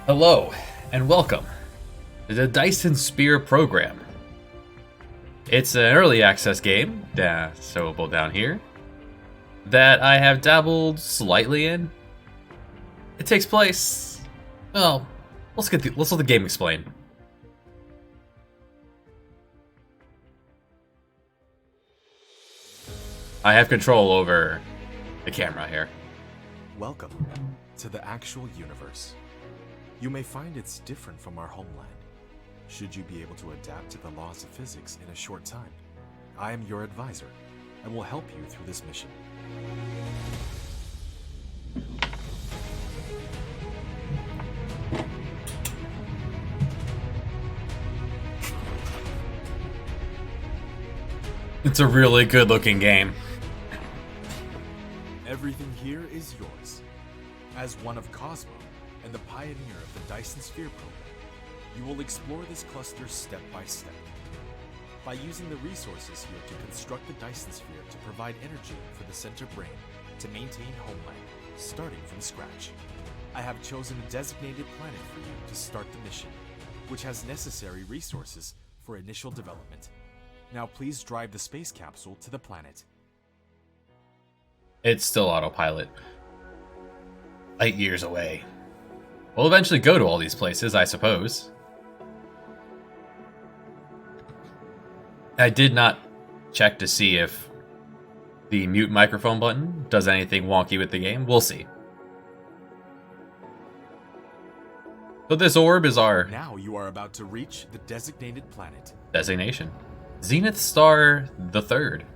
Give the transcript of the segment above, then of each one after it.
Hello, and welcome to the Dyson Spear program. It's an early access game, showable down here, that I have dabbled slightly in. It takes place, well, let's let the game explain. I have control over the camera here. Welcome to the actual universe. You may find it's different from our homeland. Should you be able to adapt to the laws of physics in a short time, I am your advisor and will help you through this mission. It's a really good looking game. Everything here is yours. As one of Cosmo and the pioneer of the Dyson Sphere program, you will explore this cluster step by step. By using the resources here to construct the Dyson Sphere to provide energy for the center brain to maintain homeland, starting from scratch. I have chosen a designated planet for you to start the mission, which has necessary resources for initial development. Now please drive the space capsule to the planet. It's still autopilot. 8 years away. We'll eventually go to all these places, I suppose. I did not check to see if the mute microphone button does anything wonky with the game. We'll see. So this orb is our Now you are about to reach the designated planet. designation. Zenith Star the Third.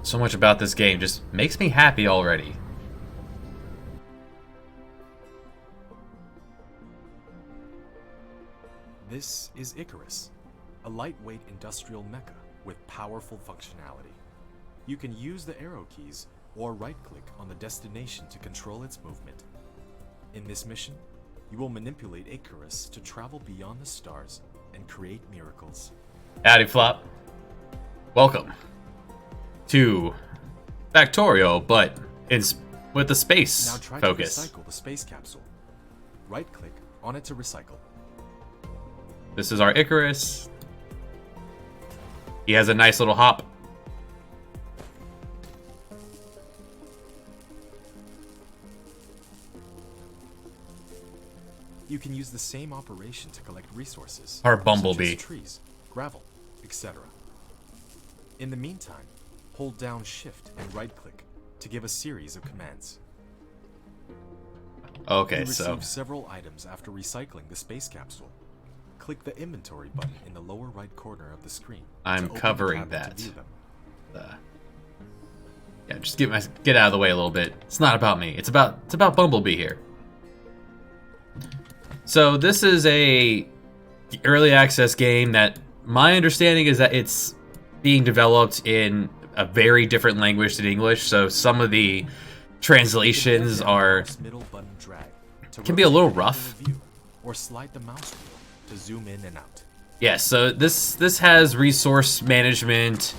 So much about this game just makes me happy already. This is Icarus, a lightweight industrial mecha with powerful functionality. You can use the arrow keys or right-click on the destination to control its movement. In this mission, you will manipulate Icarus to travel beyond the stars and create miracles. Howdy Flop. Welcome to Factorio, but with the space Now try focus. to recycle the space capsule. Right-click on it to recycle. This is our Icarus. He has a nice little hop. You can use the same operation to collect resources. Our such Bumblebee. as trees, gravel, etc. In the meantime, hold down Shift and right-click to give a series of commands. Okay, You so receive several items after recycling the space capsule. Click the inventory button in the lower right corner of the screen. I'm to open the covering cabinet that. to view them. Yeah, just get out of the way a little bit. It's not about me. It's about Bumblebee here. So this is a early access game that my understanding is that it's being developed in a very different language than English. So some of the translations Hold down the are mouse middle button drag to can be a little rotate rough. the view, or slide the mouse wheel to zoom in and out. Yeah, so this has resource management.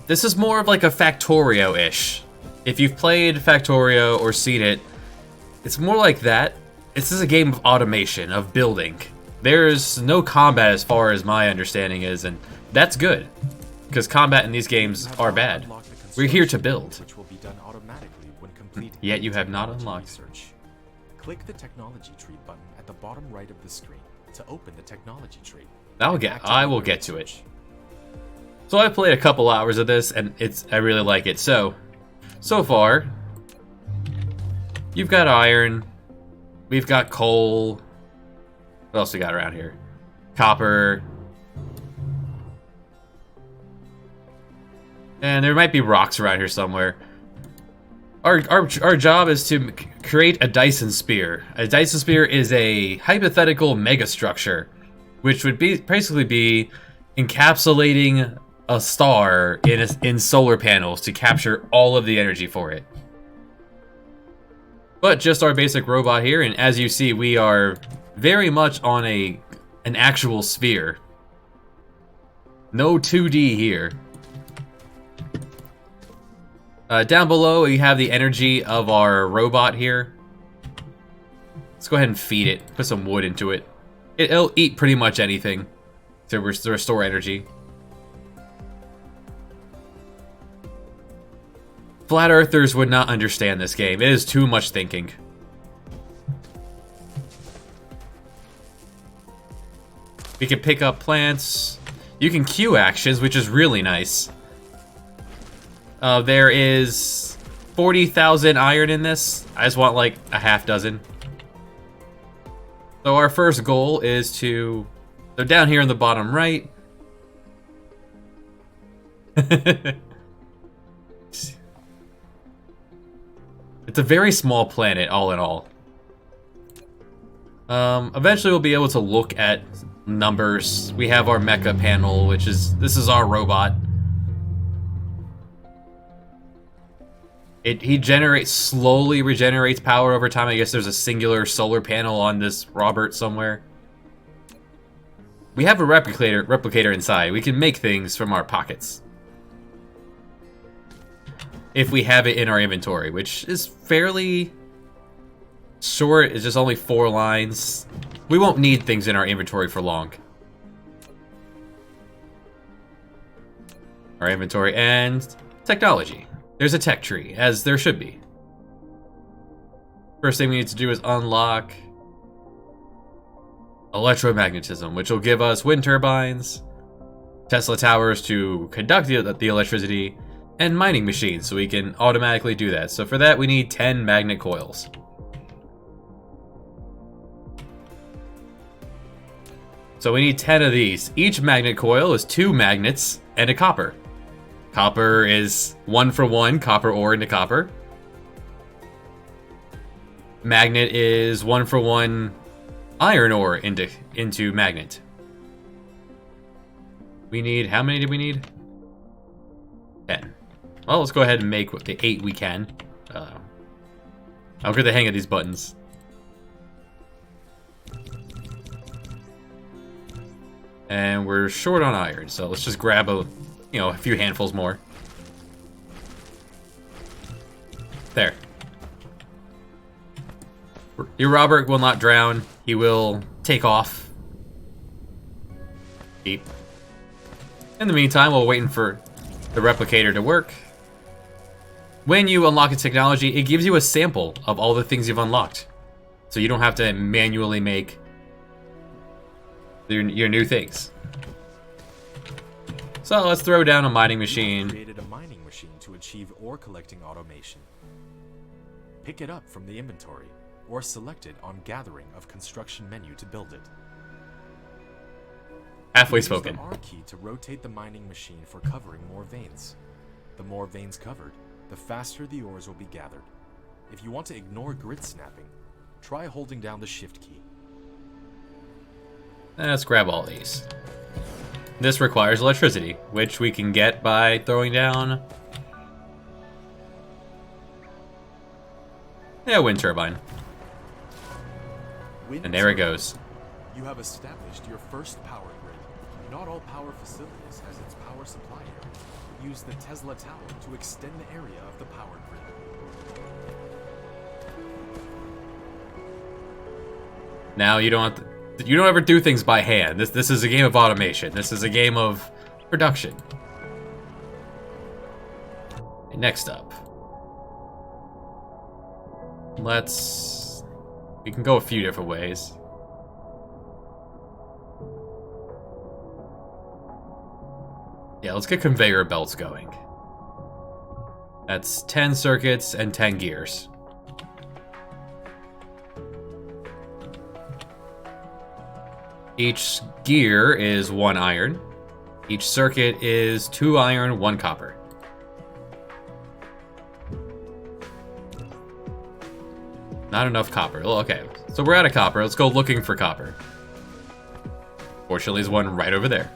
This is more of like a Factorio-ish. If you've played Factorio or seen it, it's more like that. This is a game of automation, of building. There's no combat as far as my understanding is, and that's good. Because combat in these games You have are not bad. unlocked the We're here to construction build. which will be done automatically when completing Yet you have not technology unlocked. research. Click the technology tree button at the bottom right of the screen to open the technology tree. I will get to it. So I played a couple hours of this, and I really like it. So far, you've got iron, we've got coal. What else we got around here? Copper. And there might be rocks around here somewhere. Our job is to create a Dyson Spear. A Dyson Spear is a hypothetical megastructure, which would basically be encapsulating a star in solar panels to capture all of the energy for it. But just our basic robot here, and as you see, we are very much on an actual sphere. No 2D here. Down below, we have the energy of our robot here. Let's go ahead and feed it. Put some wood into it. It'll eat pretty much anything to restore energy. Flat Earthers would not understand this game. It is too much thinking. We can pick up plants. You can queue actions, which is really nice. There is 40,000 iron in this. I just want like a half dozen. So our first goal is to... So down here in the bottom right... It's a very small planet, all in all. Eventually we'll be able to look at numbers. We have our mecha panel, which is... This is our robot. He slowly regenerates power over time. I guess there's a singular solar panel on this Robert somewhere. We have a replicator inside. We can make things from our pockets. If we have it in our inventory, which is fairly short. It's just only 4 lines. We won't need things in our inventory for long. Our inventory and technology. There's a tech tree, as there should be. First thing we need to do is unlock electromagnetism, which will give us wind turbines, Tesla towers to conduct the electricity, and mining machines, so we can automatically do that. So for that, we need 10 magnet coils. So we need 10 of these. Each magnet coil is 2 magnets and a copper. Copper is 1-for-1 copper ore into copper. Magnet is 1-for-1 iron ore into magnet. We need, how many do we need? 10. Well, let's go ahead and make the 8 we can. I'll get the hang of these buttons. And we're short on iron, so let's just grab a few handfuls more. There. Your Robert will not drown. He will take off. Deep. In the meantime, while waiting for the replicator to work, when you unlock a technology, it gives you a sample of all the things you've unlocked. So you don't have to manually make your new things. So let's throw down a mining machine. Created a mining machine to achieve ore collecting automation. Pick it up from the inventory, or select it on Gathering of Construction menu to build it. Halfway spoken. Use the R key to rotate the mining machine for covering more veins. The more veins covered, the faster the ores will be gathered. If you want to ignore grid snapping, try holding down the Shift key. Let's grab all these. This requires electricity, which we can get by throwing down... wind turbine. And there it goes. You have established your first power grid. Not all power facilities has its power supply area. Use the Tesla tower to extend the area of the power grid. Now you don't ever do things by hand. This is a game of automation. This is a game of production. Okay, next up. We can go a few different ways. Yeah, let's get conveyor belts going. That's 10 circuits and 10 gears. Each gear is 1 iron. Each circuit is 2 iron, 1 copper. Not enough copper. Well, okay, so we're out of copper. Let's go looking for copper. Fortunately, there's one right over there.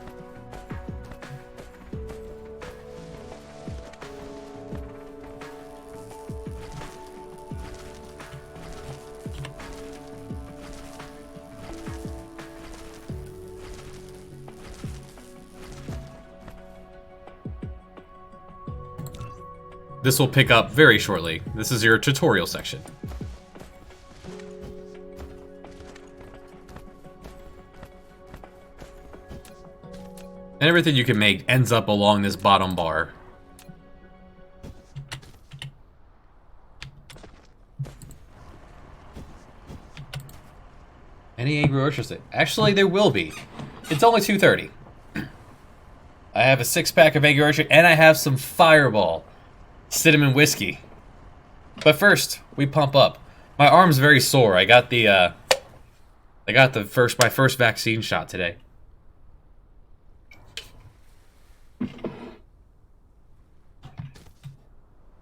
this will pick up very shortly. This is your tutorial section. And everything you can make ends up along this bottom bar. Any Angry Orchard? Actually, there will be. It's only 2:30. I have a 6-pack of Angry Orchard, and I have some Fireball cinnamon whiskey. But first, we pump up. My arm's very sore. I got my first vaccine shot today.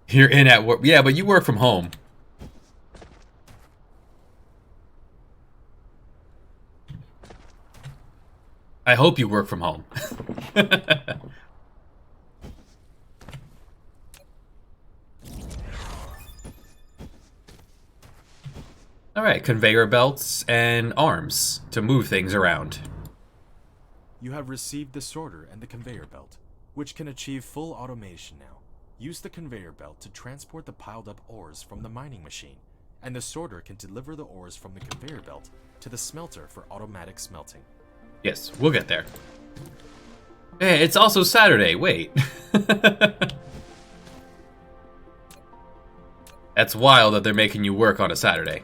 You're in at work. Yeah, but you work from home. I hope you work from home. Alright, conveyor belts and arms to move things around. You have received the sorter and the conveyor belt, which can achieve full automation now. Use the conveyor belt to transport the piled up ores from the mining machine, and the sorter can deliver the ores from the conveyor belt to the smelter for automatic smelting. Yes, we'll get there. Hey, it's also Saturday, wait. That's wild that they're making you work on a Saturday.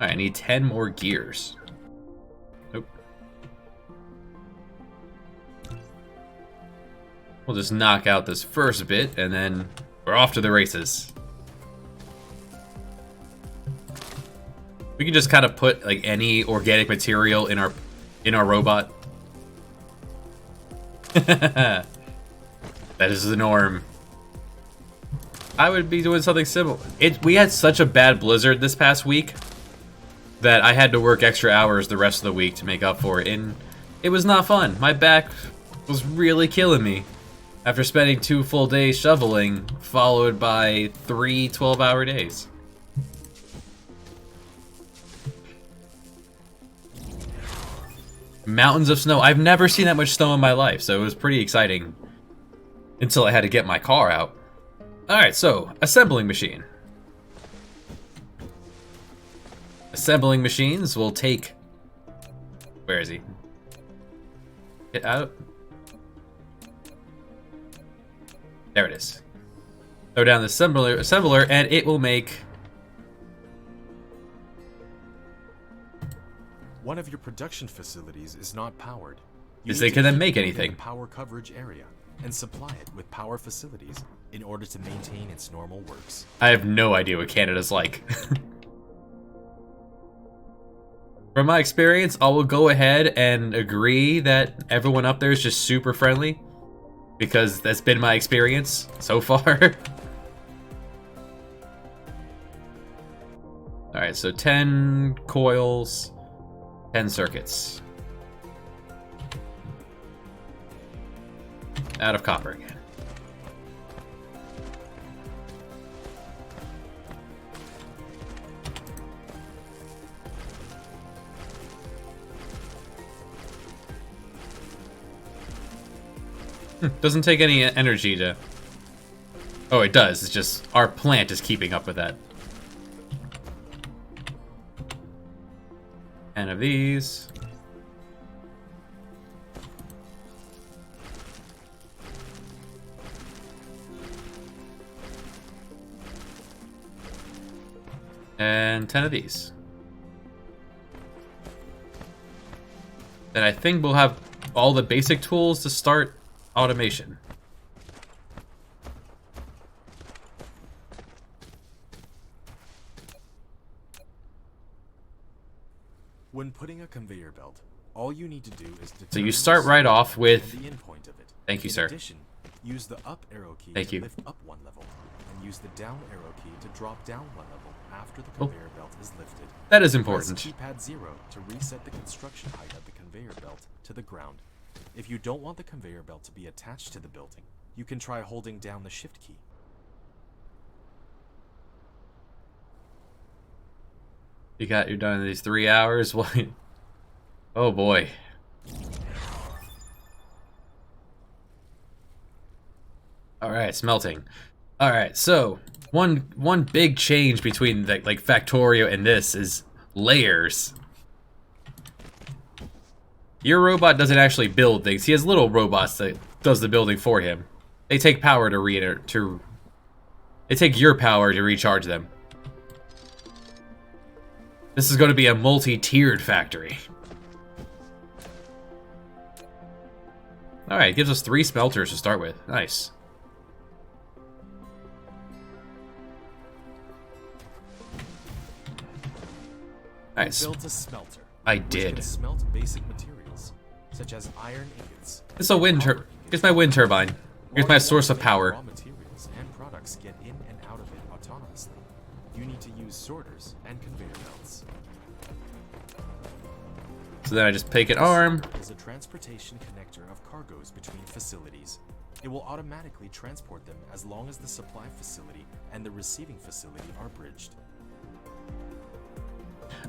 Alright, I need 10 more gears. Nope. We'll just knock out this first bit, and then we're off to the races. We can just kind of put like any organic material in our robot. That is the norm. I would be doing something similar. We had such a bad blizzard this past week that I had to work extra hours the rest of the week to make up for it, and it was not fun. My back was really killing me after spending 2 full days shoveling, followed by 3 12-hour days. Mountains of snow. I've never seen that much snow in my life, so it was pretty exciting until I had to get my car out. Alright, so, assembling machine. Assembling machines will take... Where is he? Get out. There it is. Throw down the assembler, and it will make... One of your production facilities is not powered. Is they can then make anything. Power coverage area and supply it with power facilities in order to maintain its normal works. I have no idea what Canada's like. From my experience, I will go ahead and agree that everyone up there is just super friendly, because that's been my experience so far. Alright, so 10 coils, 10 circuits. Out of copper again. Doesn't take any energy to... Oh, it does. It's just our plant is keeping up with that. 10 of these. And 10 of these. Then I think we'll have all the basic tools to start automation. When putting a conveyor belt, all you need to do is determine So you start right off with... the endpoint of it. Thank you, sir. In addition, use the up arrow key Thank to you. lift up one level, and use the down arrow key to drop down one level after the Oh. conveyor belt is lifted. That is Press important. keypad 0 to reset the construction height of the conveyor belt to the ground. If you don't want the conveyor belt to be attached to the building, you can try holding down the shift key. You're done in these 3 hours? What? Oh boy. Alright, right, smelting. All right, so one big change between the, like Factorio and this is layers. Your robot doesn't actually build things. He has little robots that does the building for him. They take power they take your power to recharge them. This is going to be a multi-tiered factory. Alright, it gives us 3 smelters to start with. Nice. Nice. Built a smelter. I Which did. can smelt basic materials, such as iron ingots. It's a wind turbine. Here's my wind turbine. Here's my source of power. Raw materials and products get in and out of it autonomously. You need to use sorters and conveyor belts. So then I just pick an arm. Is a transportation connector of cargoes between facilities. It will automatically transport them as long as the supply facility and the receiving facility are bridged.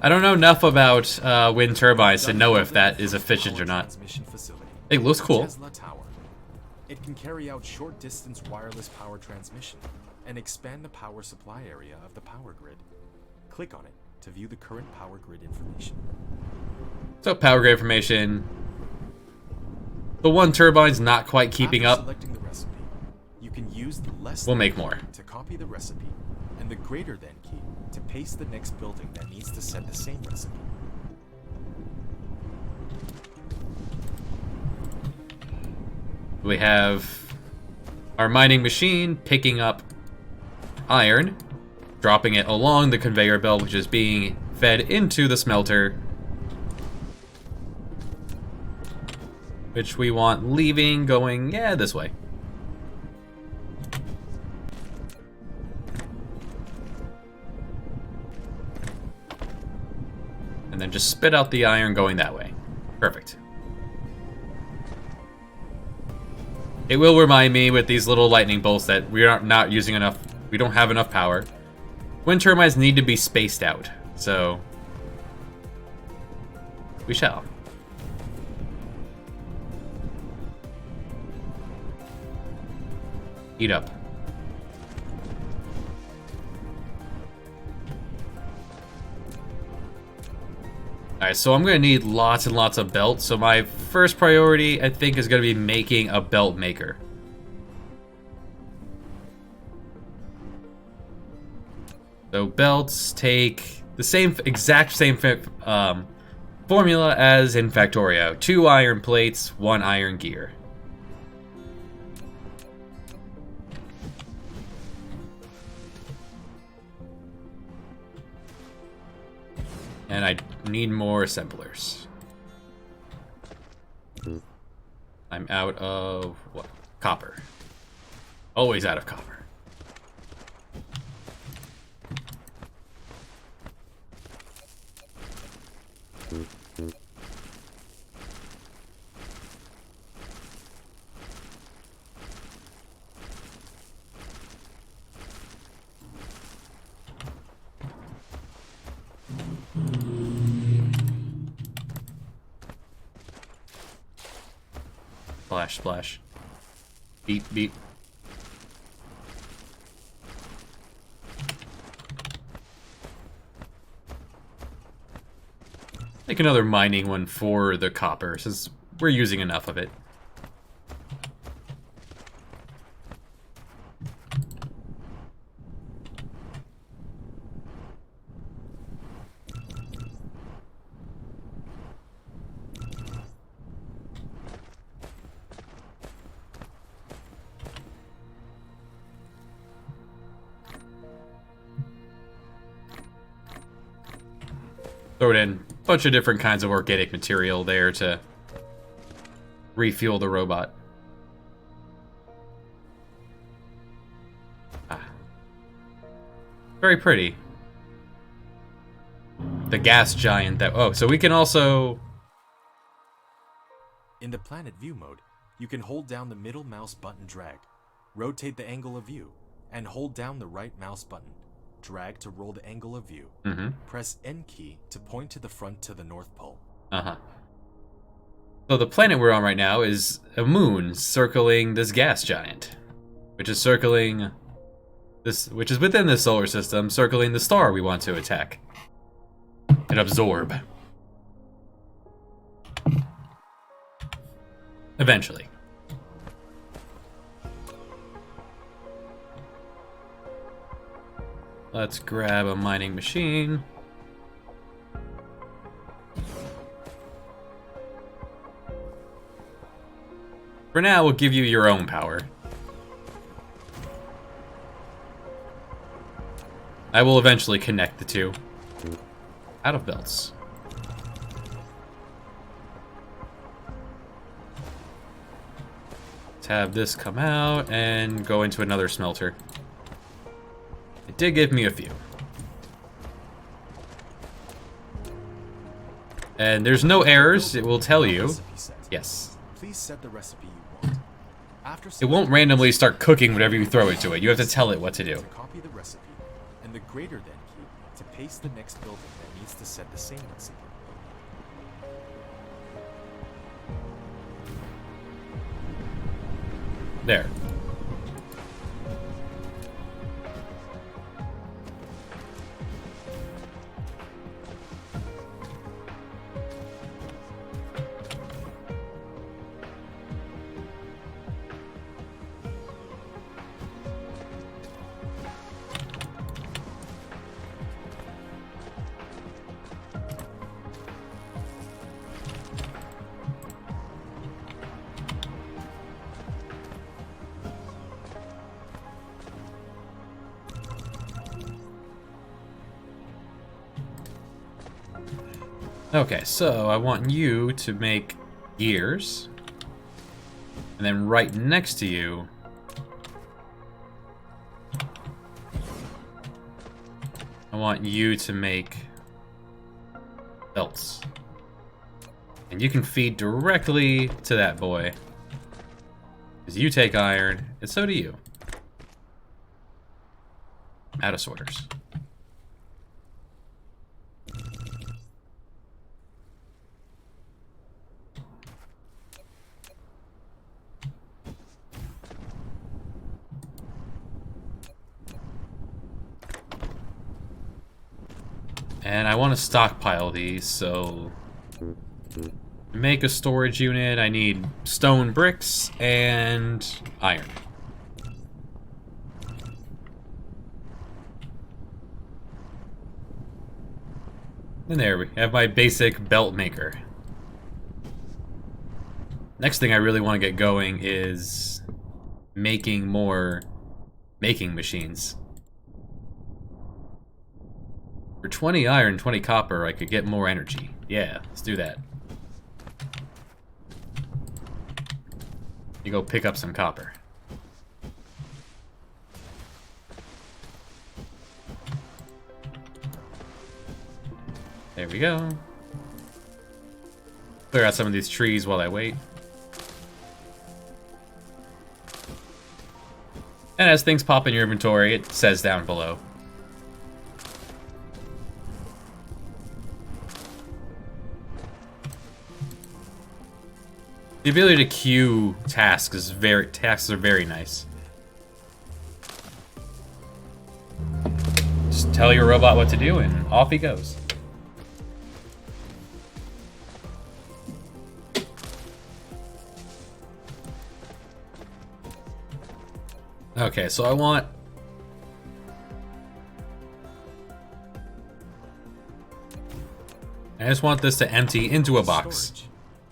I don't know enough about wind turbines to know if that is efficient or not. It looks cool. Tesla Tower. It can carry out short-distance wireless power transmission and expand the power supply area of the power grid. Click on it to view the current power grid information. So power grid information. The one turbine's not quite keeping After up. selecting the recipe, you can use the less We'll than make key more. to copy the recipe, and the greater than key to paste the next building that needs to set the same recipe. We have our mining machine picking up iron, dropping it along the conveyor belt, which is being fed into the smelter, which we want leaving, going, yeah, this way. And then just spit out the iron going that way. Perfect. It will remind me with these little lightning bolts that we are not using enough, we don't have enough power. Wind turbines need to be spaced out, so we shall. Heat up. Alright, so I'm gonna need lots and lots of belts, so my first priority, I think, is gonna be making a belt maker. So belts take the exact same formula as in Factorio. 2 iron plates, 1 iron gear. And I need more assemblers. I'm out of what? Copper. Always out of copper. Splash, splash. Beep, beep. Make another mining one for the copper, since we're using enough of it. Throw it in a bunch of different kinds of organic material there to refuel the robot. Ah. Very pretty. The gas giant that... Oh, so we can also... In the planet view mode, you can hold down the middle mouse button drag, rotate the angle of view, and hold down the right mouse button. Drag to roll the angle of view. Press N key to point to the front to the North Pole. So the planet we're on right now is a moon circling this gas giant. which is circling this, which is within the solar system, circling the star we want to attack and absorb. Eventually. Let's grab a mining machine. For now, we'll give you your own power. I will eventually connect the two. Out of belts. Let's have this come out and go into another smelter. It did give me a few. And there's no errors, it will tell you. Yes. Please set the recipe you want. After It won't randomly start cooking whatever you throw into it. You have to tell it what to do. To copy the recipe, and the greater than key to paste the next building that needs to set the same recipe. There. Okay, so I want you to make gears. And then right next to you, I want you to make belts. And you can feed directly to that boy. Because you take iron, and so do you. Out of sorters. And I want to stockpile these, so to make a storage unit, I need stone bricks and iron. And there we have my basic belt maker. Next thing I really want to get going is making more making machines. For 20 iron, 20 copper, I could get more energy. Yeah, let's do that. You go pick up some copper. There we go. Clear out some of these trees while I wait. And as things pop in your inventory, it says down below. The ability to queue tasks are very nice. Just tell your robot what to do and off he goes. Okay, so I just want this to empty into a box. Storage,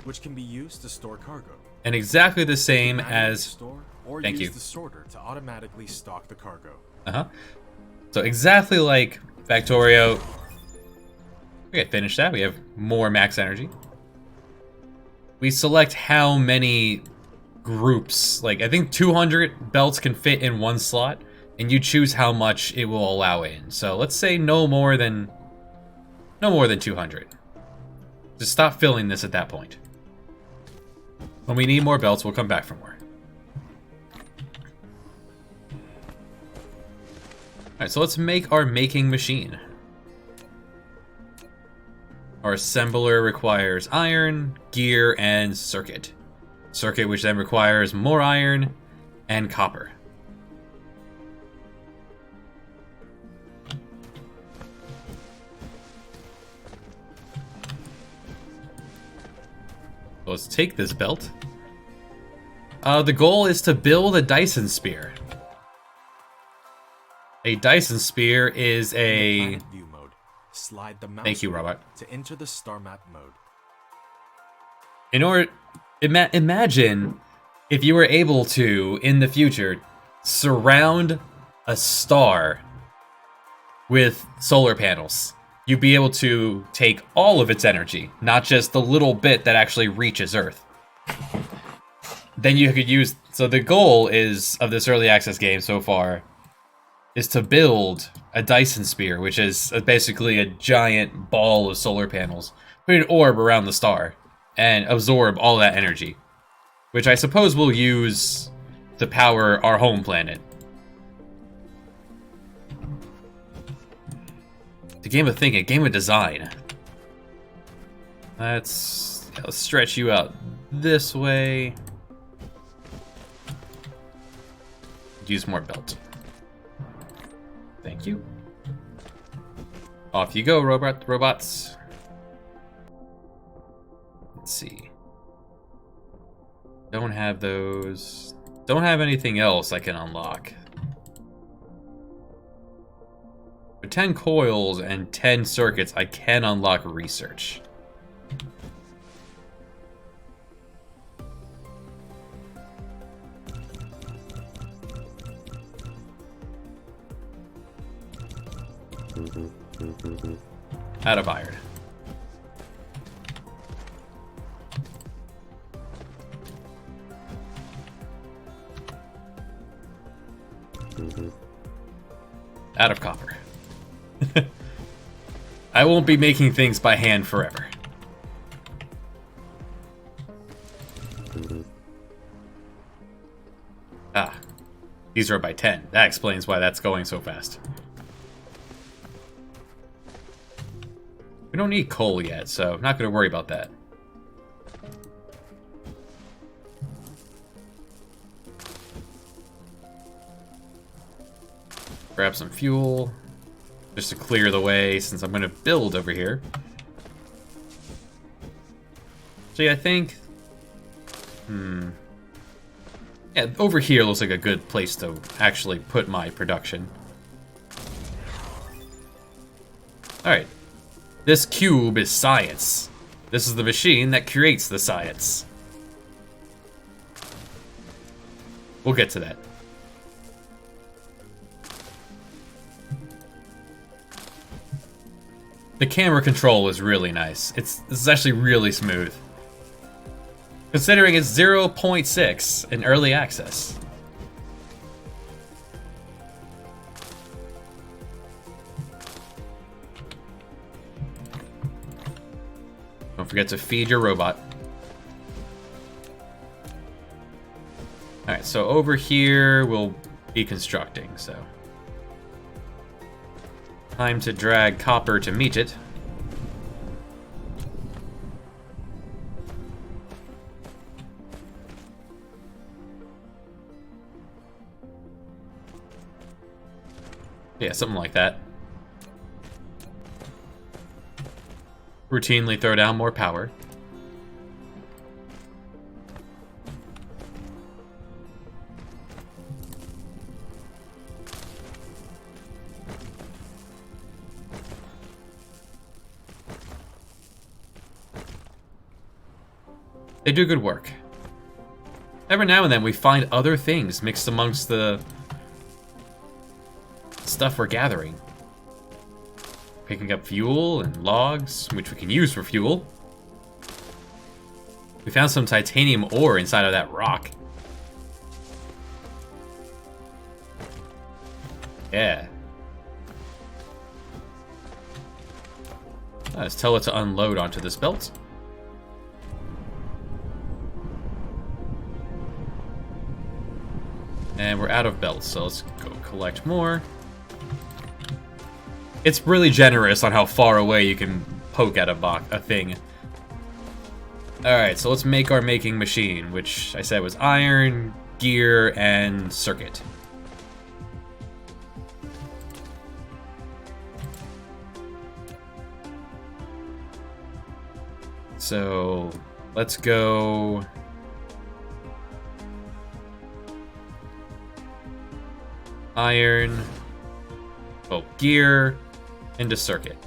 which can be used to store cargo. And exactly the same as... Store or Thank use you. the sorter to automatically stock the cargo. Uh-huh. So exactly like Factorio. Okay, finish that. We have more max energy. We select how many groups. Like, I think 200 belts can fit in one slot, and you choose how much it will allow in. So let's say no more than 200. Just stop filling this at that point. When we need more belts, we'll come back for more. Alright, so let's make our making machine. Our assembler requires iron, gear, and circuit. Circuit which then requires more iron and copper. let's take this belt. The goal is to build a Dyson Sphere. A Dyson Sphere is a... View mode. Slide the mouse Thank you, robot. to enter the star map mode. In order... imagine if you were able to, in the future, surround a star with solar panels. You'd be able to take all of its energy, not just the little bit that actually reaches Earth. Then you could use... So the goal is of this early access game so far is to build a Dyson Sphere, which is basically a giant ball of solar panels. Put an orb around the star and absorb all that energy, which I suppose we'll use to power our home planet. It's a game of thinking, a game of design. Let's stretch you out this way. Use more belt. Thank you. Off you go, robots. Let's see. Don't have those. Don't have anything else I can unlock. With 10 coils and 10 circuits, I can unlock research. Out of iron. Out of copper. I won't be making things by hand forever. Ah, these are by 10. That explains why that's going so fast. We don't need coal yet, so I'm not going to worry about that. Grab some fuel, just to clear the way, since I'm going to build over here. So yeah, I think... Yeah, over here looks like a good place to actually put my production. Alright. This cube is science. This is the machine that creates the science. We'll get to that. The camera control is really nice. This is actually really smooth. Considering it's 0.6 in early access. Don't forget to feed your robot. Alright, so over here we'll be constructing, so. Time to drag copper to meet it. Yeah, something like that. Routinely throw down more power. They do good work. Every now and then we find other things mixed amongst the stuff we're gathering. Picking up fuel and logs, which we can use for fuel. We found some titanium ore inside of that rock. Yeah. Let's tell it to unload onto this belt. And we're out of belts, so let's go collect more. It's really generous on how far away you can poke at a thing. Alright, so let's make our making machine, which I said was iron, gear, and circuit. So Let's go... Iron. Oh, gear. Into circuit.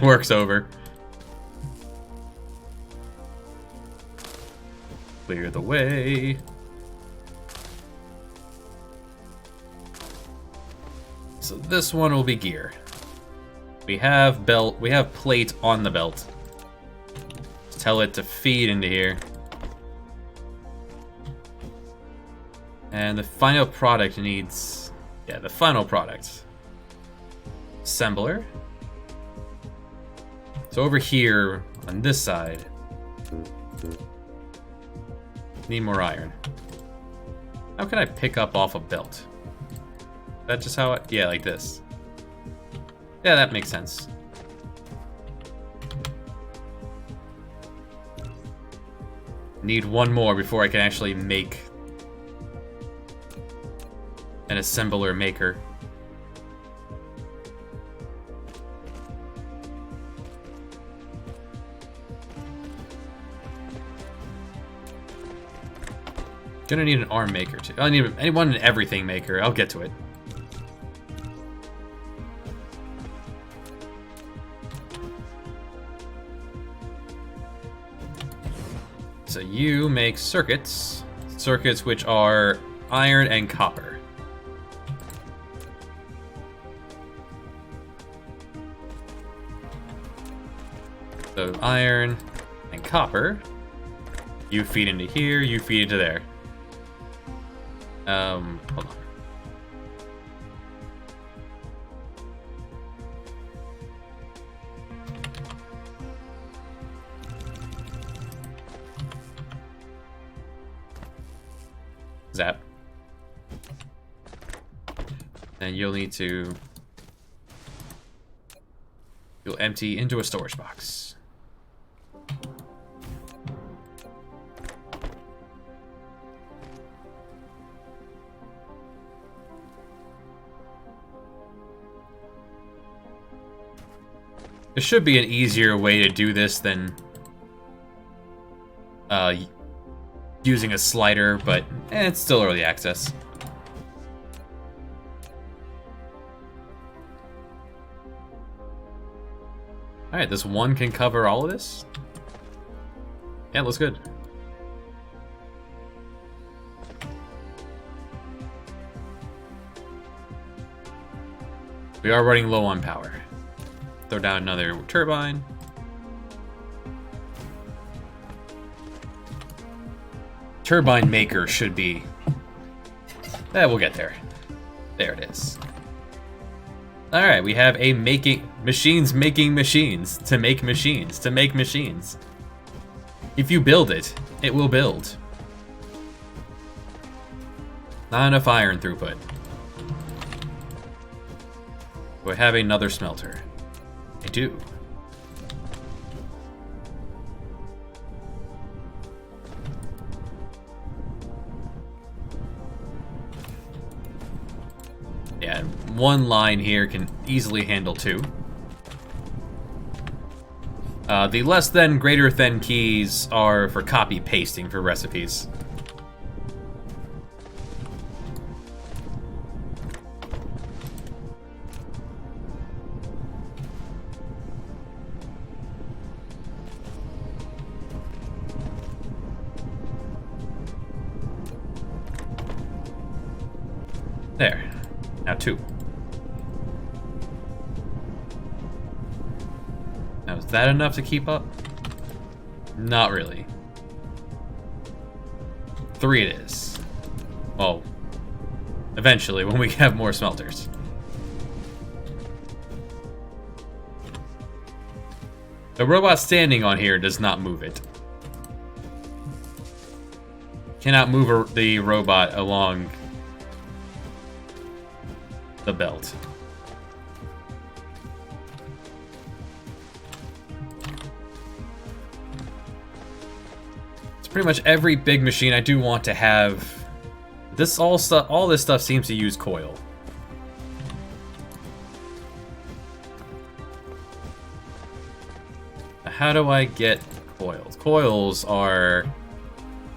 Work's over. Clear the way. So this one will be gear. We have belt. We have plate on the belt. Let's tell it to feed into here. And the final product needs... Yeah, the final product. Assembler. So over here, on this side, need more iron. How can I pick up off a belt? Is that just how yeah, like this. Yeah, that makes sense. Need one more before I can actually make an assembler maker. Gonna need an arm maker too. I need an everything maker. I'll get to it. So you make circuits. Circuits which are iron and copper. So iron and copper. You feed into here, you feed into there. Hold on. Zap. Then you'll need to... You'll empty into a storage box. There should be an easier way to do this than using a slider, but it's still early access. Alright, this one can cover all of this? Yeah, looks good. We are running low on power. Throw down another turbine. Turbine maker should be... we'll get there. There it is. Alright, we have a machines making machines to make machines to make machines. If you build it, it will build. Not enough iron throughput. Do I have another smelter? I do. Yeah, one line here can easily handle two. The less than, greater than keys are for copy pasting for recipes. There. Now two. Now, is that enough to keep up? Not really. Three it is. Well, eventually, when we have more smelters. The robot standing on here does not move it. Cannot move the robot along the belt. It's pretty much every big machine I do want to have. This all this stuff seems to use coil. how do I get coils? Coils are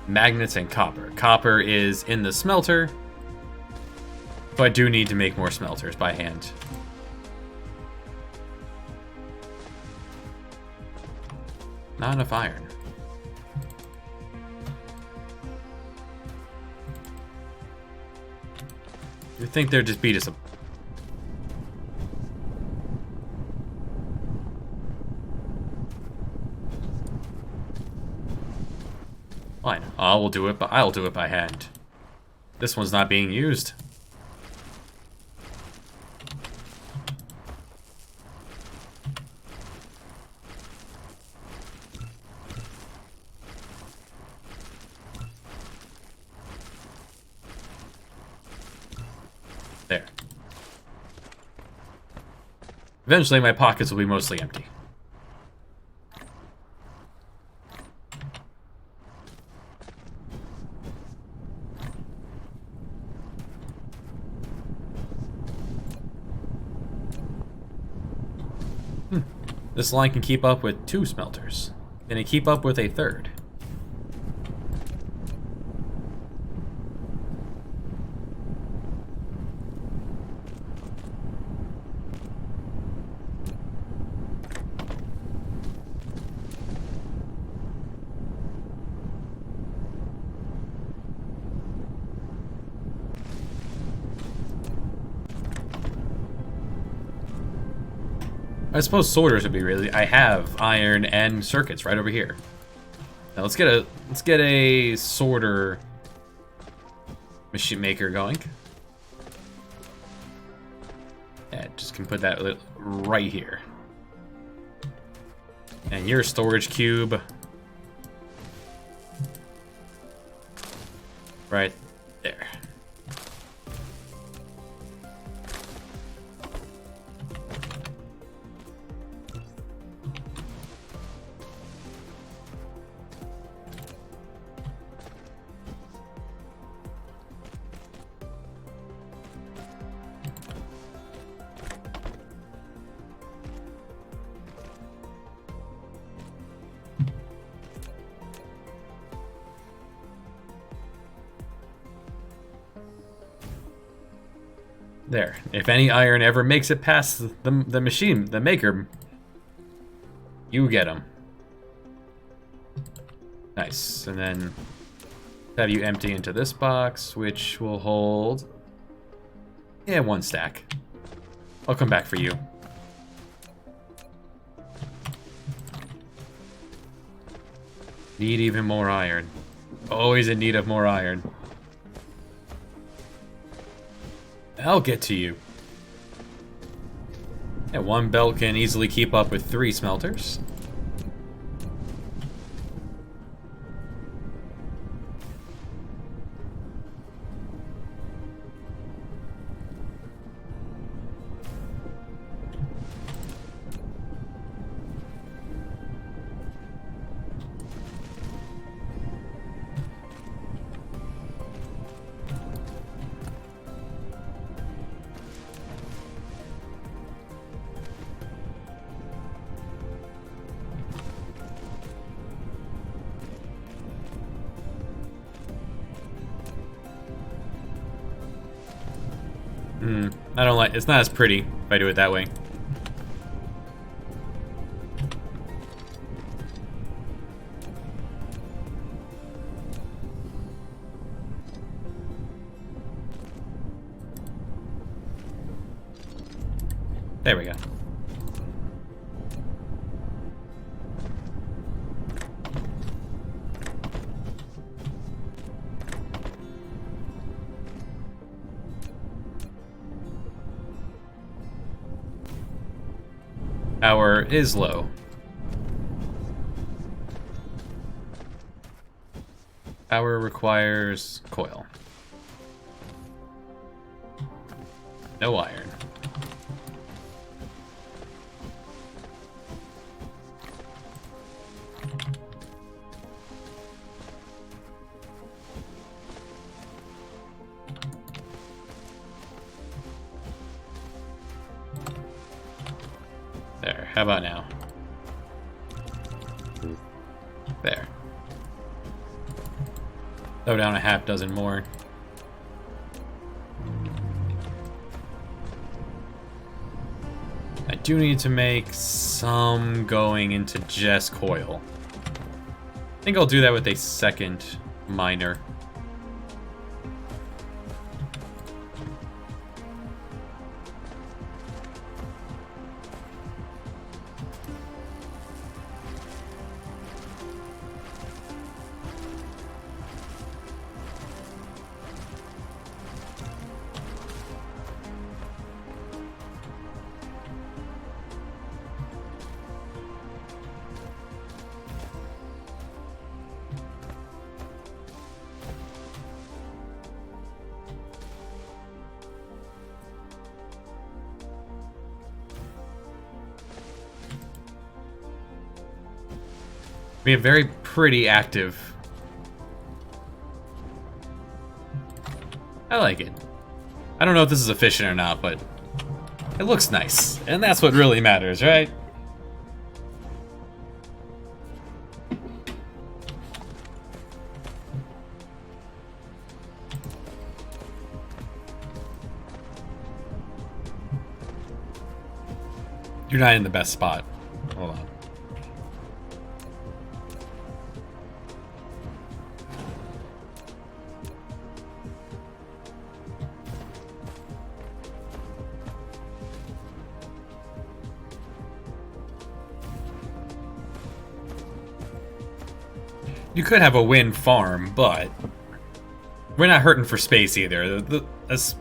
magnets and copper. Copper is in the smelter, so I do need to make more smelters by hand. Not enough iron. You'd think there'd just be just a... Fine. I'll do it by hand. This one's not being used. There. Eventually my pockets will be mostly empty. This line can keep up with 2 smelters. Can it keep up with a 3rd? I suppose sorters would be really... I have iron and circuits right over here. Now let's get a sorter machine maker going. Yeah, just can put that right here. And your storage cube right there. There. If any iron ever makes it past the machine, the maker, you get them. Nice. And then have you empty into this box, which will hold... yeah, 1 stack. I'll come back for you. Need even more iron. Always in need of more iron. I'll get to you. Yeah, 1 belt can easily keep up with 3 smelters. I don't like... it's not as pretty if I do it that way. There we go. Power is low. Power requires coil. No iron. There, how about now? Throw down a half dozen more. I do need to make some going into just coil. I think I'll do that with a second miner. We have very pretty active. I like it. I don't know if this is efficient or not, but it looks nice. And that's what really matters, right? You're not in the best spot. Hold on. You could have a wind farm, but we're not hurting for space either. This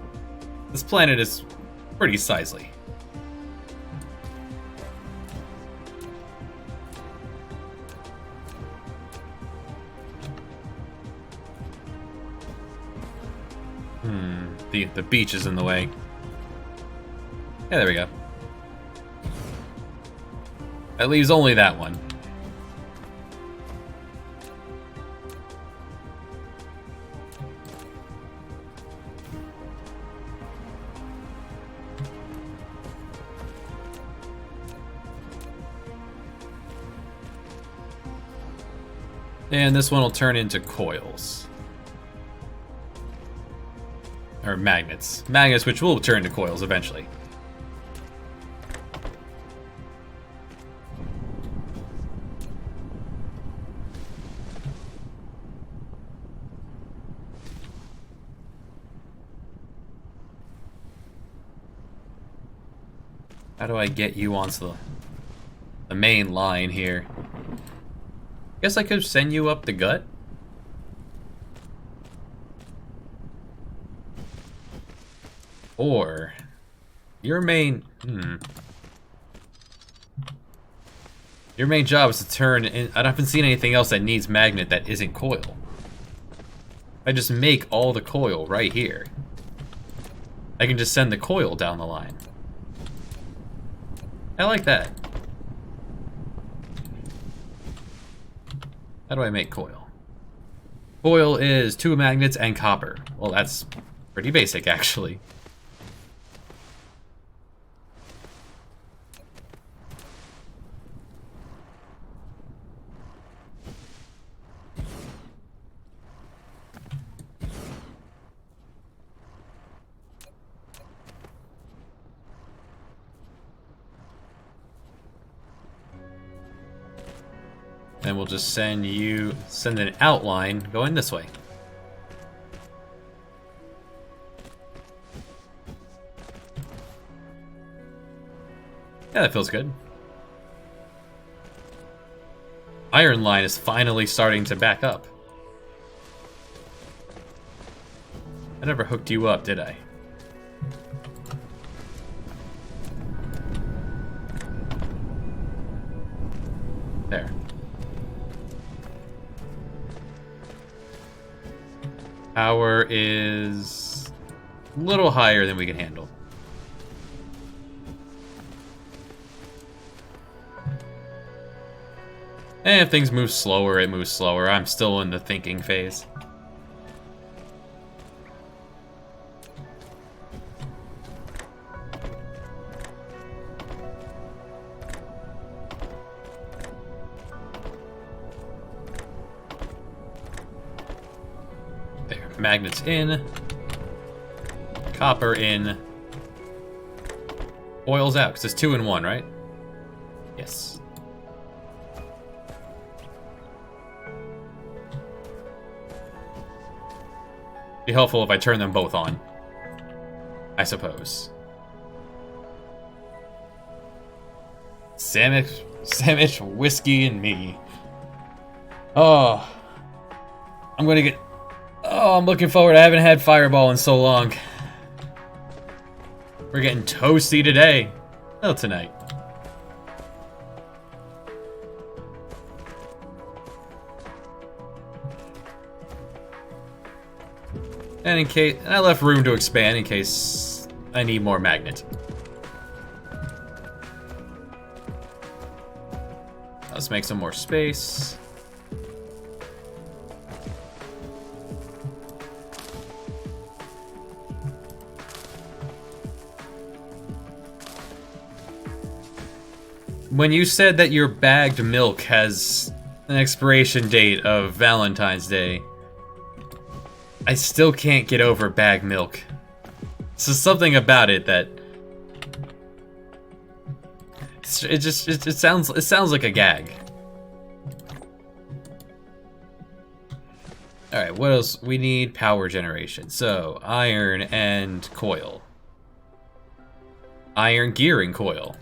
planet is pretty sizely. The beach is in the way. Yeah, there we go. That leaves only that one. And this one will turn into coils. Or magnets. Magnets which will turn into coils eventually. How do I get you onto the main line here? Guess I could send you up the gut? Or your main your main job is to turn in. I haven't seen anything else that needs magnet that isn't coil. I just make all the coil right here. I can just send the coil down the line. I like that. How do I make coil? Coil is 2 magnets and copper. Well, that's pretty basic, actually. Then we'll just send an outline going this way. Yeah, that feels good. Iron line is finally starting to back up. I never hooked you up, did I? There. Power is a little higher than we can handle. And if things move slower, it moves slower. I'm still in the thinking phase. Magnets in. Copper in. Oil's out, because it's 2 in 1, right? Yes. Be helpful if I turn them both on, I suppose. Sandwich, whiskey, and me. Oh. I'm gonna get... Oh, I'm looking forward. I haven't had Fireball in so long. We're getting toasty today. Oh, tonight. And in case... I left room to expand in case I need more magnet. Let's make some more space. When you said that your bagged milk has an expiration date of Valentine's Day, I still can't get over bagged milk. So something about it that it sounds like a gag. All right, what else? We need power generation. So iron and coil. Iron gearing coil.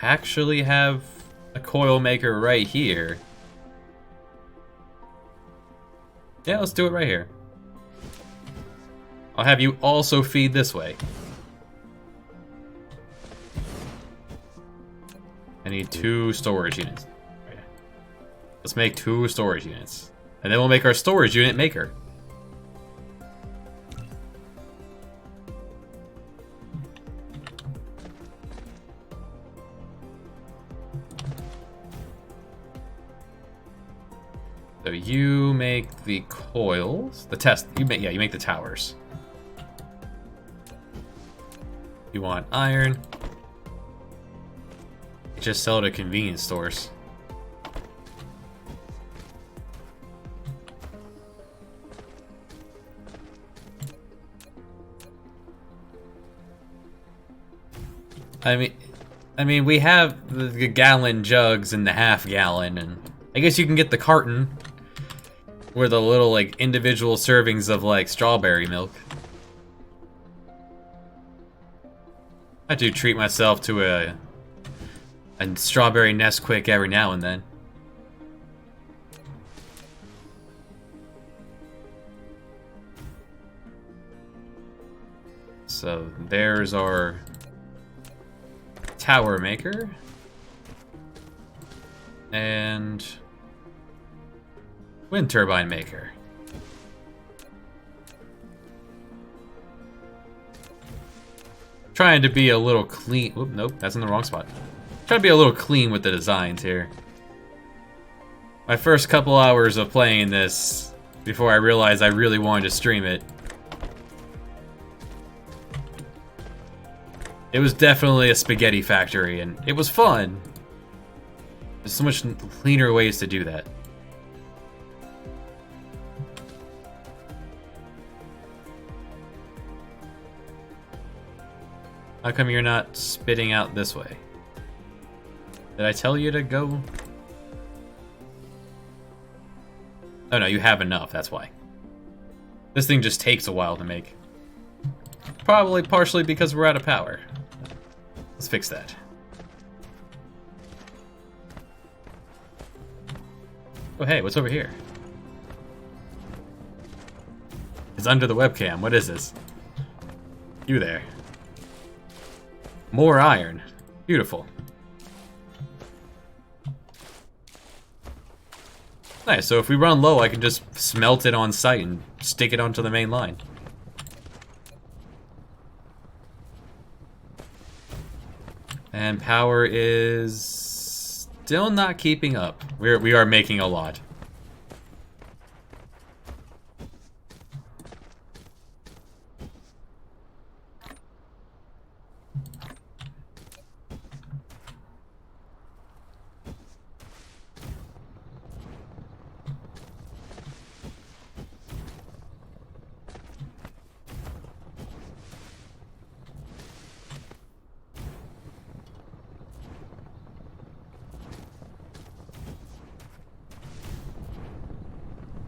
Actually have a coil maker right here. Yeah, let's do it right here. I'll have you also feed this way. I need 2 storage units. Let's make 2 storage units. And then we'll make our storage unit maker. So you make the coils, you make the towers. You want iron. Just sell it at convenience stores. I mean, we have the gallon jugs and the half gallon, and I guess you can get the carton with the little, like, individual servings of, like, strawberry milk. I do treat myself to a strawberry Nesquik every now and then. So there's our tower maker. And wind turbine maker. Trying to be a little clean. Oop, nope, that's in the wrong spot. Trying to be a little clean with the designs here. My first couple hours of playing this before I realized I really wanted to stream it. It was definitely a spaghetti factory, and it was fun. There's so much cleaner ways to do that. How come you're not spitting out this way? Did I tell you to go? Oh no, you have enough, that's why. This thing just takes a while to make. Probably partially because we're out of power. Let's fix that. Oh hey, what's over here? It's under the webcam. What is this? You there. More iron. Beautiful. Nice, so if we run low, I can just smelt it on site and stick it onto the main line. And power is still not keeping up. We are making a lot.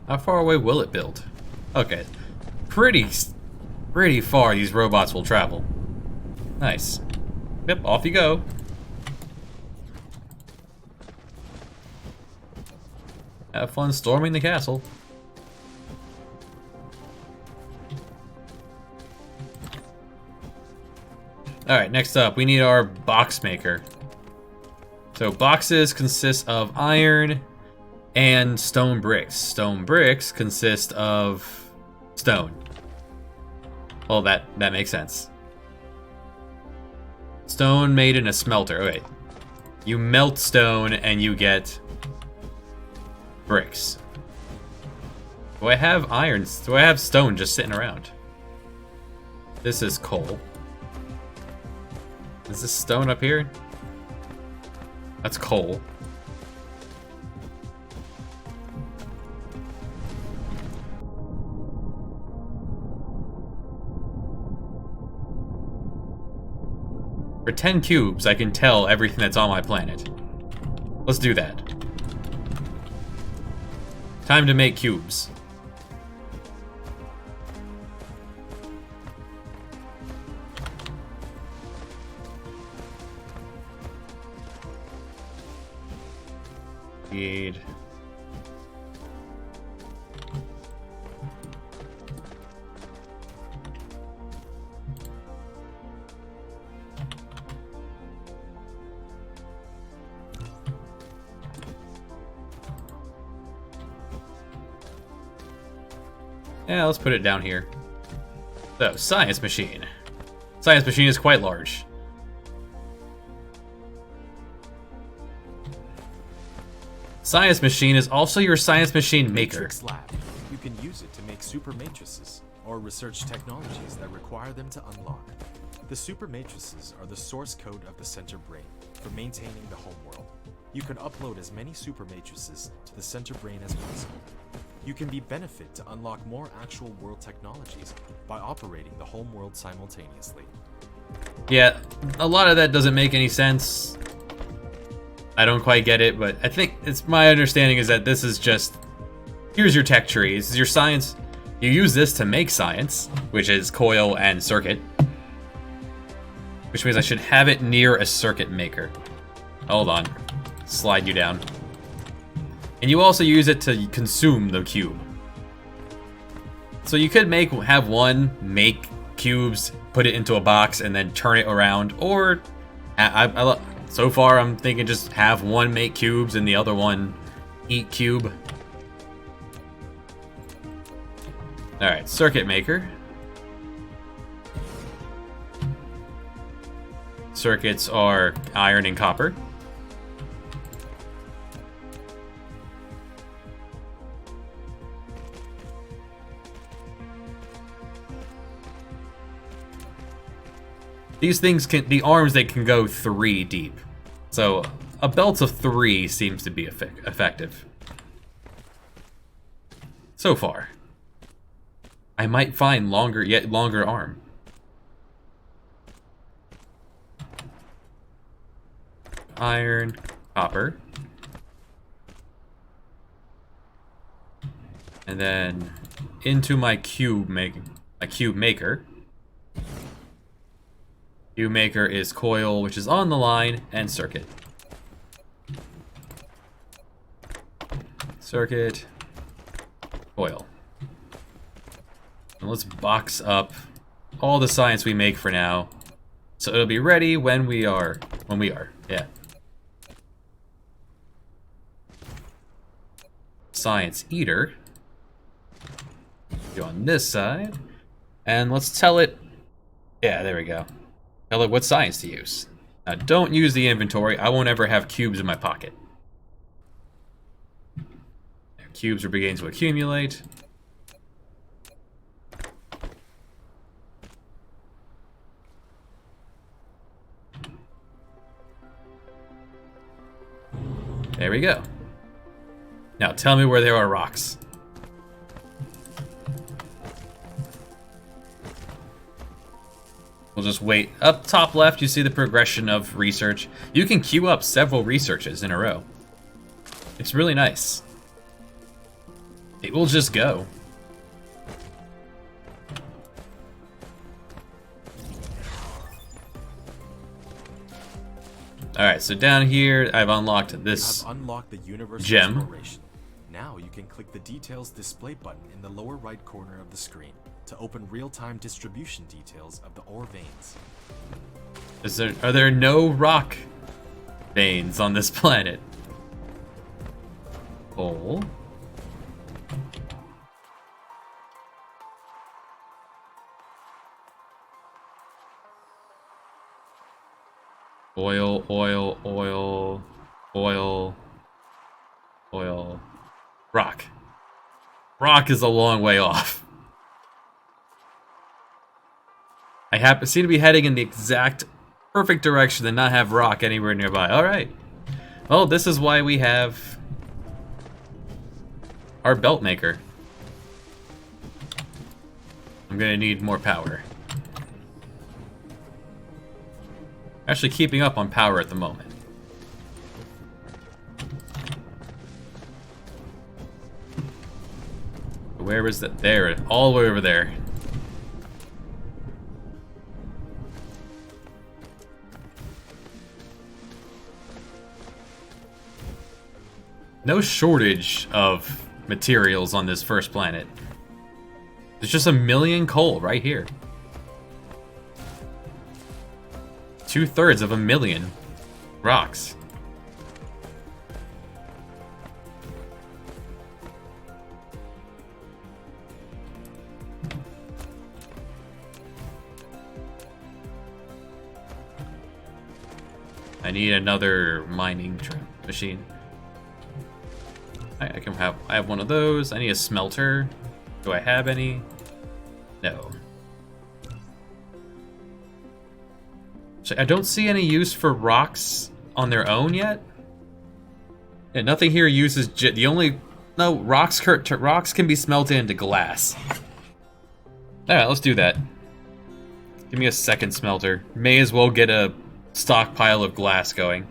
How far away will it build? Okay. Pretty far these robots will travel. Nice. Yep, off you go. Have fun storming the castle. Alright, next up, we need our box maker. So boxes consist of iron and stone bricks. Stone bricks consist of stone. Well, that makes sense. Stone made in a smelter. Okay. You melt stone and you get bricks. Do I have irons? Do I have stone just sitting around? This is coal. Is this stone up here? That's coal. For 10 cubes, I can tell everything that's on my planet. Let's do that. Time to make cubes. Need. Yeah, let's put it down here. So, science machine. Science machine is quite large. Science machine is also your science machine maker. Matrix Lab. You can use it to make super matrices or research technologies that require them to unlock. The super matrices are the source code of the center brain for maintaining the home world. You can upload as many super matrices to the center brain as possible. You can be benefit to unlock more actual world technologies by operating the home world simultaneously. Yeah, a lot of that doesn't make any sense. I don't quite get it, but I think it's my understanding is that this is just, here's your tech tree. This is your science. You use this to make science, which is coil and circuit. Which means I should have it near a circuit maker. Hold on. Slide you down. And you also use it to consume the cube. So you could have one make cubes, put it into a box, and then turn it around. Or, so far I'm thinking just have one make cubes and the other one eat cube. Alright, circuit maker. Circuits are iron and copper. These things the arms, they can go 3 deep. So a belt of 3 seems to be effective. So far. I might find yet longer arm. Iron, copper. And then into my cube maker. Cube maker is coil, which is on the line, and circuit. Circuit, coil. And let's box up all the science we make for now, so it'll be ready when we are, yeah. Science eater. Go on this side, and let's tell it, yeah, there we go. Tell it what science to use. Now, don't use the inventory. I won't ever have cubes in my pocket. Cubes are beginning to accumulate. There we go. Now, tell me where there are rocks. We'll just wait. Up top left, you see the progression of research. You can queue up several researches in a row. It's really nice. It will just go. Alright, so down here, I've unlocked this the universe gem. Exploration. Now you can click the Details Display button in the lower right corner of the screen to open real-time distribution details of the ore veins. Are there no rock veins on this planet? Coal. Oil, oil, oil, oil, oil. Rock. Rock is a long way off. I seem to be heading in the exact perfect direction and not have rock anywhere nearby. Alright. Well, this is why we have our belt maker. I'm gonna need more power. Actually keeping up on power at the moment. Where is that? There, all the way over there. No shortage of materials on this first planet. There's just a million coal right here. 2/3 of a million rocks. I need another mining machine. I have one of those. I need a smelter. Do I have any? No. So I don't see any use for rocks on their own yet. Yeah, nothing here uses rocks can be smelted into glass. Alright, let's do that. Give me a second smelter. May as well get a stockpile of glass going.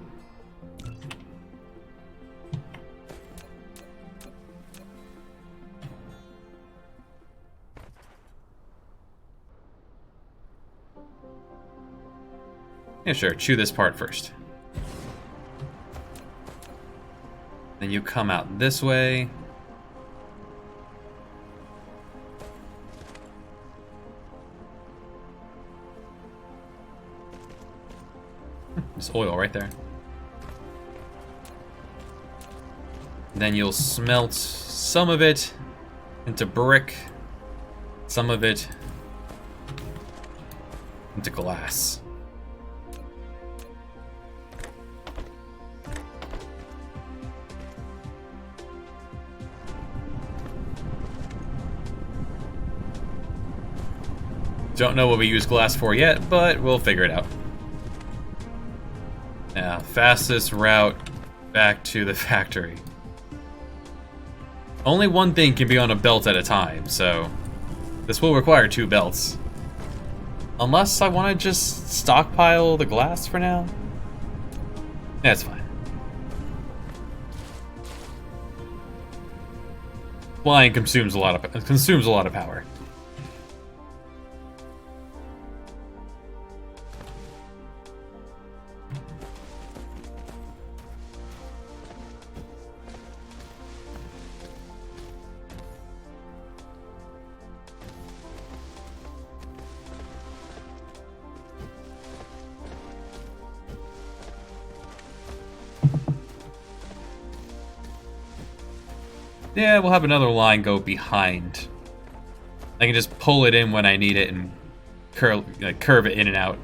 Yeah, sure, chew this part first. Then you come out this way. There's oil right there. Then you'll smelt some of it into brick, some of it into glass. Don't know what we use glass for yet, but we'll figure it out. Yeah, fastest route back to the factory. Only one thing can be on a belt at a time, so this will require 2 belts. Unless I want to just stockpile the glass for now. Yeah, it's fine. Flying consumes a lot of power. Yeah, we'll have another line go behind. I can just pull it in when I need it and curve it in and out.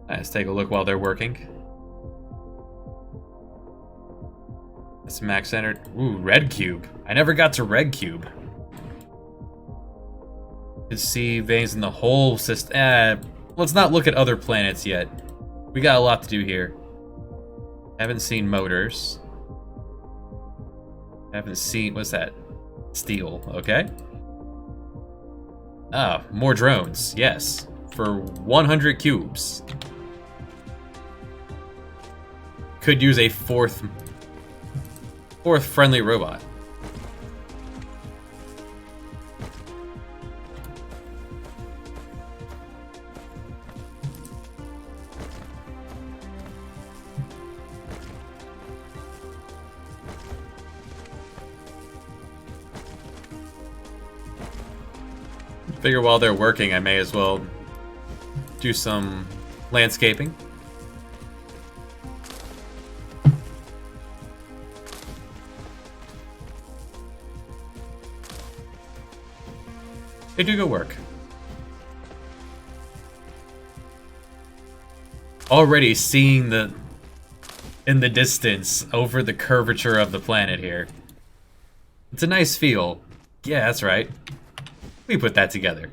Let's take a look while they're working. That's max centered. Ooh, red cube. I never got to red cube. You can see veins in the whole system. Let's not look at other planets yet. We got a lot to do here. Haven't seen motors. Haven't seen... What's that? Steel. Okay. Ah, more drones. Yes. For 100 cubes. could use a fourth friendly robot. Figure while they're working, I may as well do some landscaping. They do good work. Already seeing in the distance over the curvature of the planet here. It's a nice feel. Yeah, that's right. We put that together.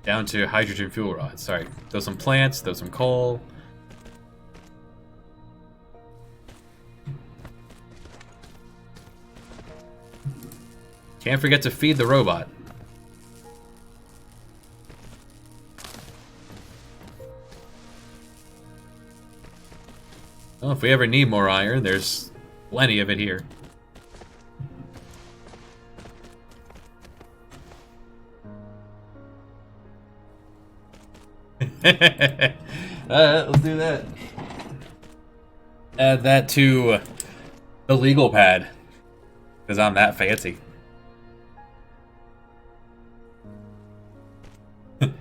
Down to hydrogen fuel rods. Sorry. Throw some plants, throw some coal. Can't forget to feed the robot. Well, if we ever need more iron, there's plenty of it here. Let's do that. Add that to the legal pad, because I'm that fancy.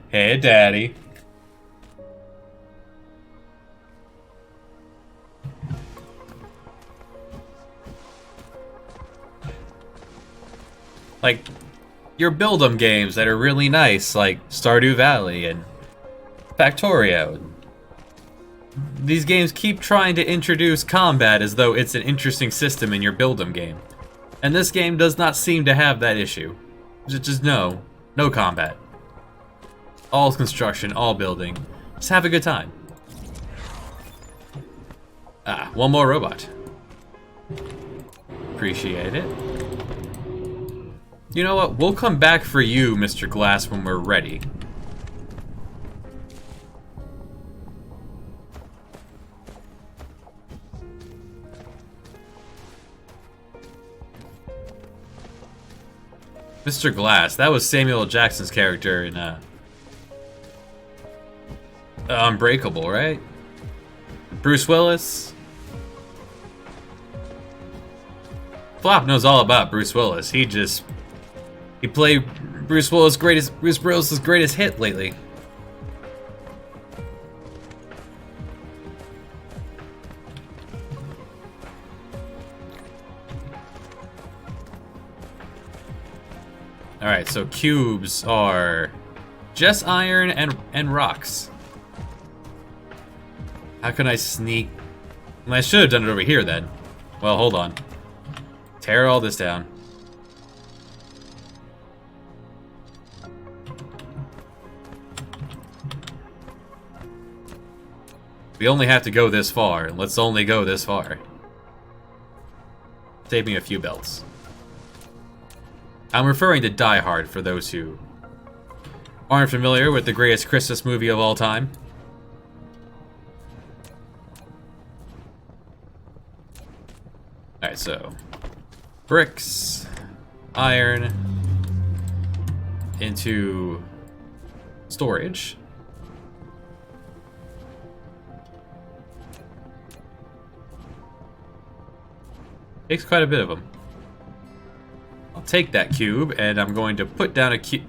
Hey, Daddy. Like, your build 'em games that are really nice, like Stardew Valley and Factorio. These games keep trying to introduce combat as though it's an interesting system in your build 'em game. And this game does not seem to have that issue. Just no combat. All construction, all building. Just have a good time. One more robot. Appreciate it. You know what? We'll come back for you, Mr. Glass, when we're ready. Mr. Glass, that was Samuel L. Jackson's character in Unbreakable, right? Bruce Willis. Flop knows all about Bruce Willis. He played Bruce Willis' greatest hit lately. Alright, so cubes are just iron and rocks. How can I sneak? Well, I should have done it over here then. Well, hold on. Tear all this down. We only have to go this far. Let's only go this far. Save me a few belts. I'm referring to Die Hard for those who aren't familiar with the greatest Christmas movie of all time. Alright, so bricks, iron, into storage. Takes quite a bit of them. I'll take that cube, and I'm going to put down a cube.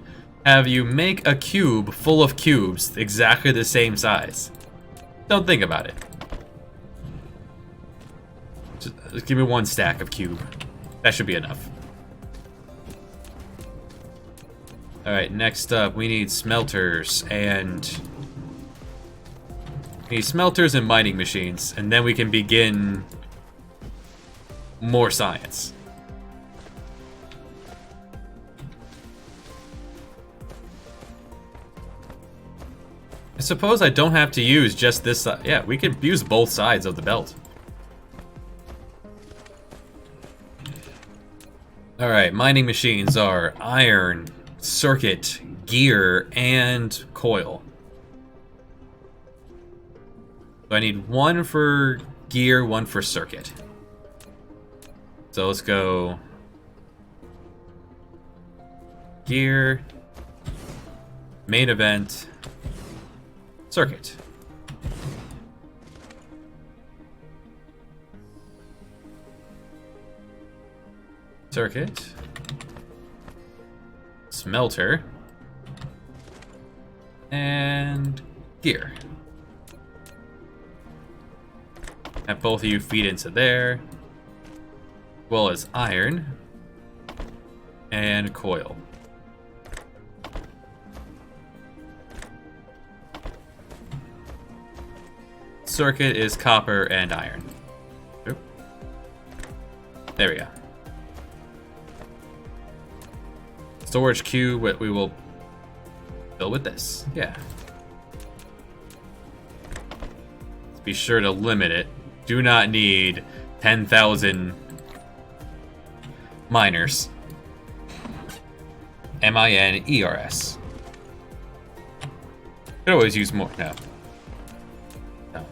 Have you make a cube full of cubes exactly the same size. Don't think about it. Just give me one stack of cube. That should be enough. Alright, next up, we need smelters and... We need smelters and mining machines, and then we can begin more science. I suppose I don't have to use just this side. Yeah, we could use both sides of the belt. Alright, mining machines are iron, circuit, gear, and coil. So I need one for gear, one for circuit. So let's go gear, main event, circuit. Circuit, smelter, and gear. Have both of you feed into there, as well as iron and coil. Circuit is copper and iron. Oop. There we go. Storage cube, we will fill with this. Yeah. Let's be sure to limit it. Do not need 10,000 miners. M-I-N-E-R-S. Could always use more. No. No.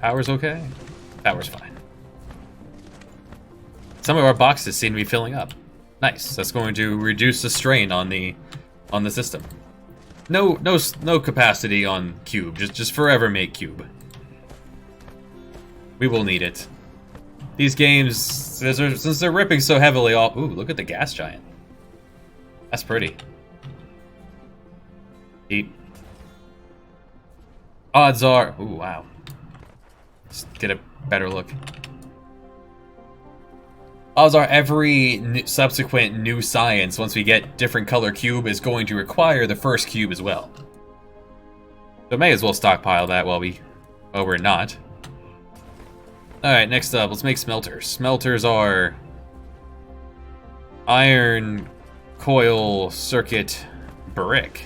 Power's okay? Power's fine. Some of our boxes seem to be filling up. Nice. That's going to reduce the strain on the system. No capacity on cube. Just forever make cube. We will need it. These games, since they're ripping so heavily off. Ooh, look at the gas giant. That's pretty. Eat. Odds are. Ooh, wow. Let's get a better look. Odds are every subsequent new science, once we get different color cube, is going to require the first cube as well. So may as well stockpile that while we're not. Alright, next up, let's make smelters. Smelters are iron, coil, circuit, brick.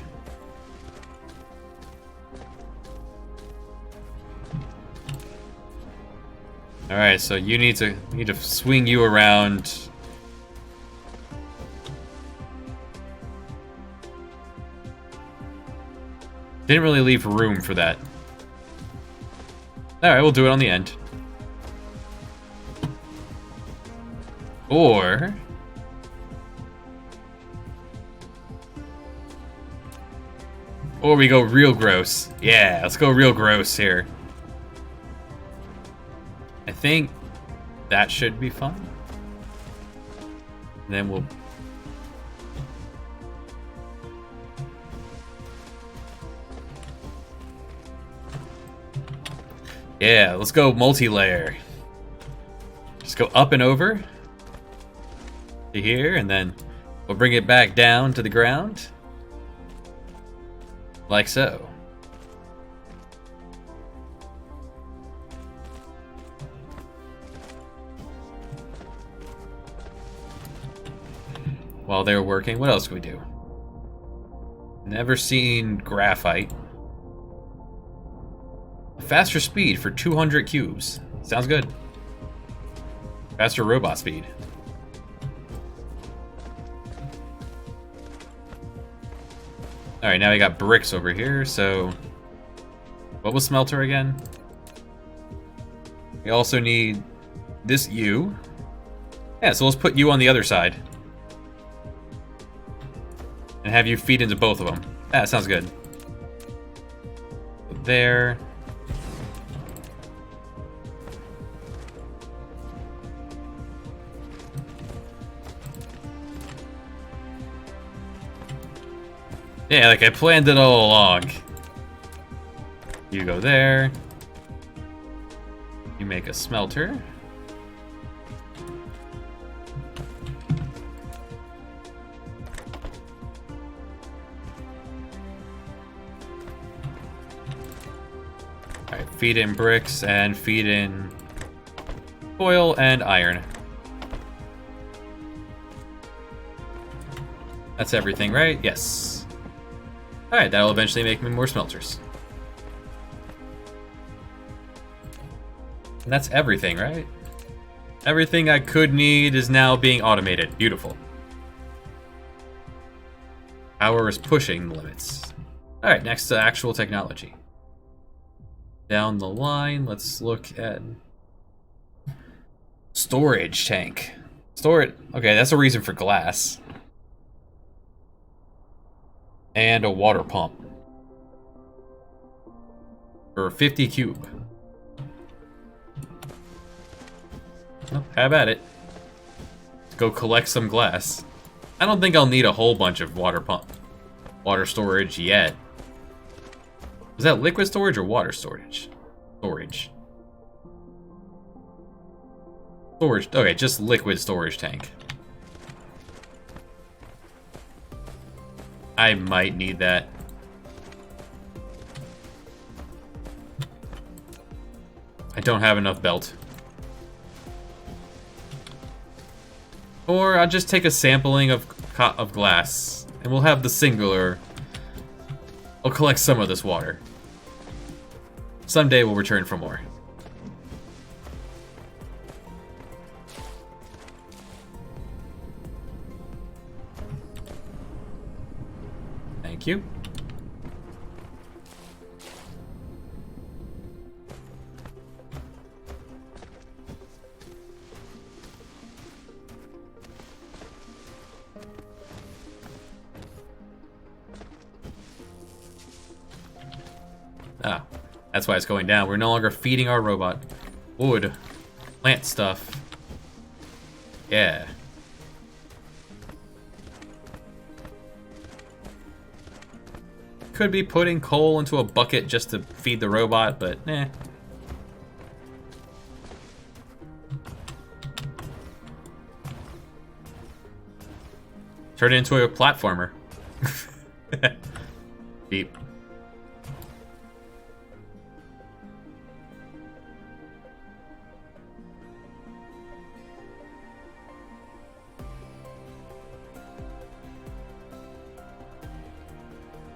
Alright, so you need to swing you around. Didn't really leave room for that. Alright, we'll do it on the end. Or we go real gross. Yeah, let's go real gross here. I think that should be fun. And then we'll... Yeah, let's go multi-layer. Just go up and over to here, and then we'll bring it back down to the ground. Like so. While they're working, what else can we do? Never seen graphite. Faster speed for 200 cubes. Sounds good. Faster robot speed. Alright, now we got bricks over here, so... What was smelter again? We also need this U. Yeah, so let's put you on the other side. And have you feed into both of them. That sounds good. There. Yeah, like I planned it all along. You go there. You make a smelter. Alright, feed in bricks and feed in oil and iron. That's everything, right? Yes. Alright, that'll eventually make me more smelters. And that's everything, right? Everything I could need is now being automated. Beautiful. Power is pushing the limits. Alright, next to actual technology. Down the line, let's look at storage tank. Storage. Okay, that's a reason for glass. And a water pump. For 50 cube. Well, have at it. Let's go collect some glass. I don't think I'll need a whole bunch of water storage yet. Is that liquid storage or water storage? Storage. Storage. Okay, just liquid storage tank. I might need that. I don't have enough belt. Or I'll just take a sampling of glass, and we'll have the singular. I'll collect some of this water. Someday we'll return for more. Thank you. Ah, that's why it's going down. We're no longer feeding our robot. Wood. Plant stuff. Yeah. Could be putting coal into a bucket just to feed the robot, but eh. Turn it into a platformer. Beep.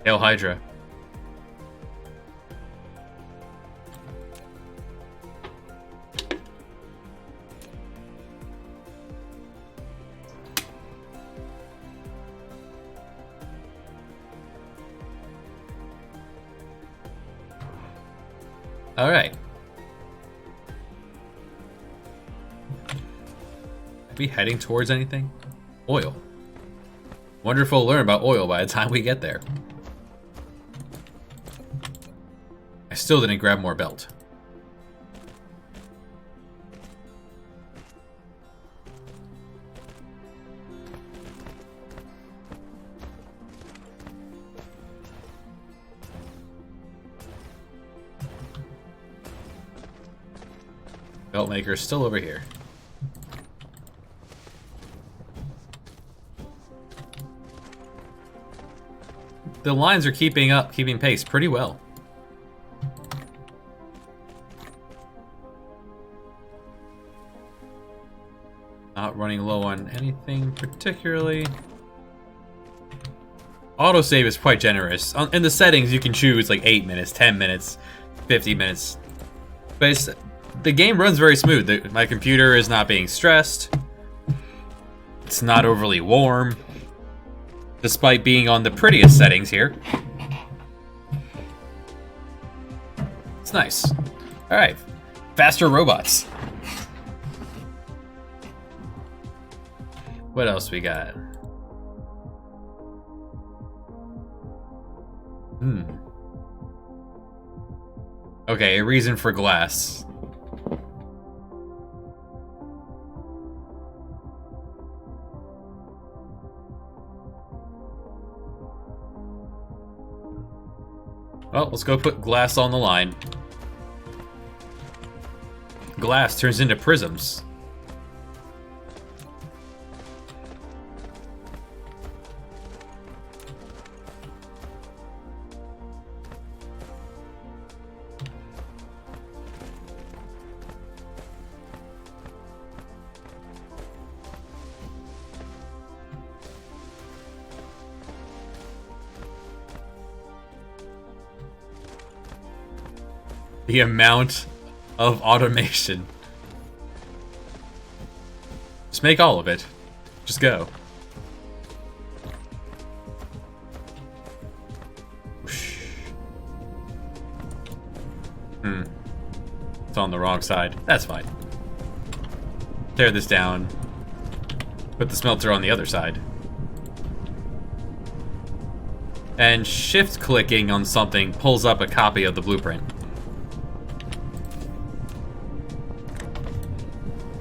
Hail Hydra. All right. Are we heading towards anything? Oil. Wonder if we'll learn about oil by the time we get there. I still didn't grab more belt. Belt maker's still over here. The lines are keeping pace pretty well. Not running low on anything particularly. Autosave is quite generous. In the settings, you can choose like 8 minutes, 10 minutes, 50 minutes. But the game runs very smooth. My computer is not being stressed. It's not overly warm. Despite being on the prettiest settings here. It's nice. Alright. Faster robots. What else we got? Okay, a reason for glass. Well, let's go put glass on the line. Glass turns into prisms. The amount of automation. Just make all of it. Just go. Whoosh. It's on the wrong side. That's fine. Tear this down. Put the smelter on the other side. And shift clicking on something pulls up a copy of the blueprint.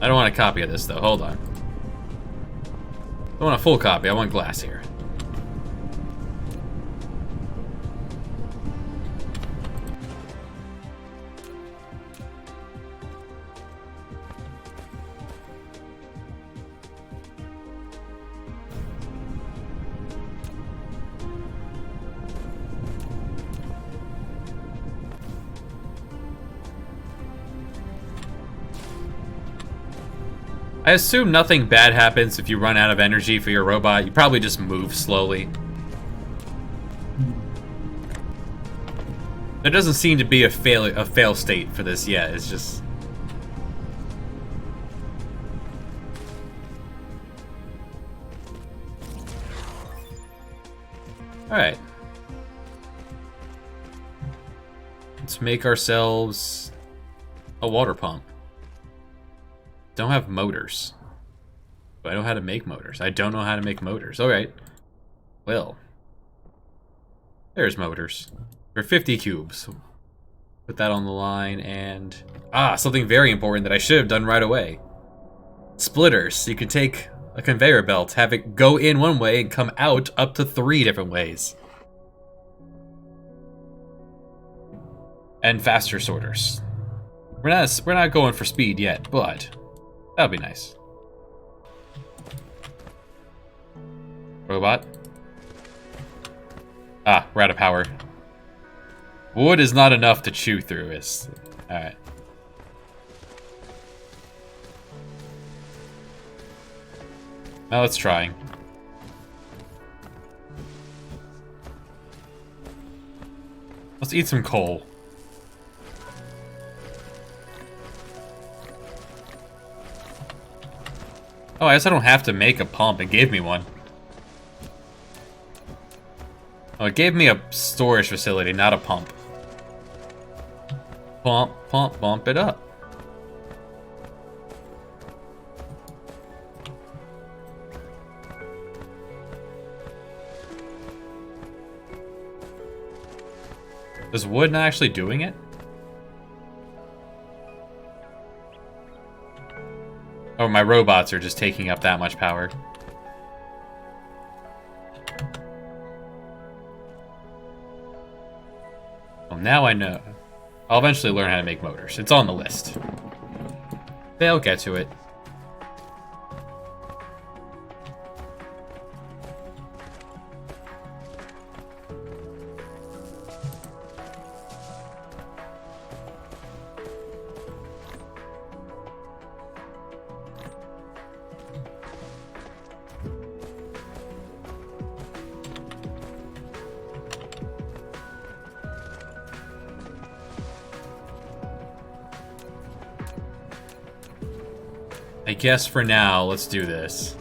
I don't want a copy of this though, hold on. I don't want a full copy, I want glass here. I assume nothing bad happens if you run out of energy for your robot. You probably just move slowly. There doesn't seem to be a fail state for this yet. It's just... Alright. Let's make ourselves a water pump. Don't have motors. Do I know how to make motors? I don't know how to make motors. Alright. Well. There's motors. For 50 cubes. Put that on the line and... something very important that I should have done right away. Splitters. You could take a conveyor belt, have it go in one way and come out up to 3 different ways. And faster sorters. We're not going for speed yet, but... That'll be nice. Robot. We're out of power. Wood is not enough to chew through. Alright. Now let's try. Let's eat some coal. Oh, I guess I don't have to make a pump. It gave me one. Oh, it gave me a storage facility, not a pump. Pump, pump, bump it up. Is wood not actually doing it? Oh, my robots are just taking up that much power. Well, now I know. I'll eventually learn how to make motors. It's on the list. They'll get to it. I guess for now, let's do this.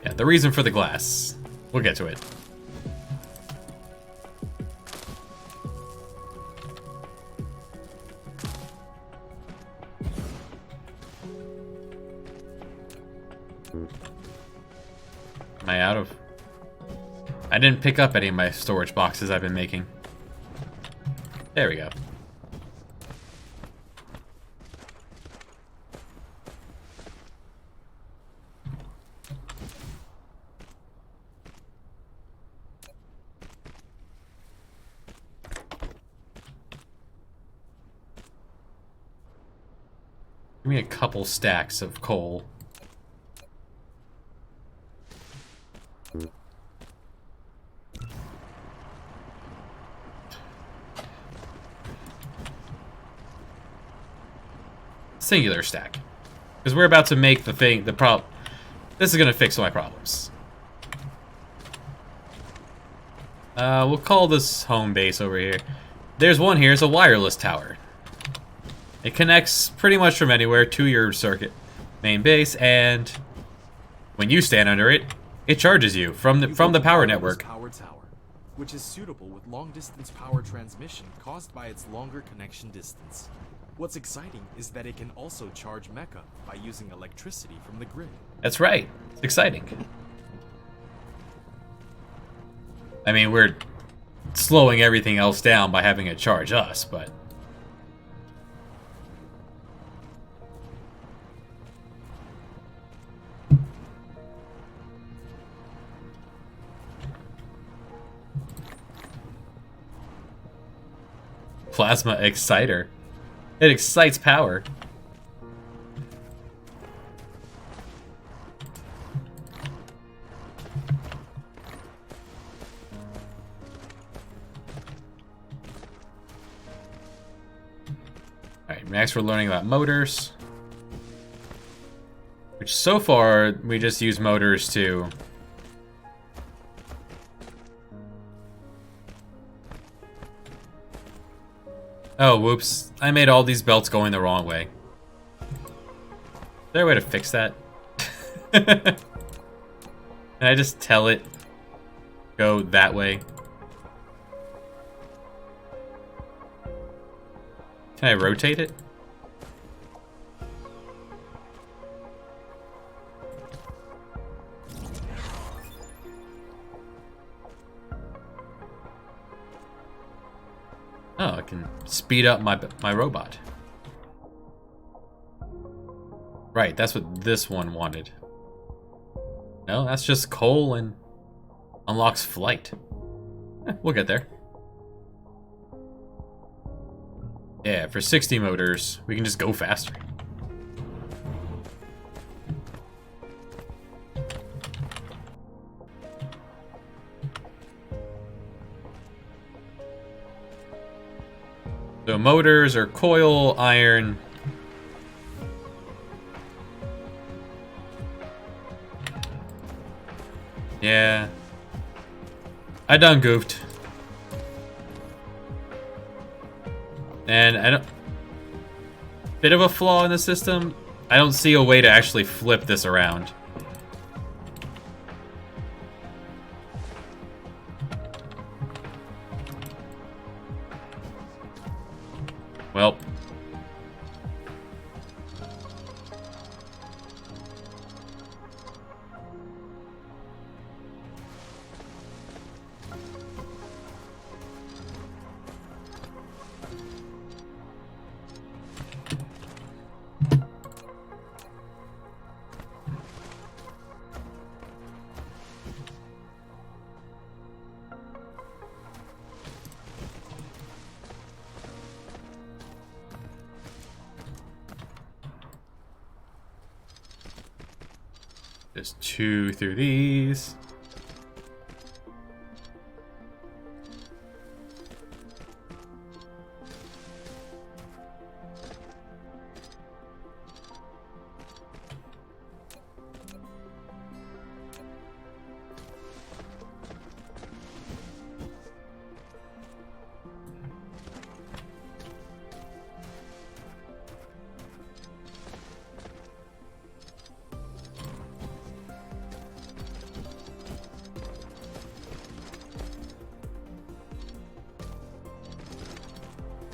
Yeah, the reason for the glass. We'll get to it. Am I out of... I didn't pick up any of my storage boxes I've been making. There we go. Give me a couple stacks of coal. Singular stack. Because we're about to make the thing, this is going to fix all my problems. We'll call this home base over here. there's one here. It's a wireless tower. It connects pretty much from anywhere to your circuit main base, and when you stand under it, it charges you from the power network. Power tower, which is suitable with long-distance power transmission caused by its longer connection distance. What's exciting is that it can also charge Mecha by using electricity from the grid. That's right. It's exciting. I mean, we're slowing everything else down by having it charge us, but... Plasma exciter. It excites power. Alright, next we're learning about motors. Which so far, we just use motors to... Oh, whoops. I made all these belts going the wrong way. Is there a way to fix that? Can I just tell it go that way? Can I rotate it? Oh, I can speed up my robot. Right, that's what this one wanted. No, that's just coal and unlocks flight. We'll get there. Yeah, for 60 motors, we can just go faster. So motors are coil, iron. Yeah. I done goofed. And I don't... Bit of a flaw in the system. I don't see a way to actually flip this around. Well. Just 2 through these.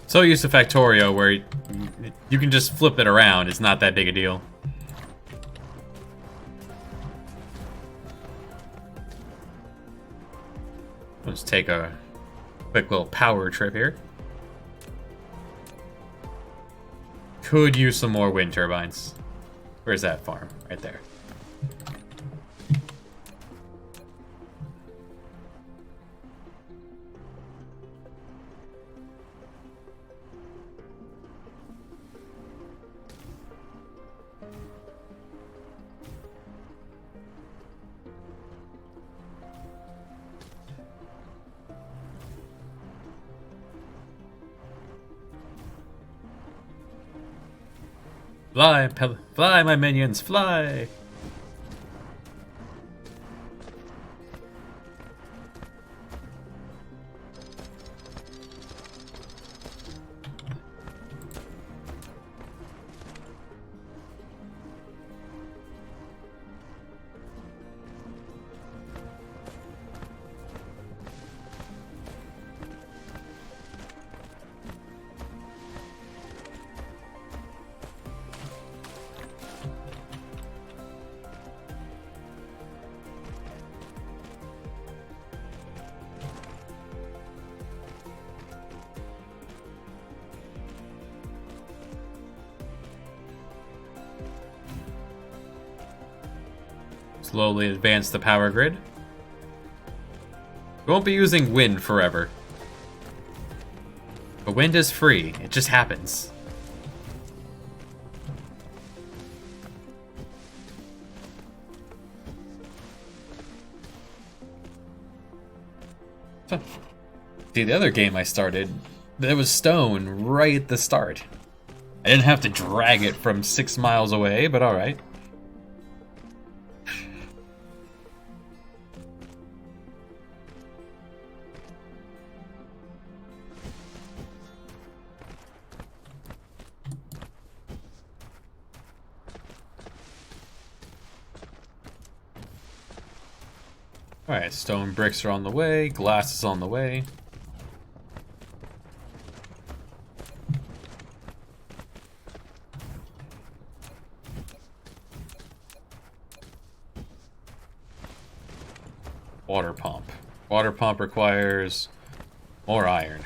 So used to Factorio where you can just flip it around. It's not that big a deal. Let's take a quick little power trip here. Could use some more wind turbines. Where's that farm? Right there. Fly, fly, my minions, fly! Slowly advance the power grid. We won't be using wind forever. But wind is free. It just happens. See, the other game I started, there was stone right at the start. I didn't have to drag it from 6 miles away, but alright. Alright, stone bricks are on the way, glass is on the way. Water pump. Water pump requires more iron.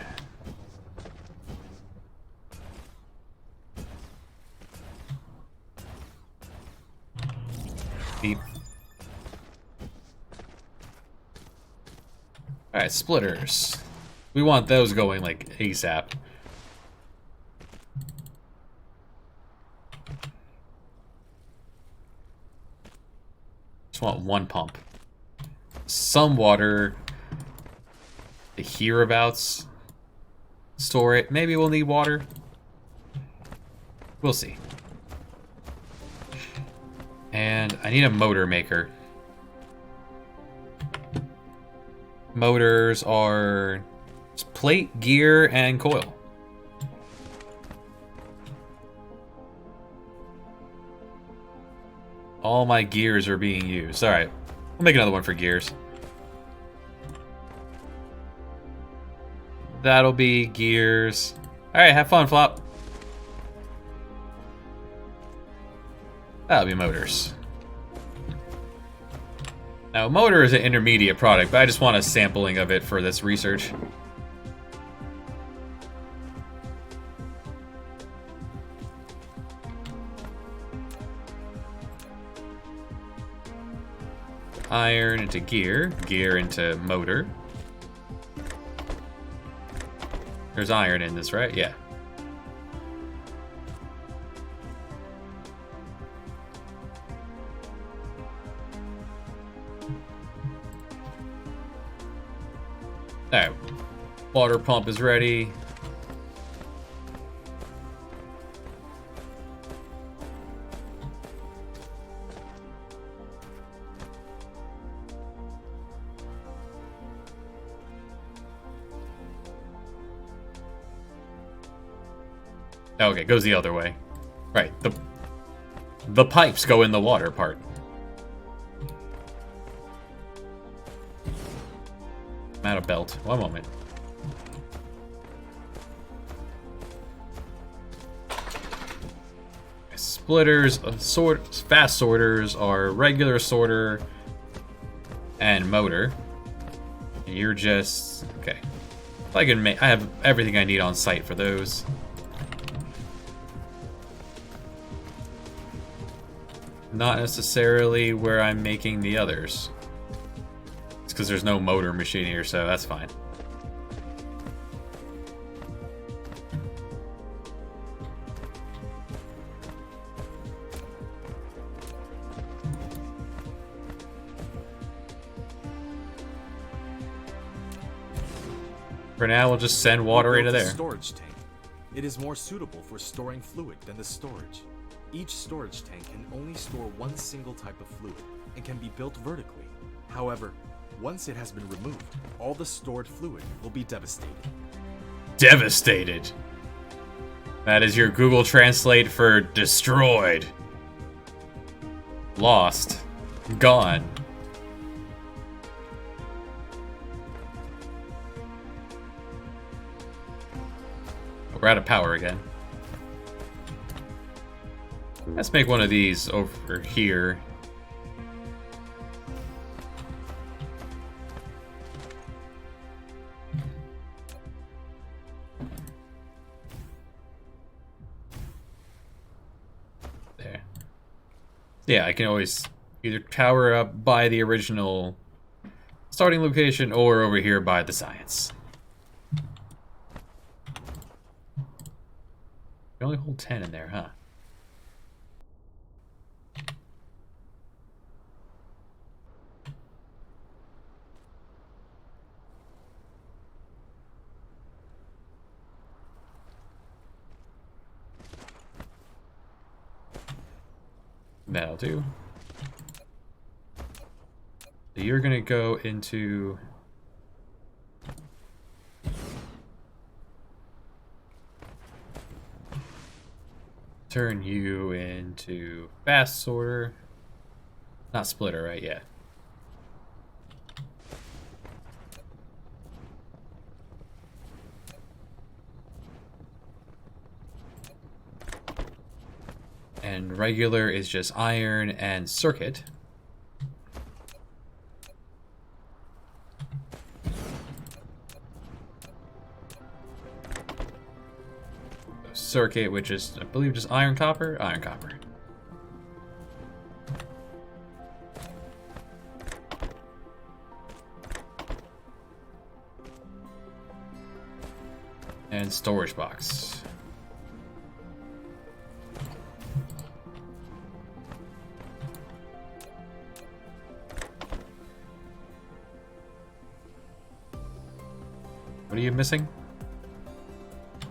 Beep. Alright, splitters. We want those going like ASAP. Just want one pump. Some water. The hereabouts. Store it. Maybe we'll need water. We'll see. And I need a motor maker. Motors are plate, gear, and coil. All my gears are being used. Alright, we'll make another one for gears. That'll be gears. Alright, have fun, Flop. That'll be motors. Now, motor is an intermediate product, but I just want a sampling of it for this research. Iron into gear, gear into motor. There's iron in this, right? Yeah. Alright, water pump is ready. Okay, goes the other way. Right, the pipes go in the water part. I'm out of belt. One moment. Splitters, fast sorters are regular sorter and motor. You're just okay. I can make. I have everything I need on site for those. Not necessarily where I'm making the others. It's because there's no motor machine here, so that's fine. For now, we'll just send water into there. Storage tank. It is more suitable for storing fluid than the storage. Each storage tank can only store one single type of fluid and can be built vertically. However, once it has been removed, all the stored fluid will be devastated. Devastated. That is your Google Translate for destroyed. Lost. Gone. We're out of power again. Let's make one of these over here. There. Yeah, I can always Either power up by the original starting location or over here by the science. You only hold 10 in there, huh? That'll do. So you're gonna go into... turn you into fast sorter. Not splitter, right? Yeah. And regular is just iron and circuit. Circuit, which is, I believe, just iron copper? Iron copper. And storage box. What are you missing?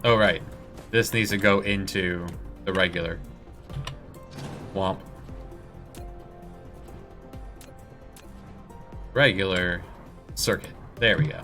Oh, right. This needs to go into the regular. Womp. Regular circuit. There we go.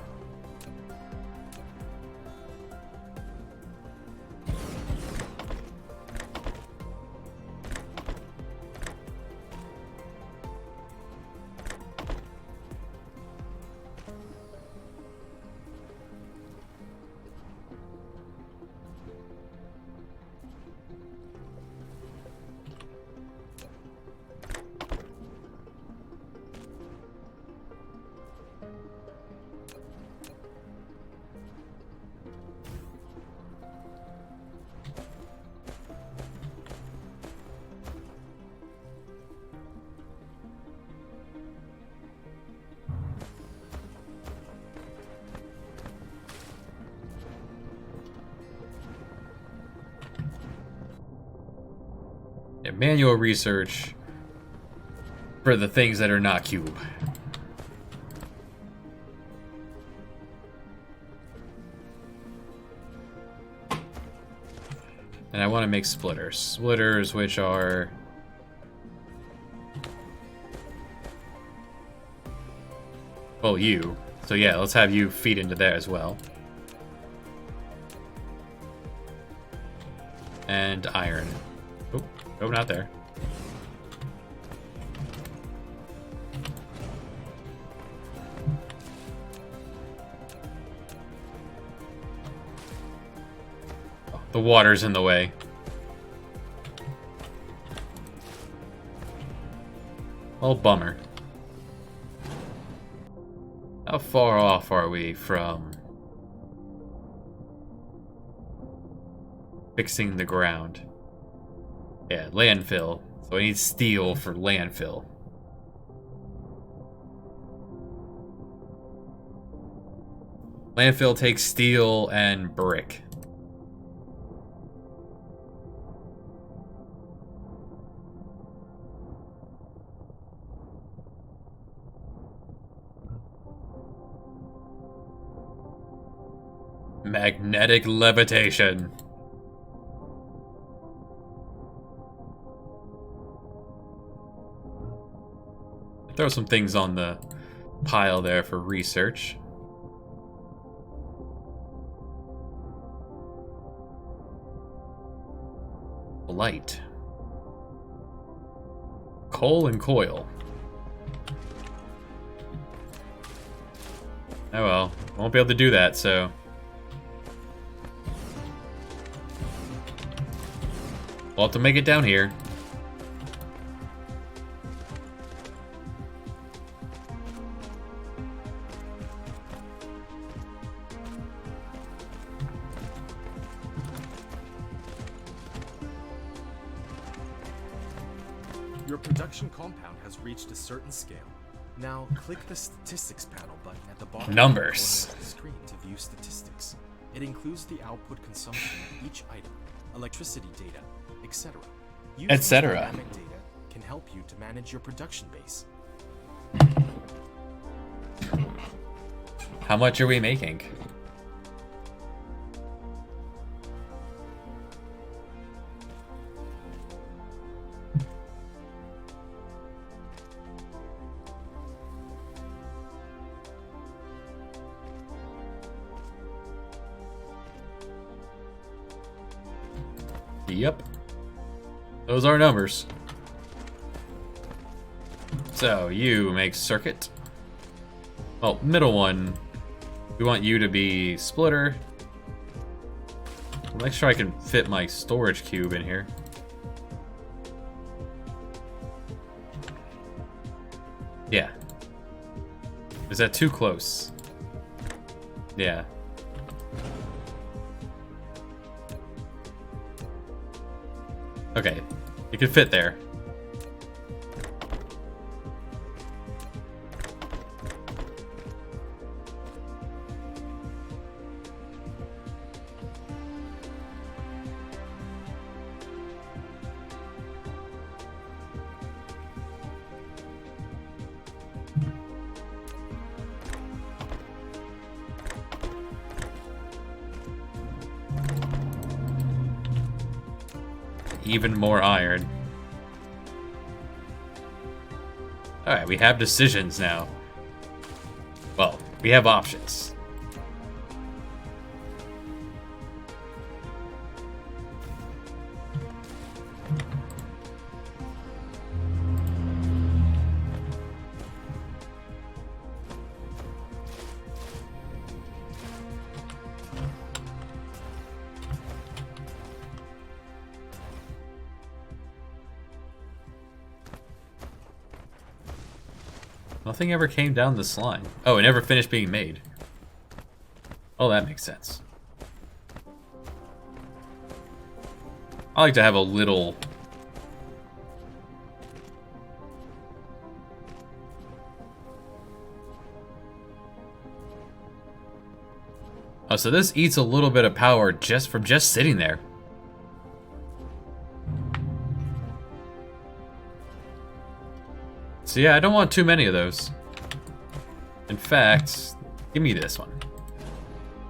Manual research for the things that are not cube. And I want to make splitters. Splitters, which are... well, you. So yeah, let's have you feed into there as well. And iron. Oh, no, not there. Oh, the water's in the way. Well, bummer. How far off are we from fixing the ground? Yeah, landfill. So I need steel for landfill. Landfill takes steel and brick. Magnetic levitation. Throw some things on the pile there for research. Light. Coal and coil. Oh well, won't be able to do that, so... we'll have to make it down here. Your production compound has reached a certain scale. Now click the statistics panel button at the bottom Numbers. corner of the screen to view statistics. It includes the output consumption of each item, electricity data, etc. Using Etc. dynamic data can help you to manage your production base. How much are we making? Yep. Those are numbers. So, you make circuit. Well, middle one, we want you to be splitter. I'll make sure I can fit my storage cube in here. Yeah. Is that too close? Yeah. Okay, you can fit there. Even more iron. Alright, we have decisions now. Well, we have options. Nothing ever came down this line. Oh, it never finished being made. Oh, that makes sense. I like to have a little... Oh, so this eats a little bit of power just from just sitting there. So yeah, I don't want too many of those. In fact, give me this one.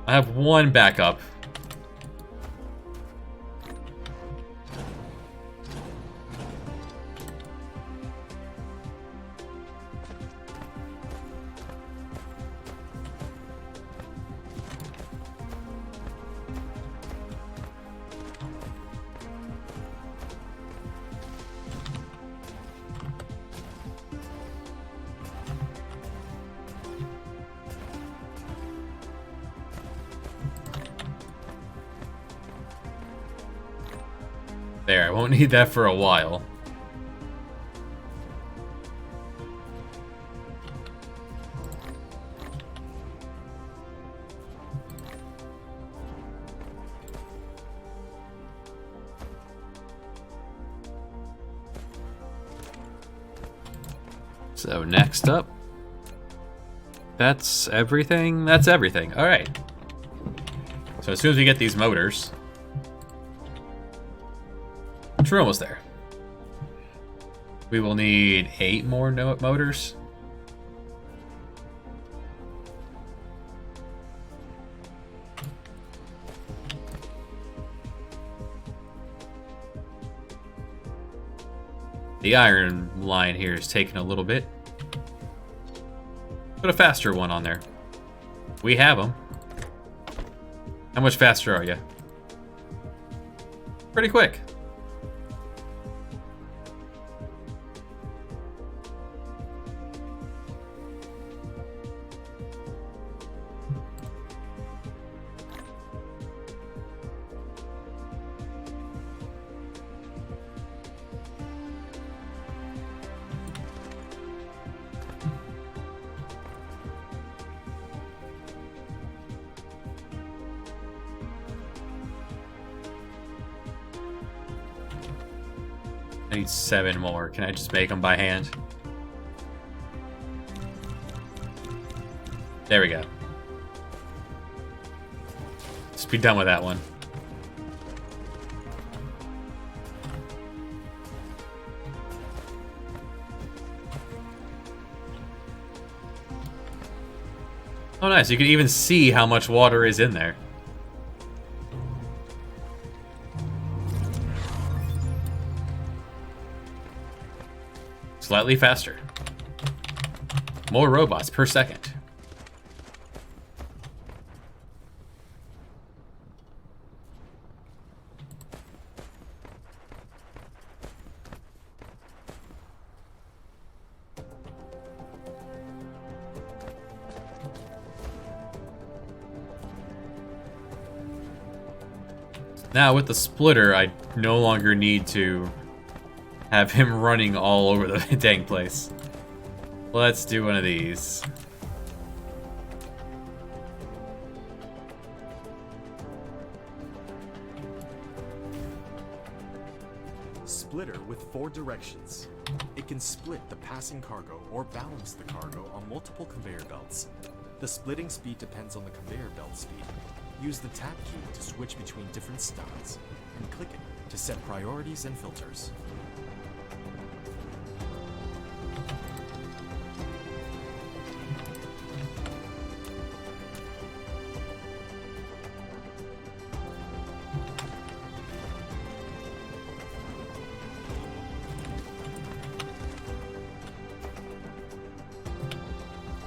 I have one backup. There, I won't need that for a while. So next up, that's everything? That's everything. All right. So as soon as we get these motors, we're almost there. We will need 8 more motors. The iron line here is taking a little bit. Put a faster one on there. We have them. How much faster are you? Pretty quick. I need 7 more. Can I just make them by hand? There we go. Just be done with that one. Oh, nice. You can even see how much water is in there. Slightly faster. More robots per second. Now with the splitter, I no longer need to have him running all over the dang place. Let's do one of these. Splitter with 4 directions. It can split the passing cargo or balance the cargo on multiple conveyor belts. The splitting speed depends on the conveyor belt speed. Use the tab key to switch between different styles, and click it to set priorities and filters.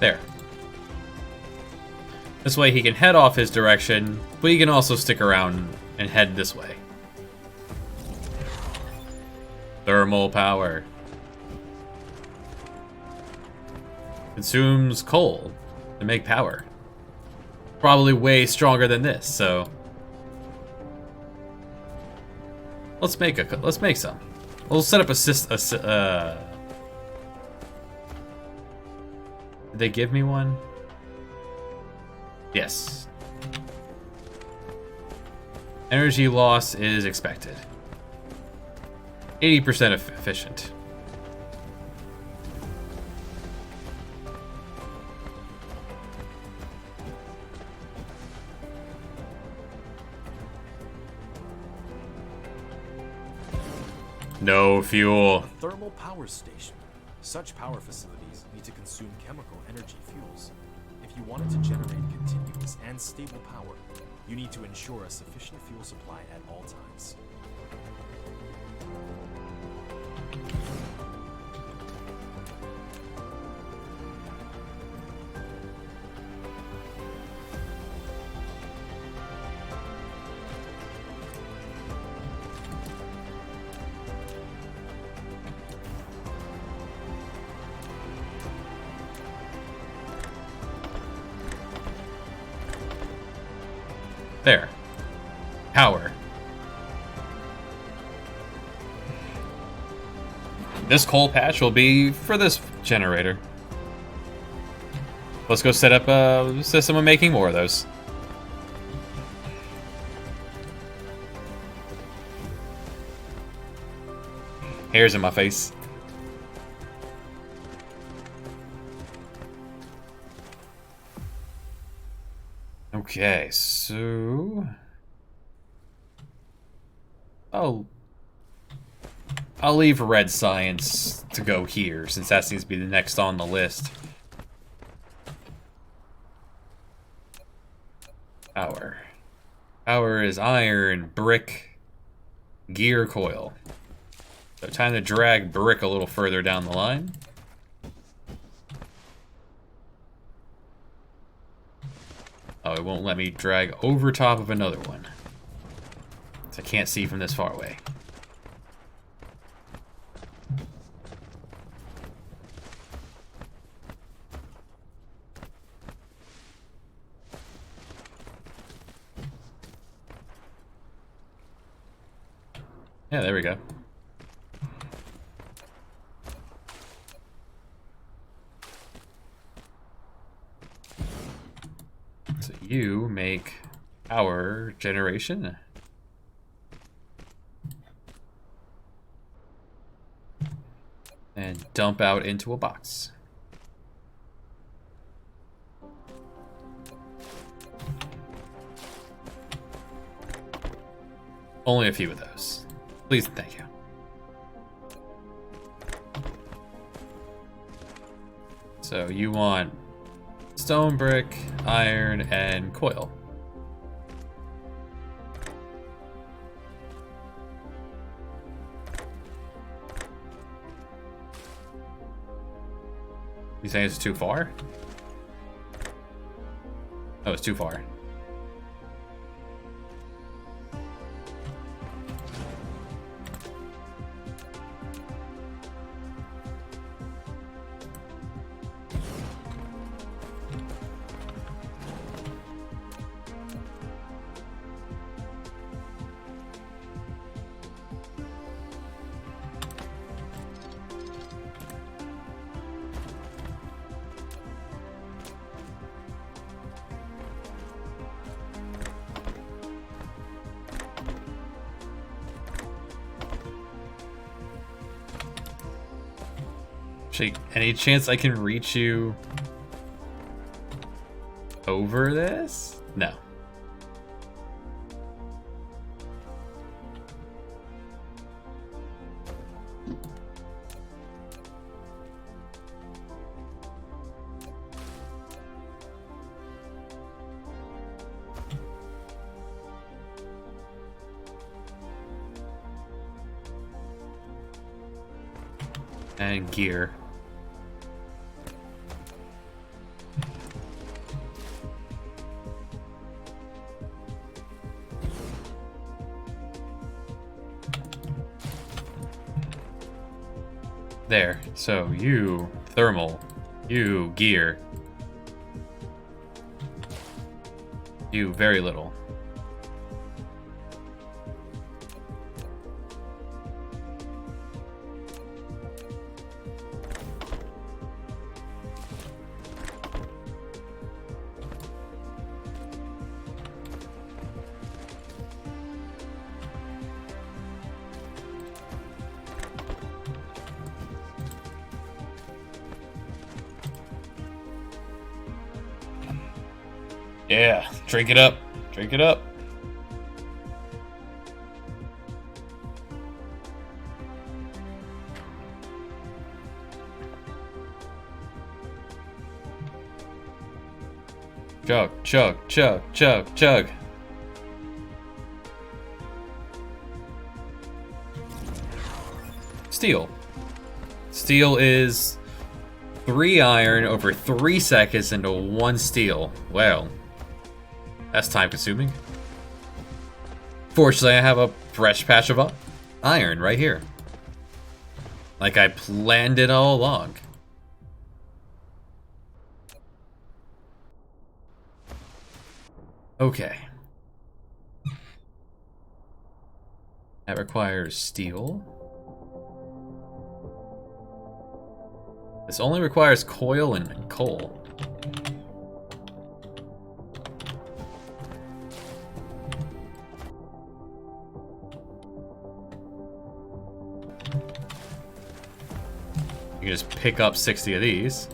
There. This way he can head off his direction, but he can also stick around and head this way. Thermal power. Consumes coal to make power. Probably way stronger than this, so let's make some. We'll set up a did they give me one? Yes. Energy loss is expected. 80% efficient. No fuel. A thermal power station. Such power facilities need to consume chemical energy fuels. If you wanted to generate continuous and stable power, you need to ensure a sufficient fuel supply at all times. There. Power. This coal patch will be for this generator. Let's go set up a system of making more of those. Hairs in my face. Okay, so I'll leave red science to go here, since that seems to be the next on the list. Power. Power is iron, brick, gear coil. So time to drag brick a little further down the line. Oh, it won't let me drag over top of another one. So I can't see from this far away. Yeah, there we go. So you make power generation. And dump out into a box. Only a few of those. Please and thank you. So you want stone brick, iron, and coil. You saying it's too far? Oh, it's too far. Actually, any chance I can reach you over this? No. And gear. There. So you thermal, you gear, you very little. Yeah, drink it up. Drink it up. Chug, chug, chug, chug, chug. Steel. Steel is 3 iron over 3 seconds into 1 steel. Well, that's time consuming. Fortunately, I have a fresh patch of iron right here. Like I planned it all along. Okay. That requires steel. This only requires coil and coal. You can just pick up 60 of these.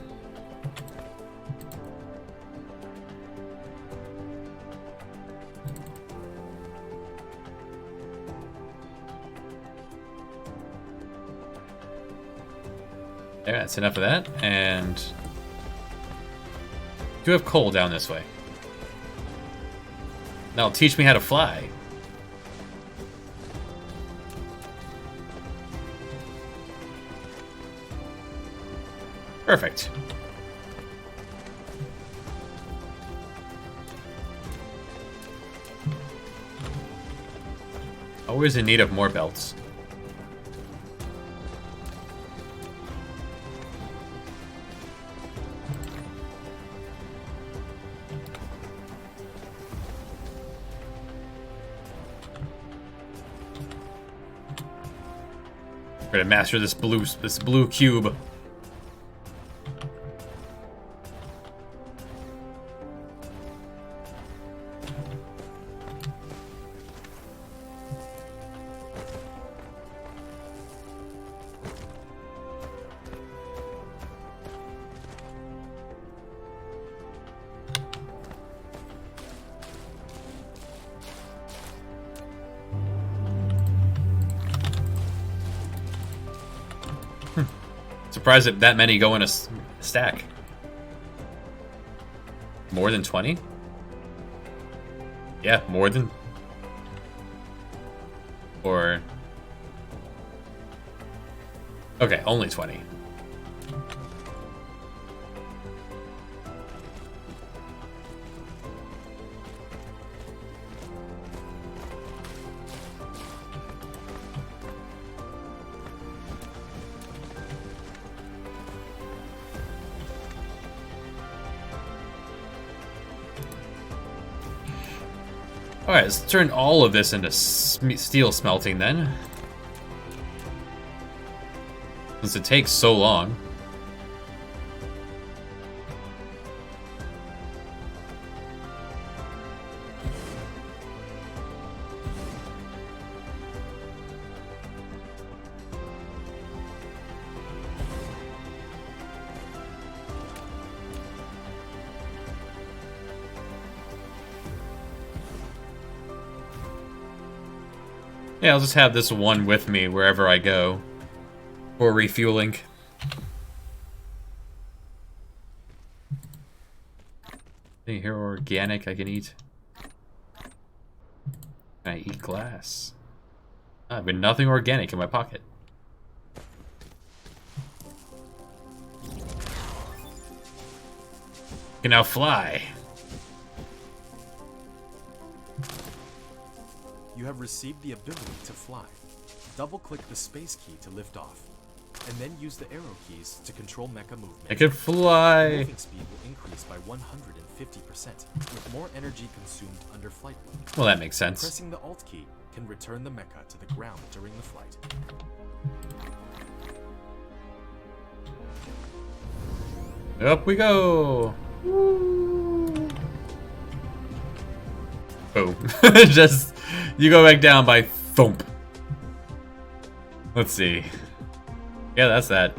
There, that's enough of that. And you have coal down this way. That'll teach me how to fly. Perfect. Always in need of more belts. We're gonna master this blue cube. Surprised that that many go in a stack. More than 20? Yeah, more than... Or... Okay, only 20. Alright, let's turn all of this into steel smelting then. Since it takes so long. Yeah, I'll just have this one with me wherever I go for refueling. Anything here organic I can eat? Can I eat glass? I've got nothing organic in my pocket. Can now fly. You have received the ability to fly. Double-click the space key to lift off, and then use the arrow keys to control mecha movement. I can fly. Moving speed will increase by 150%, with more energy consumed under flight mode. Well, that makes sense. Pressing the Alt key can return the mecha to the ground during the flight. Up we go. Boom. Just, you go back down by thump. Let's see. Yeah, that's that.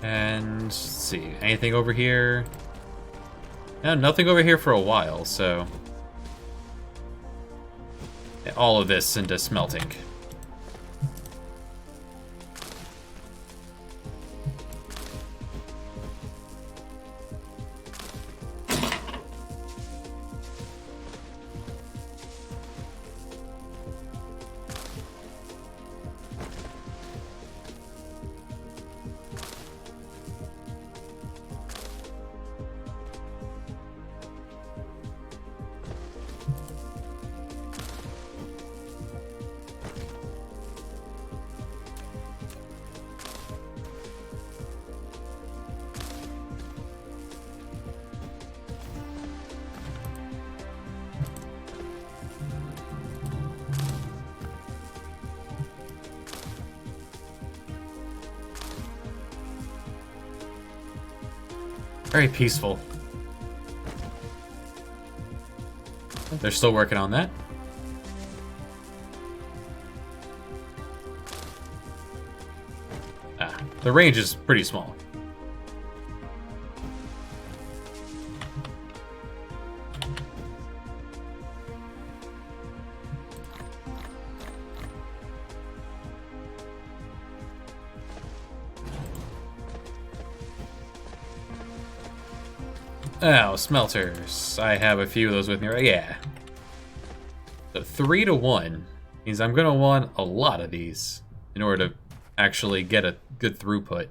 And let's see, anything over here? No, nothing over here for a while, so all of this into smelting. Very peaceful. They're still working on that. Ah, the range is pretty small. Oh, smelters. I have a few of those with me, right? Yeah. So 3 to 1 means I'm going to want a lot of these in order to actually get a good throughput.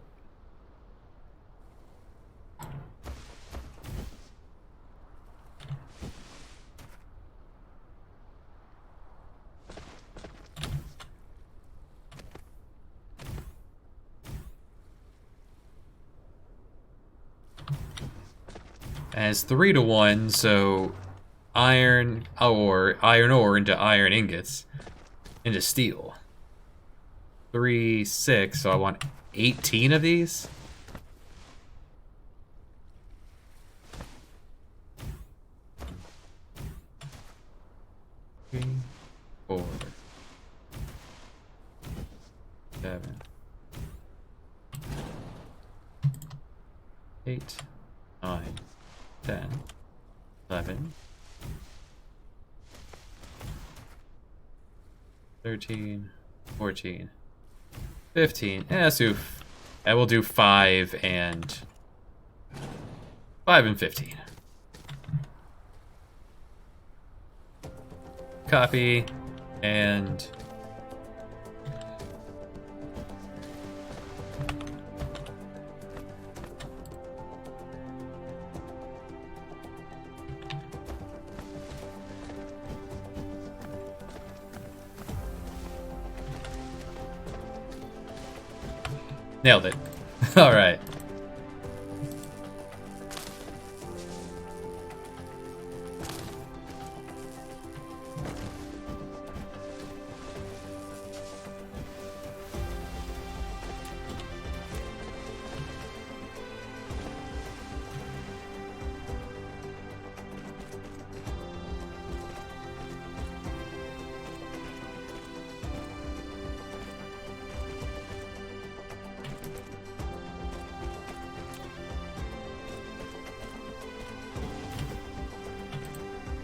And it's 3-to-1, so iron ore into iron ingots into steel. 3, 6, so I want 18 of these. Three, 4, 7, 8, 9, 10, 11, 13, 14, 15. Yeah, so I will do 5 and 15. Copy and nailed it. All right.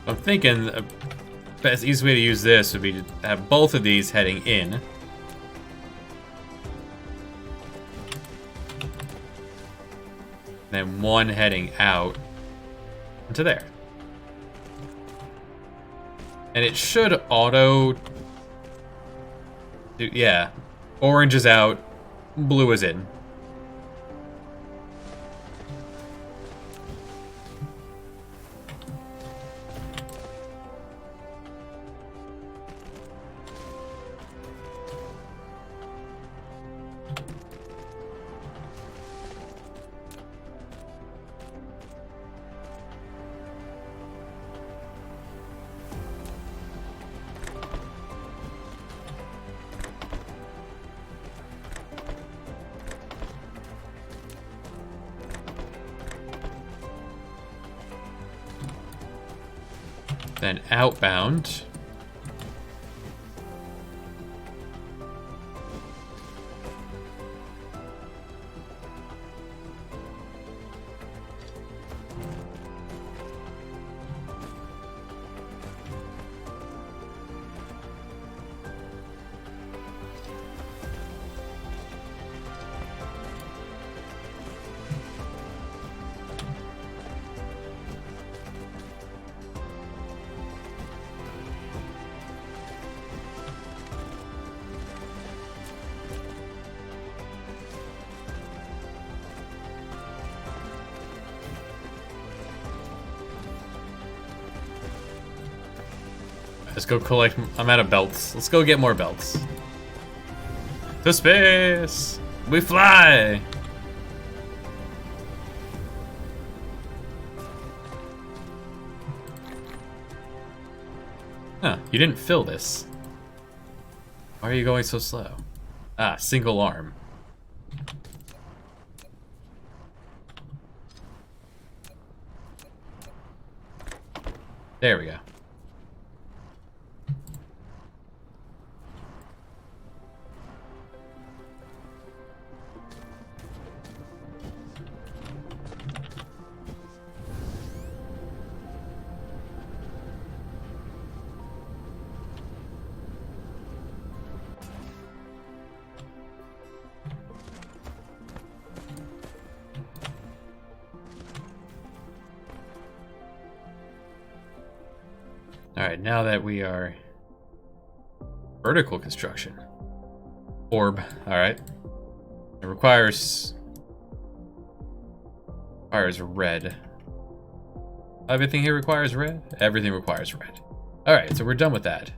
I'm thinking the best, easiest way to use this would be to have both of these heading in. Then one heading out into there. And it should auto do, yeah. Orange is out, blue is in. Then outbound. Let's go collect. I'm out of belts. Let's go get more belts. To space! We fly! Huh, you didn't fill this. Why are you going so slow? Ah, single arm. There we go. Alright, now that we are vertical construction. Orb, alright. It requires red. Everything here requires red? Everything requires red. Alright, so we're done with that.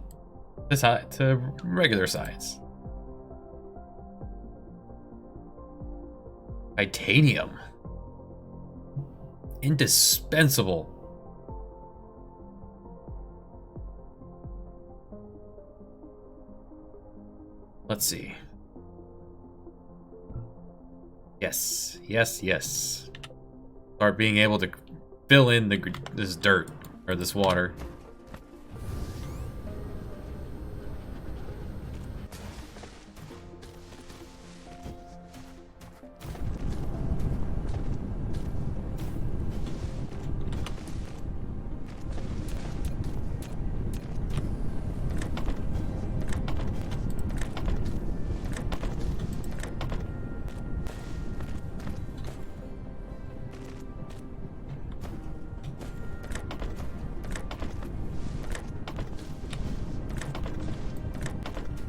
This to regular science. Titanium. Indispensable. Let's see. Yes, yes, yes. Start being able to fill in this dirt or this water.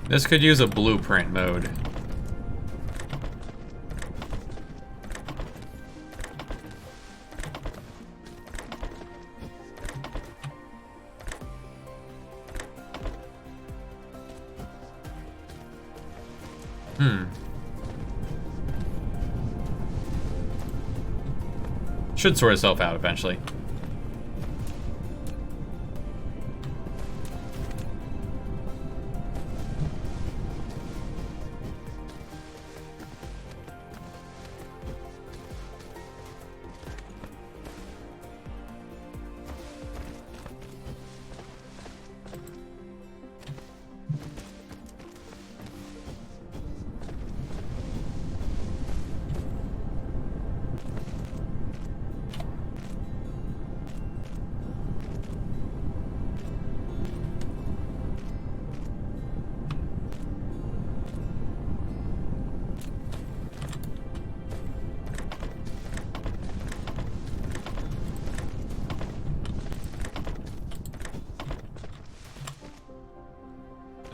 This could use a blueprint mode. Should sort itself out eventually.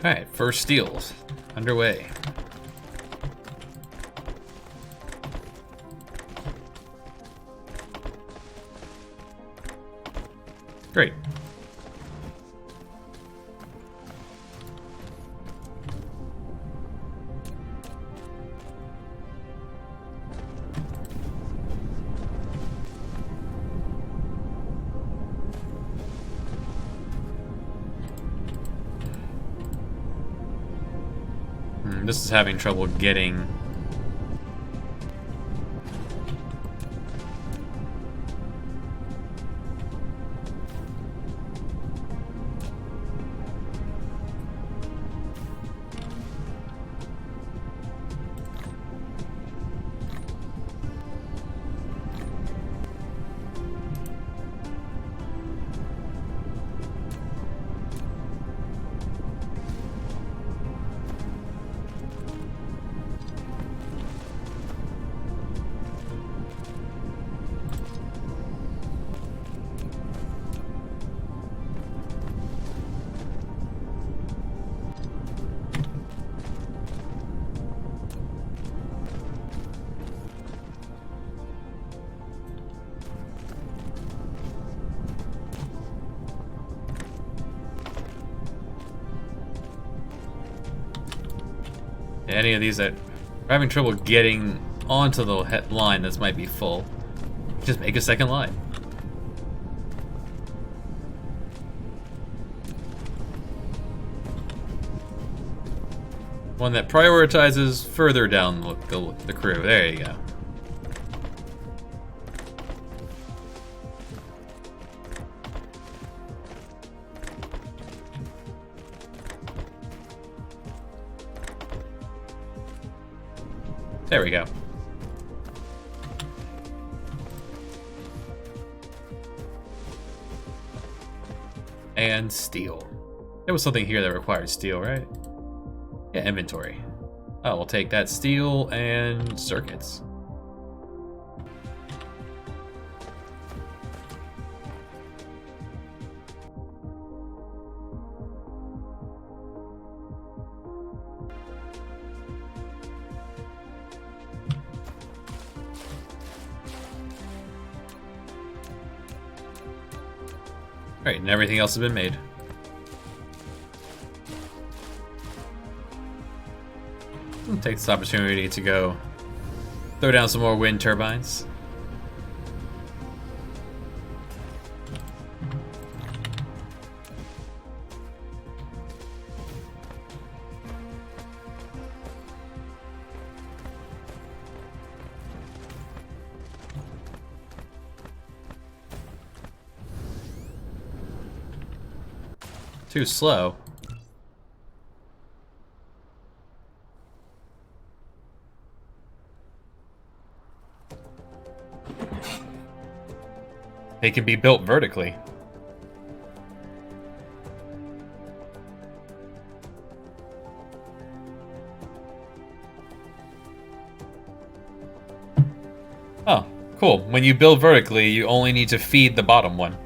Alright, first steals underway. Great. This is having trouble getting... Any of these that are having trouble getting onto the line that might be full, just make a second line. One that prioritizes further down the crew. There you go. There we go. And steel. There was something here that required steel, right? Yeah, inventory. Oh, we'll take that steel and circuits. Alright, and everything else has been made. I'll take this opportunity to go throw down some more wind turbines. Too slow. They can be built vertically. Oh, cool. When you build vertically, you only need to feed the bottom one.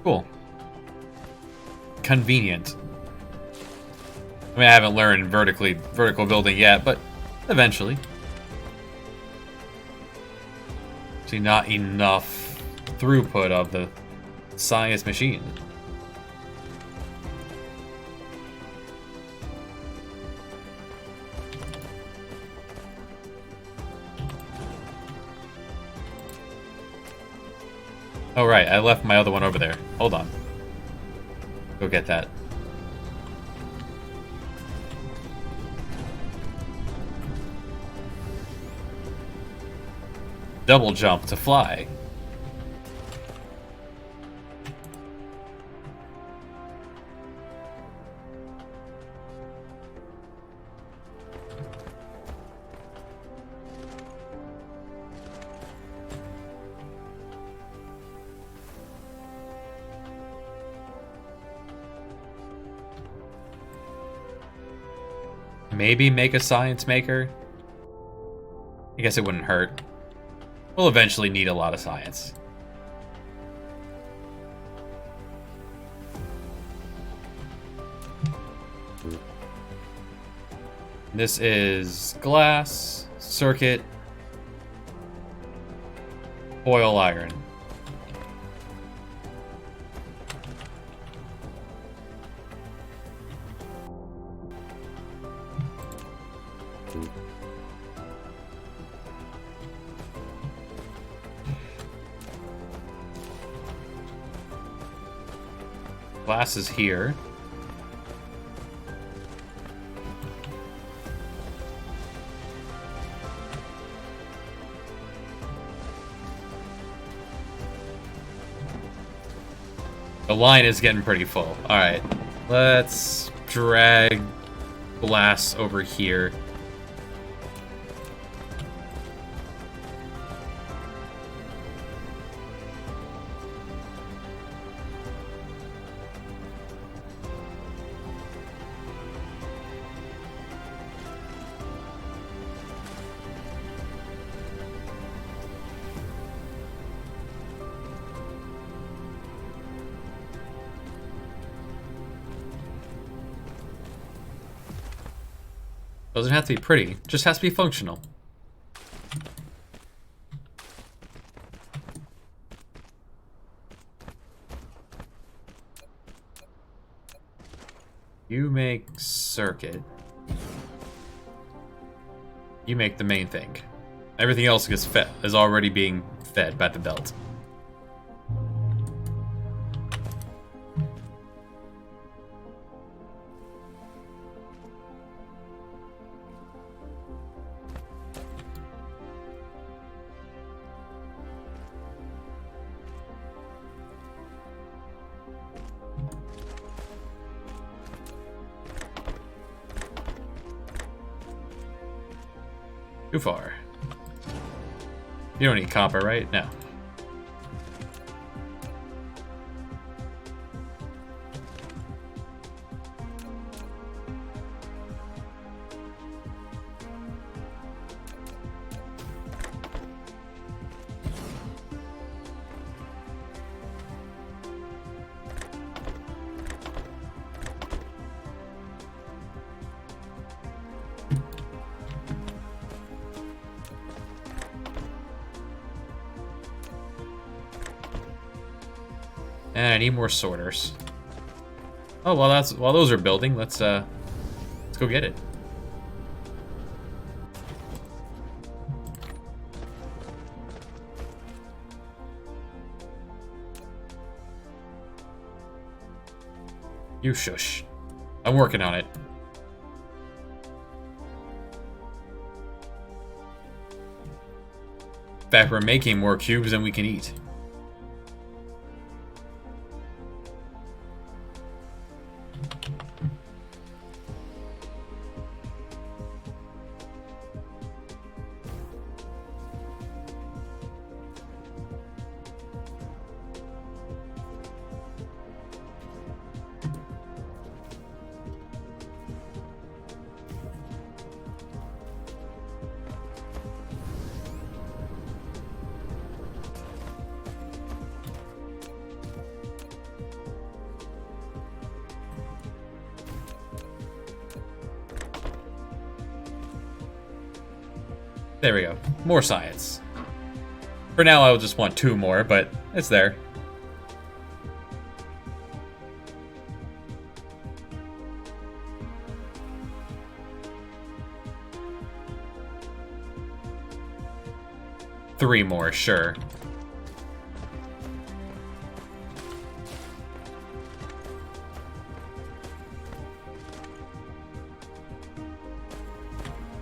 Cool. Convenient. I mean, I haven't learned vertical building yet, but eventually. See, not enough throughput of the science machine. Oh, right, I left my other one over there. Hold on. Go get that. Double jump to fly. Maybe make a science maker? I guess it wouldn't hurt. We'll eventually need a lot of science. This is glass, circuit, foil iron. Glass is here. The line is getting pretty full. Alright, let's drag glass over here. Doesn't have to be pretty, just has to be functional. You make circuit. You make the main thing. Everything else gets fed, is already being fed by the belt. Too far. You don't need copper, right? No. And I need more sorters. Oh, while those are building, let's go get it. You shush. I'm working on it. fact, we're making more cubes than we can eat. There we go. More science. For now, I'll just want 2 more, but it's there. Three more, sure.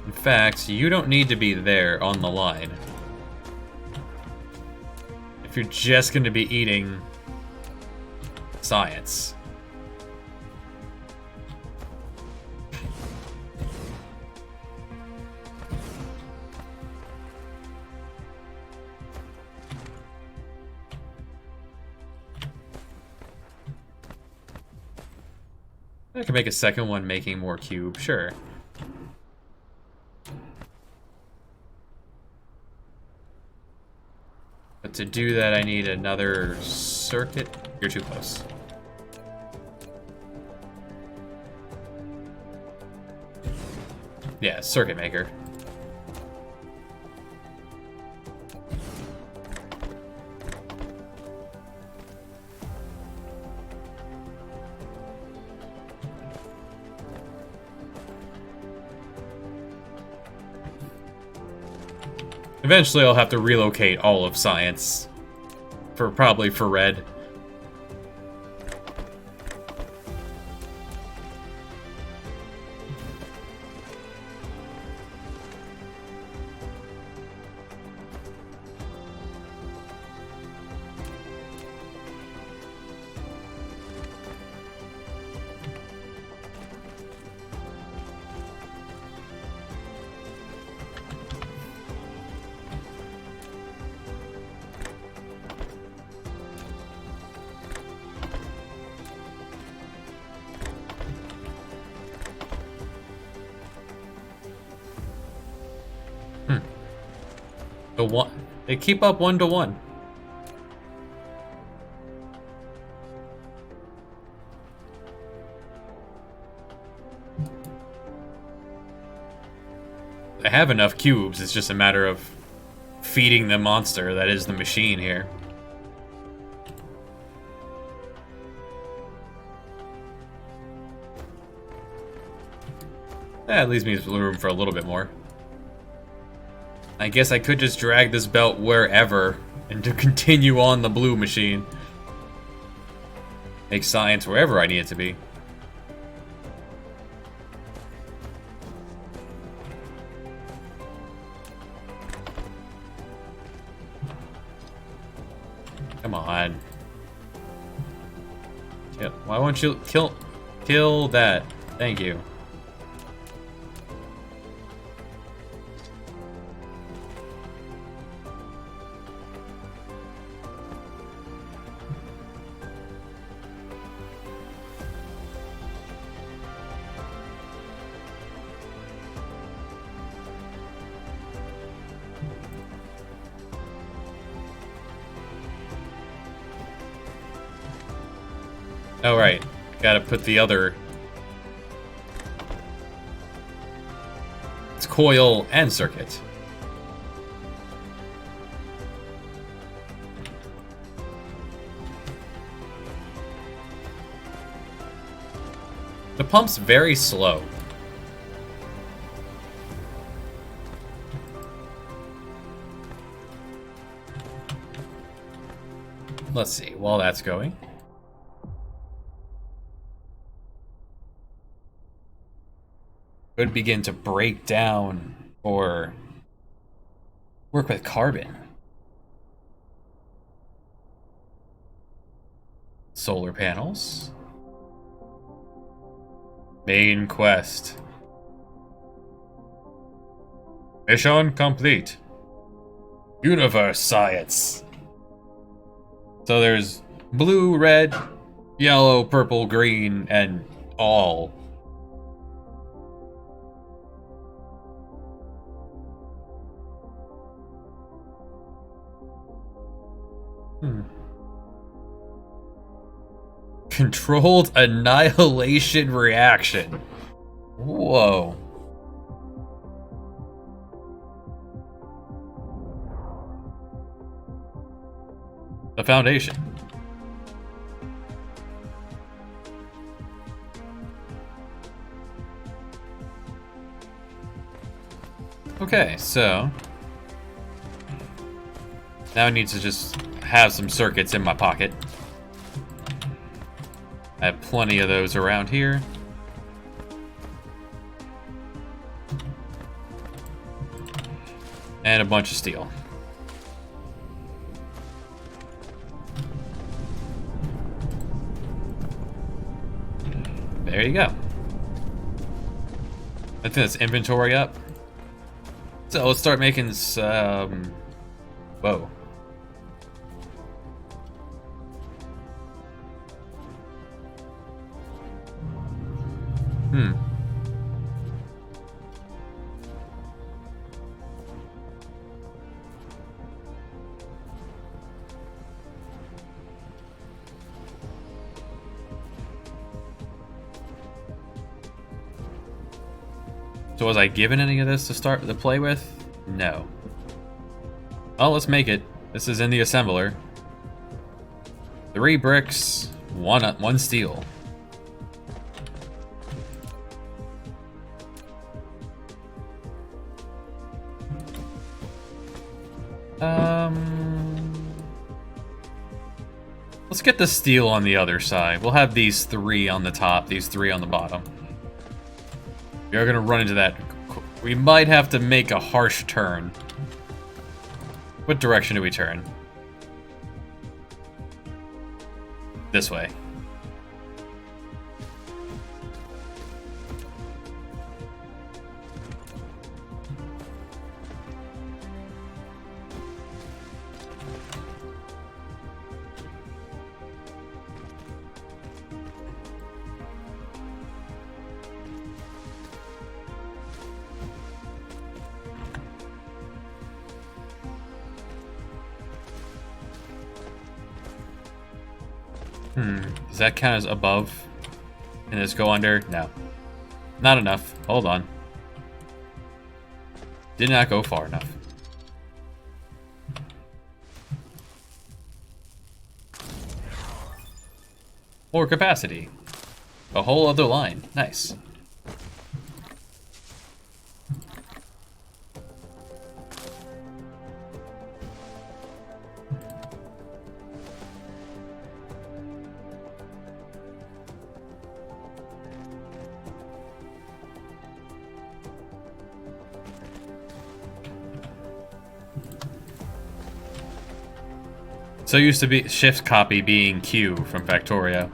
In fact, you don't need to be there on the line. If you're just going to be eating science. I can make a second one making more cube, sure. But to do that, I need another circuit. You're too close. Yeah, circuit maker. Eventually, I'll have to relocate all of science. Probably for red. They keep up 1 to 1. I have enough cubes, it's just a matter of feeding the monster that is the machine here. That leaves me room for a little bit more. I guess I could just drag this belt wherever and to continue on the blue machine. Make science wherever I need it to be. Come on. Why won't you kill that? Thank you. Oh, right. Gotta put the other... It's coil and circuit. The pump's very slow. Let's see, while that's going... Could begin to break down or work with carbon. Solar panels. Main quest. Mission complete. Universe science. So there's blue, red, yellow, purple, green, and all. Controlled annihilation reaction. Whoa. The Foundation. Okay, so now I need to just have some circuits in my pocket. I have plenty of those around here. And a bunch of steel. There you go. I think that's inventory up. So let's start making some... Whoa. So was I given any of this to play with? No. Oh, let's make it. This is in the assembler. 3 bricks, one steel. Let's get the steel on the other side. We'll have these 3 on the top, these 3 on the bottom. We are gonna run into that. We might have to make a harsh turn. What direction do we turn? This way. Does that count as above? And this go under? No. Not enough. Hold on. Did not go far enough. More capacity. A whole other line. Nice. So used to be shift copy being Q from Factorio.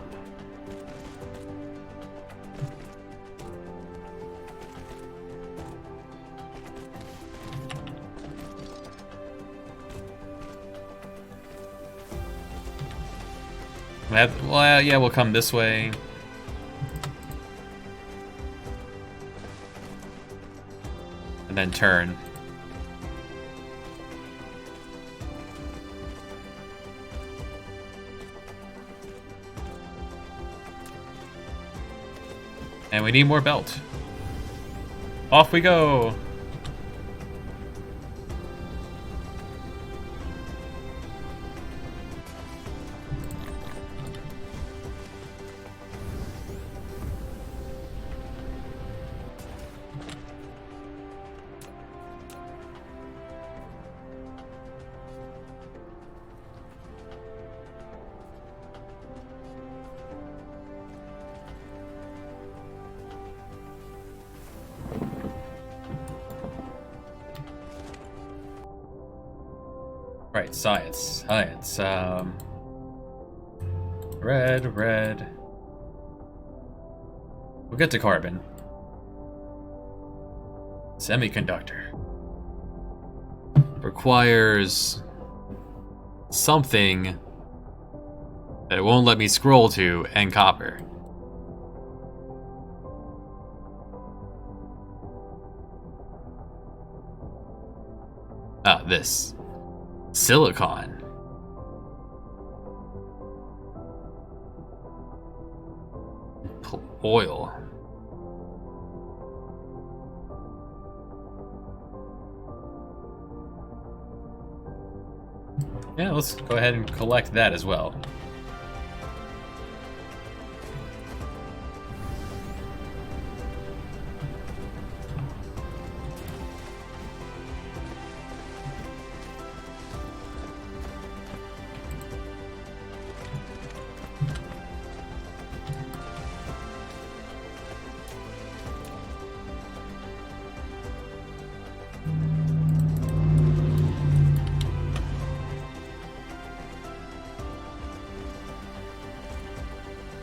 Well, yeah, we'll come this way. And then turn. And we need more belt. Off we go! Right, science. We're Red. We'll get to carbon. Semiconductor. Requires something that it won't let me scroll to, and copper. Ah, this. Silicon. Oil. Yeah, let's go ahead and collect that as well.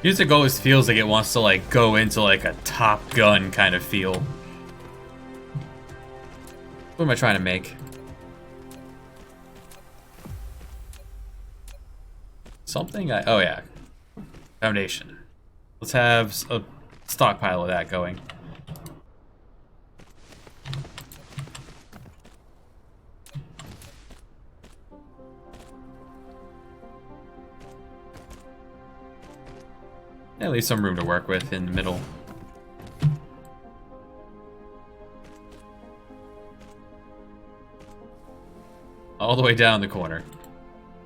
Music always feels like it wants to like go into like a Top Gun kind of feel. What am I trying to make? Something oh yeah. Foundation. Let's have a stockpile of that going. At least some room to work with in the middle. All the way down the corner.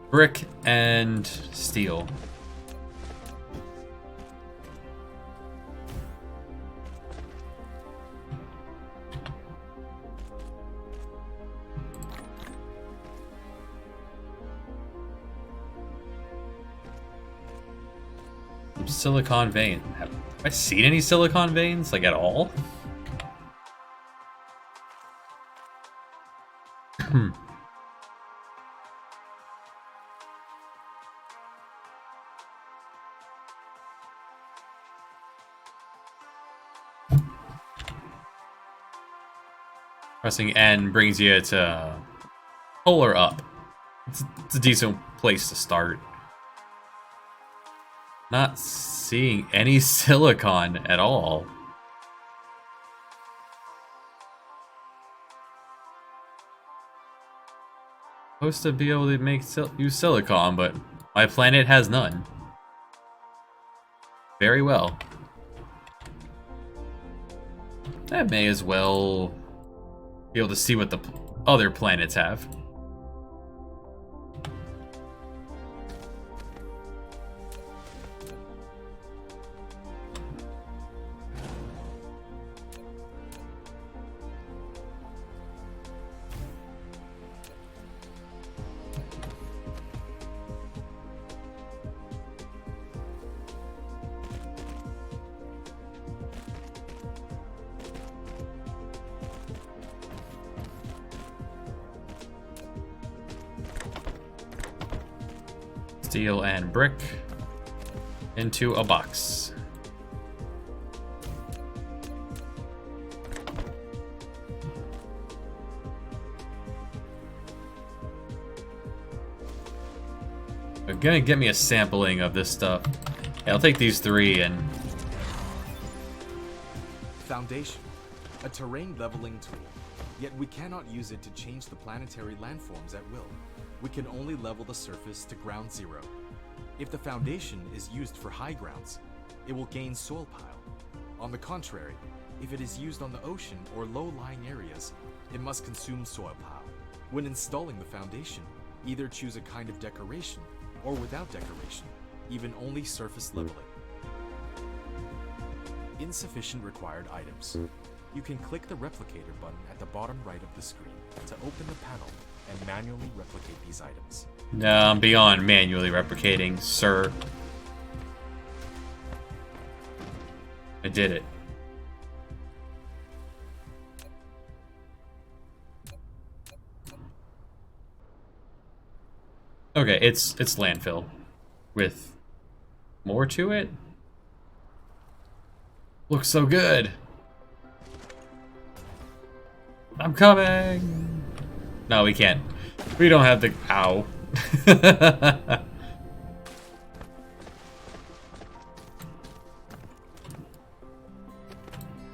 Brick and steel. Silicon vein. Have I seen any silicon veins, like, at all? Pressing N brings you to polar up. It's a decent place to start. Not seeing any silicon at all. Supposed to be able to use silicon, but my planet has none. Very well. I may as well be able to see what the other planets have. Steel and brick into a box. They're gonna get me a sampling of this stuff. Yeah, I'll take these three and... Foundation, a terrain leveling tool. Yet we cannot use it to change the planetary landforms at will. We can only level the surface to ground zero. If the foundation is used for high grounds, it will gain soil pile. On the contrary, if it is used on the ocean or low-lying areas, it must consume soil pile. When installing the foundation, either choose a kind of decoration or without decoration, even only surface leveling. Insufficient required items. You can click the replicator button at the bottom right of the screen to open the panel and manually replicate these items. No, I'm beyond manually replicating, sir. I did it. Okay, it's landfill with more to it? Looks so good. I'm coming. No, we can't. We don't have the... Ow.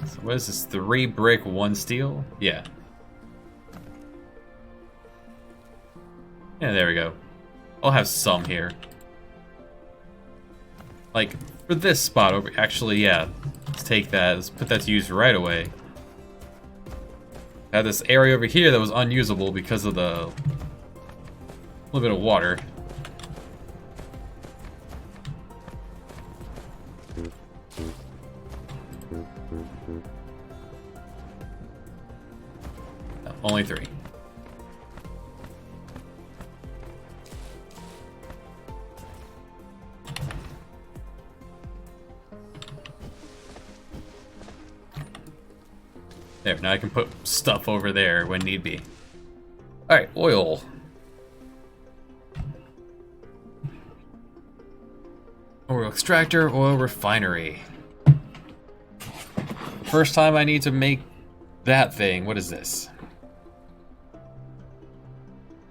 So what is this? 3 brick, 1 steel? Yeah. Yeah, there we go. I'll have some here. Like, for this spot over... Actually, yeah. Let's take that. Let's put that to use right away. I had this area over here that was unusable because of the... little bit of water. No, only 3. There, now I can put stuff over there when need be. Alright, oil. Oil extractor, oil refinery. First time I need to make that thing. What is this?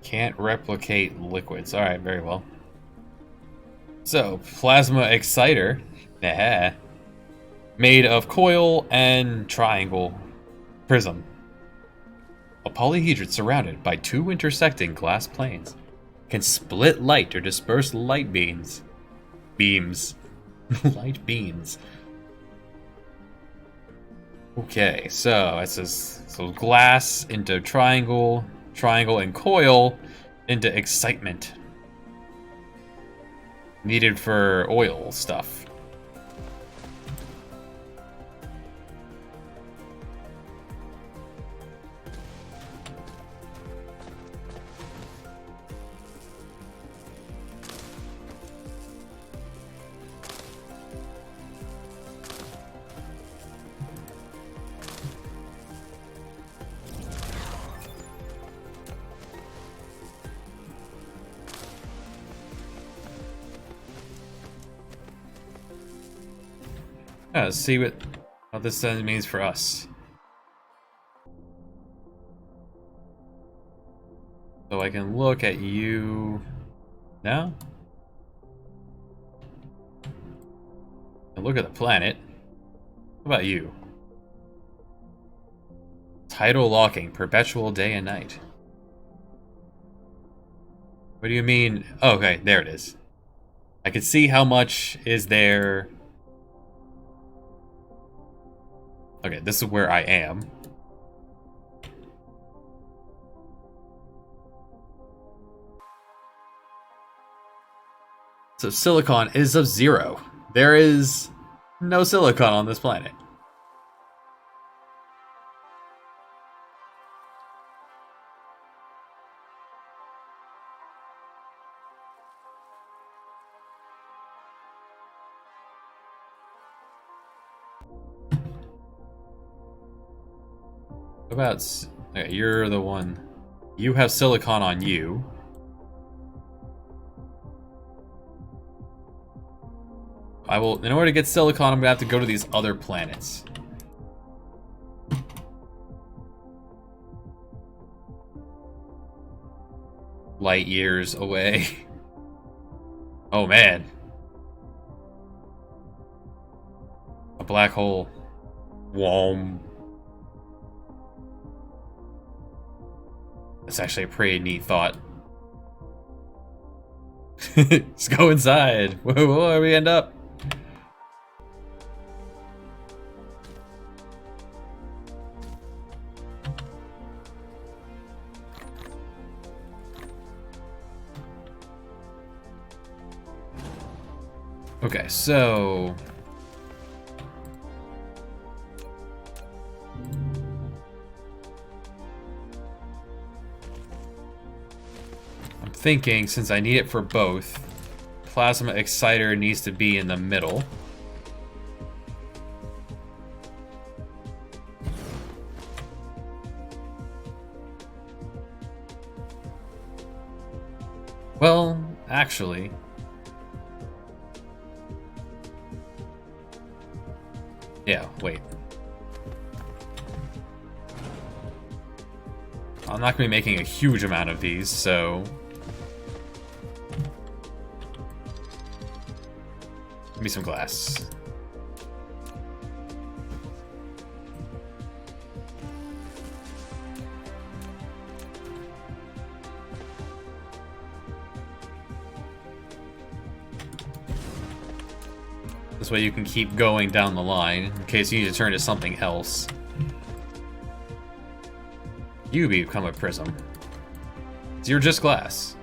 Can't replicate liquids. Alright, very well. So, plasma exciter. Nah. Made of coil and triangle prism. A polyhedron surrounded by 2 intersecting glass planes. Can split light or disperse light beams. Light beams. Okay, so it says glass into triangle, triangle and coil into excitement. Needed for oil stuff. Let's see what this then means for us. So I can look at you now. And look at the planet. What about you? Tidal locking, perpetual day and night. What do you mean? Oh, okay, there it is. I can see how much is there. Okay, this is where I am. So silicon is of 0. There is no silicon on this planet. What about... Okay, you're the one. You have silicon on you. I will... In order to get silicon, I'm gonna have to go to these other planets. Light years away. Oh man. A black hole. Whoa. That's actually a pretty neat thought. Let's go inside. Where we end up? Okay, so... I'm thinking, since I need it for both, plasma exciter needs to be in the middle. Well, actually... Yeah, wait. I'm not going to be making a huge amount of these, so... Give me some glass. This way you can keep going down the line in case you need to turn to something else. You become a prism. So you're just glass.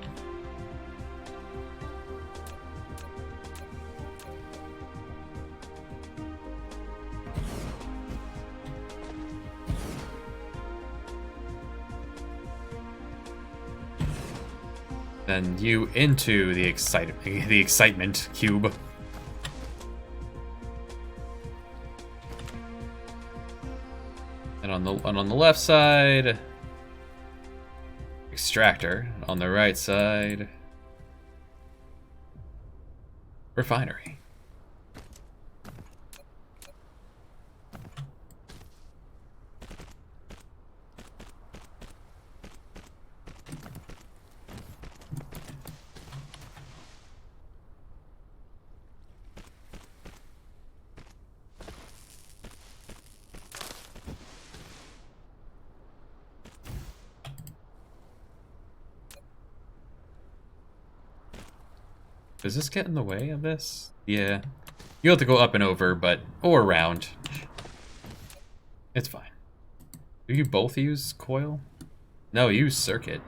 Then you into the excitement cube. And on the left side, extractor. On the right side, refinery. Does this get in the way of this? Yeah. You have to go up and over, or around. It's fine. Do you both use coil? No, you use circuit.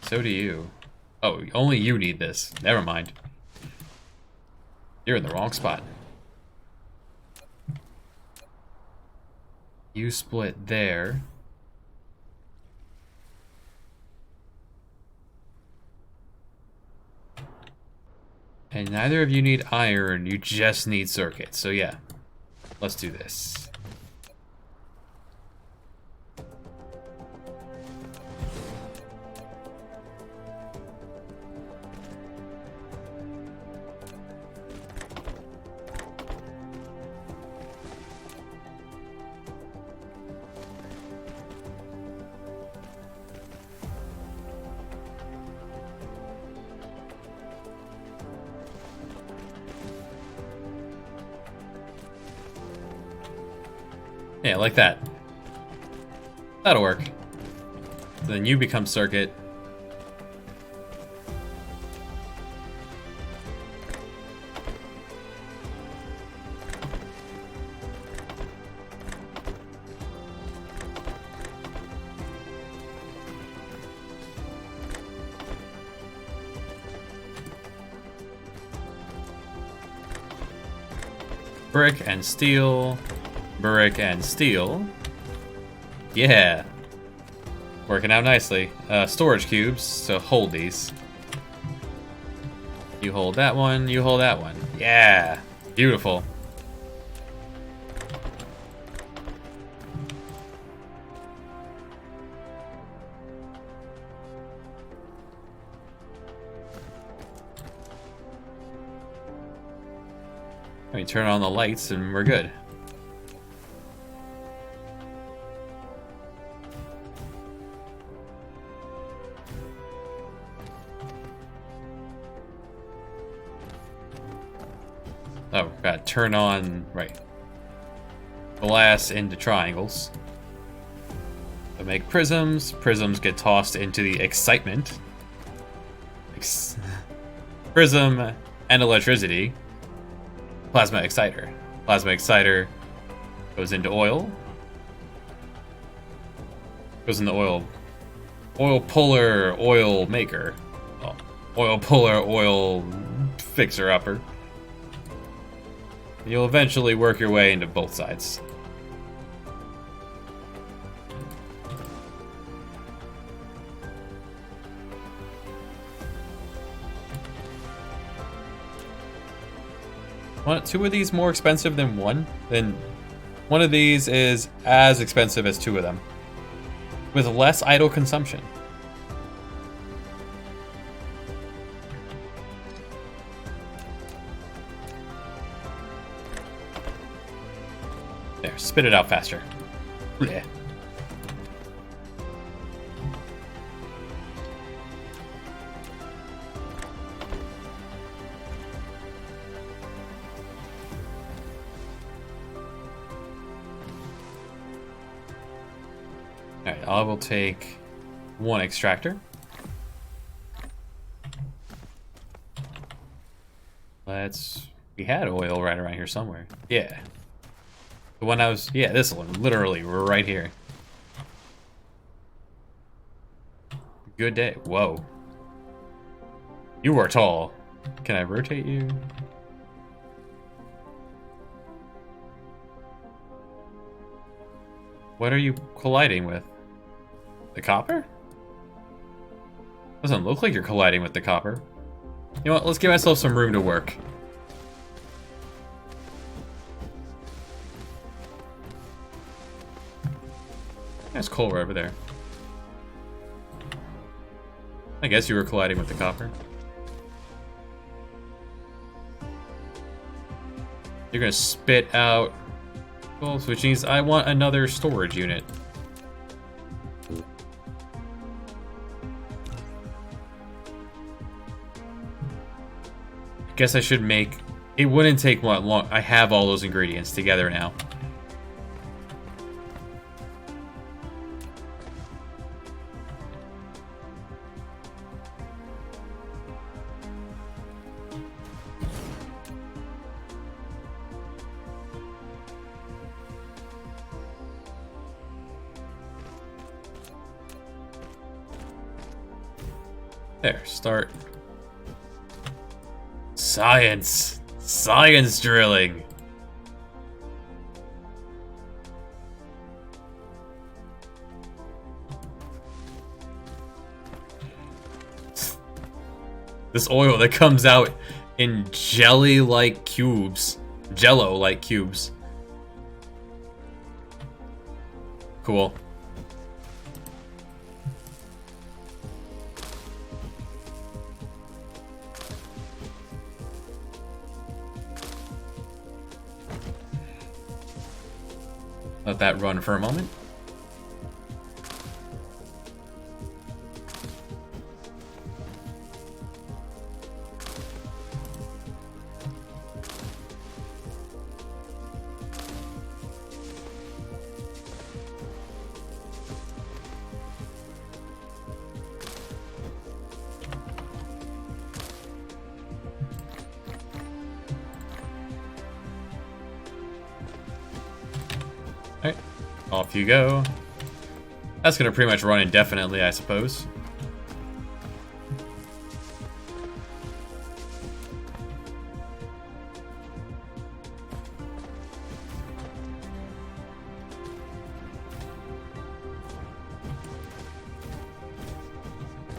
So do you. Oh, only you need this. Never mind. You're in the wrong spot. You split there. And neither of you need iron, you just need circuit. So yeah, let's do this. Yeah, like that. That'll work. Then you become circuit. Brick and steel. Brick and steel. Yeah. Working out nicely. Storage cubes to hold these. You hold that one, you hold that one. Yeah. Beautiful. We turn on the lights and we're good. Oh, gotta turn on, right. Glass into triangles. To make prisms. Prisms get tossed into the excitement. Prism and electricity. Plasma exciter. Plasma exciter goes into oil. Goes into oil. Oil puller, oil maker. Oh, oil puller, oil fixer-upper. You'll eventually work your way into both sides. Two of these more expensive than one? Then one of these is as expensive as two of them, with less idle consumption. There, spit it out faster. Yeah. Alright, I will take one extractor. We had oil right around here somewhere. Yeah. The one I was, yeah, this one, literally, we're right here. Good day. Whoa. You are tall. Can I rotate you? What are you colliding with? The copper? Doesn't look like you're colliding with the copper. You know what, let's give myself some room to work. There's coal right over there. I guess you were colliding with the copper. You're gonna spit out coal, which means I want another storage unit. Guess I should make... It wouldn't take long. I have all those ingredients together now. There, start. Science! Science drilling! This oil that comes out in jelly-like cubes. Jello-like cubes. Cool. Let that run for a moment. Alright, off you go. That's gonna pretty much run indefinitely, I suppose.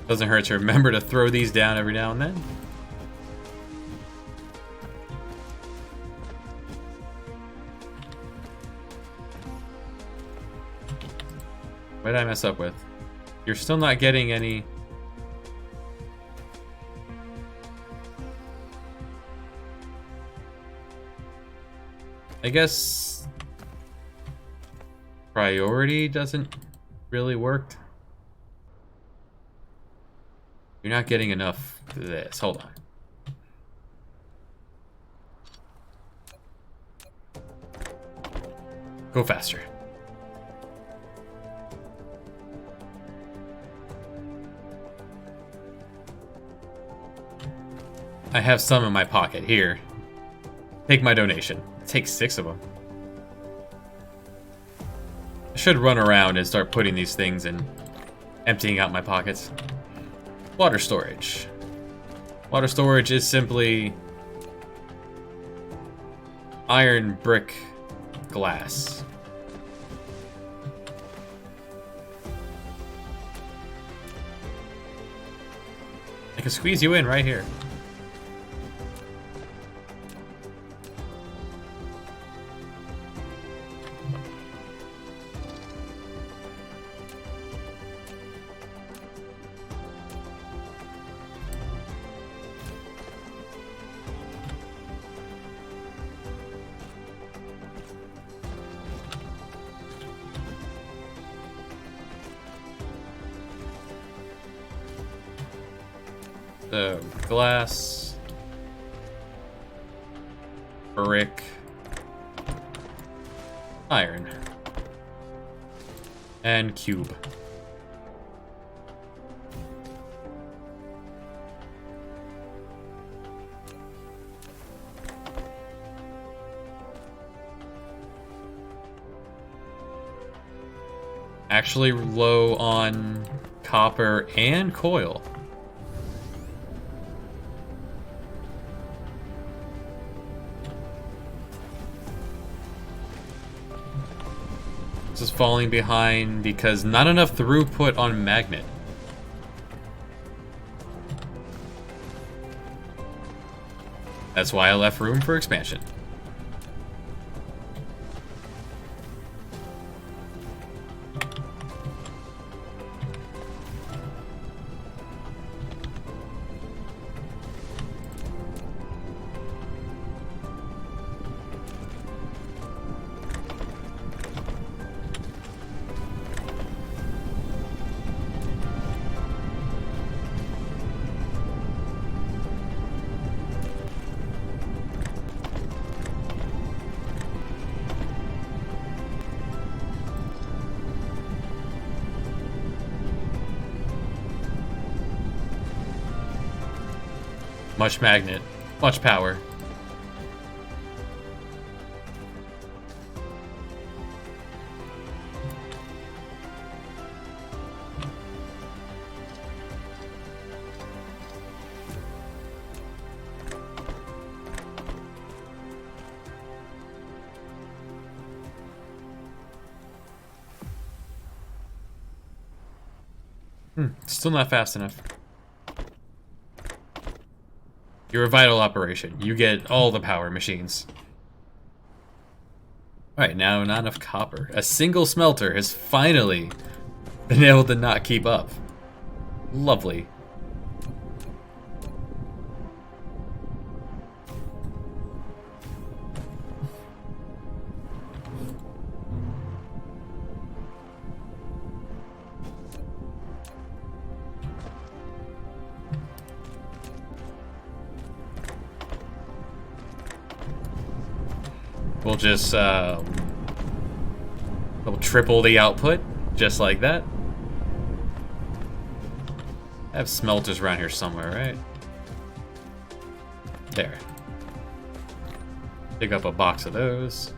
Doesn't hurt to remember to throw these down every now and then. What did I mess up with? You're still not getting any... I guess... priority doesn't really work. You're not getting enough of this. Hold on. Go faster. I have some in my pocket. Here. Take my donation. Take 6 of them. I should run around and start putting these things and emptying out my pockets. Water storage. Water storage is simply iron, brick, glass. I can squeeze you in right here. So, glass, brick, iron, and cube. Actually low on copper and coil. This is falling behind because not enough throughput on magnet. That's why I left room for expansion. Much magnet, much power. Still not fast enough. You're a vital operation. You get all the power machines. Alright, now not enough copper. A single smelter has finally been able to not keep up. Lovely. We'll just, we'll triple the output, just like that. I have smelters around here somewhere, right? There. Pick up a box of those.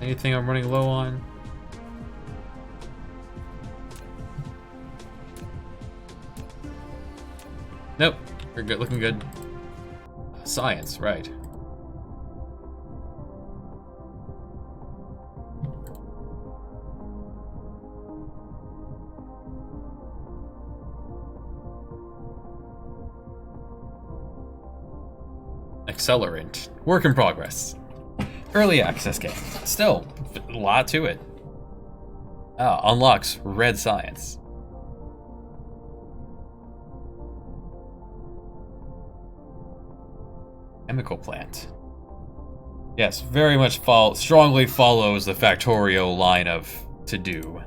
Anything I'm running low on? Nope, we're good, looking good. Science, right. Accelerant. Work in progress. Early access game. Still, a lot to it. Unlocks red science. Chemical plant. Yes, very much strongly follows the Factorio line of to do.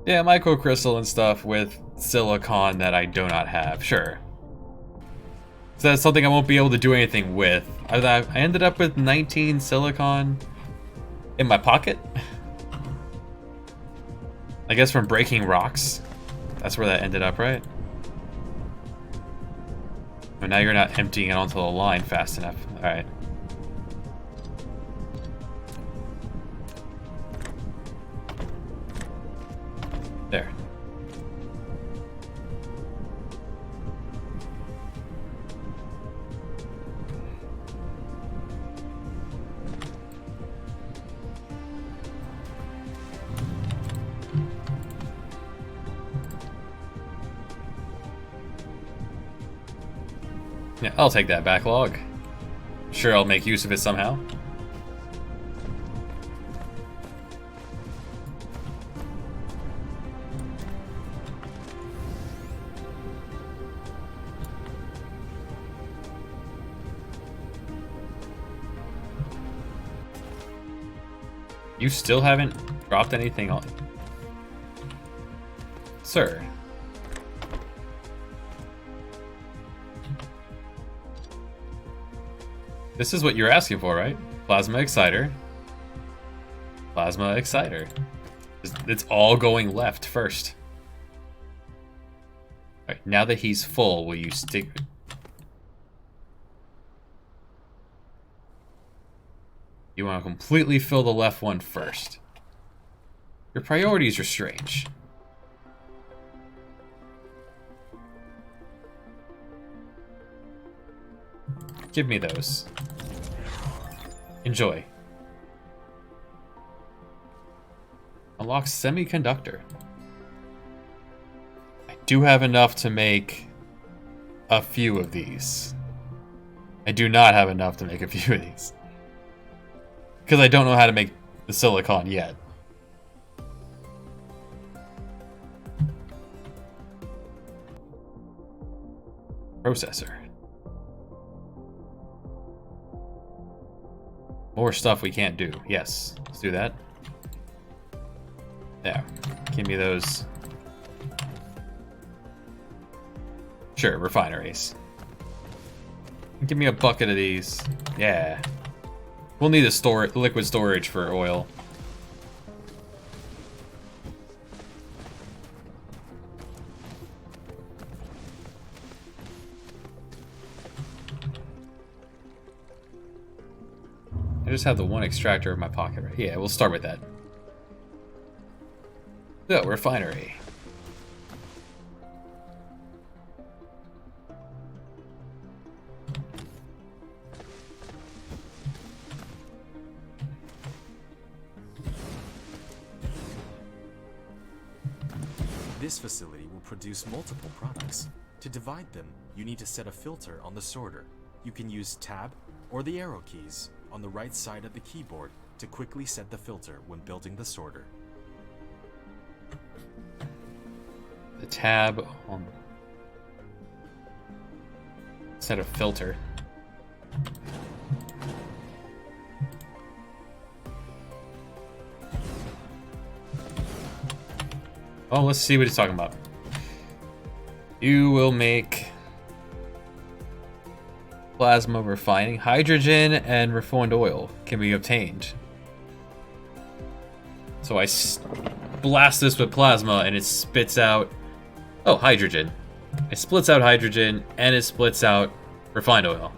Yeah, microcrystal and stuff with silicon that I do not have, sure. So that's something I won't be able to do anything with. I ended up with 19 silicon in my pocket. I guess from breaking rocks. That's where that ended up, right? But now you're not emptying it onto the line fast enough. Alright. There. Yeah, I'll take that backlog. Sure, I'll make use of it somehow. You still haven't Dropped anything on... Sir. This is what you're asking for, right? Plasma Exciter. Plasma Exciter. It's all going left first. Alright, now that he's full, will you stick... You want to completely fill the left one first. Your priorities are strange. Give me those. Enjoy. Unlock semiconductor. I do have enough to make a few of these. I do not have enough to make a few of these. Because I don't know how to make the silicon yet. Processor. More stuff we can't do. Yes, let's do that. There. Give me those. Sure, refineries. Give me a bucket of these. Yeah. We'll need a liquid storage for oil. I just have the one extractor in my pocket, right? Yeah, we'll start with that. So, refinery. This facility will produce multiple products. To divide them, you need to set a filter on the sorter. You can use Tab or the arrow keys on the right side of the keyboard to quickly set the filter when building the sorter. The tab on... Set a filter. Oh, let's see what he's talking about. You will make plasma refining. Hydrogen and refined oil can be obtained. So I blast this with plasma and it spits out... Oh, hydrogen. It splits out hydrogen and it splits out refined oil.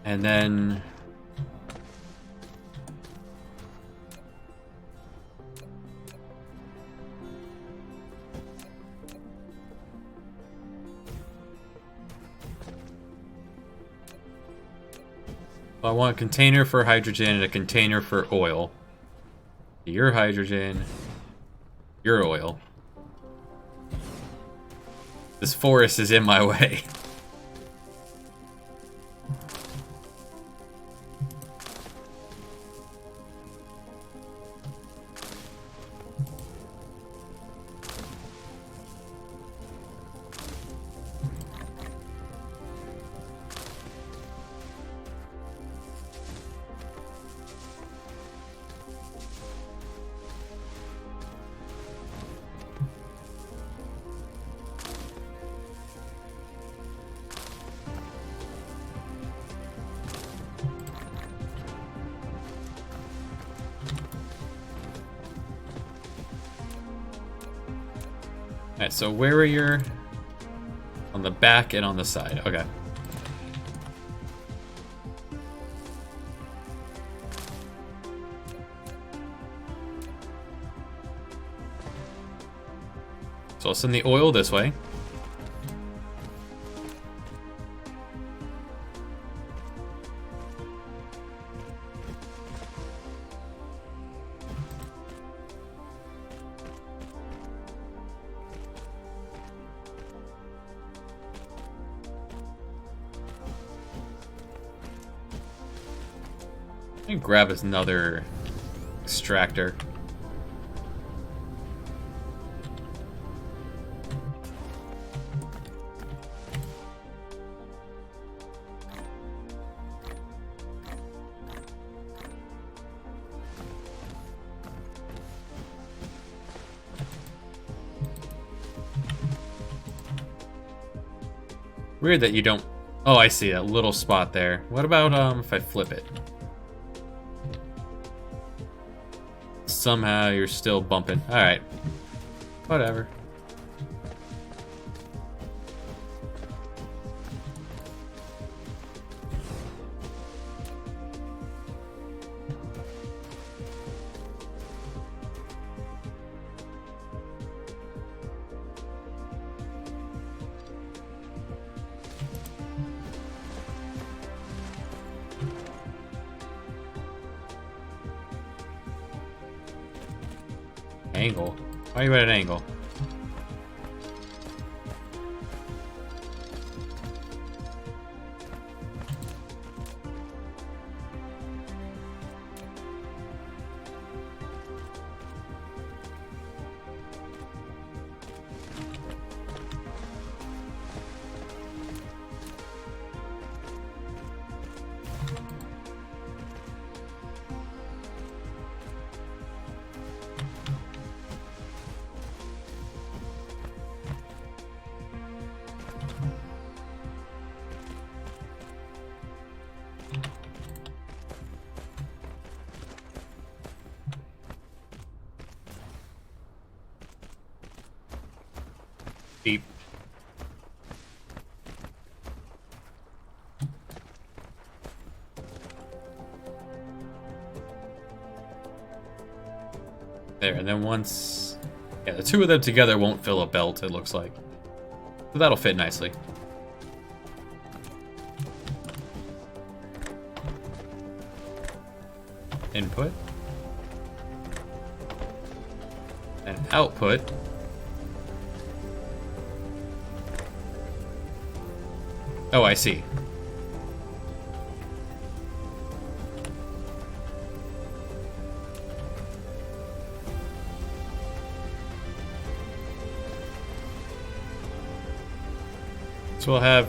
And then... I want a container for hydrogen and a container for oil. Your hydrogen, your oil. This forest is in my way. Alright, so where are your... On the back and on the side. Okay. So I'll send the oil this way. Let me grab another extractor. Weird that you don't... Oh, I see, that little spot there. What about if I flip it? Somehow you're still bumping. Alright. Whatever. Angle? Why are you at an angle? Beep. There, and then once... Yeah, the two of them together won't fill a belt, it looks like. So that'll fit nicely. Input. And output. Oh, I see. So we'll have...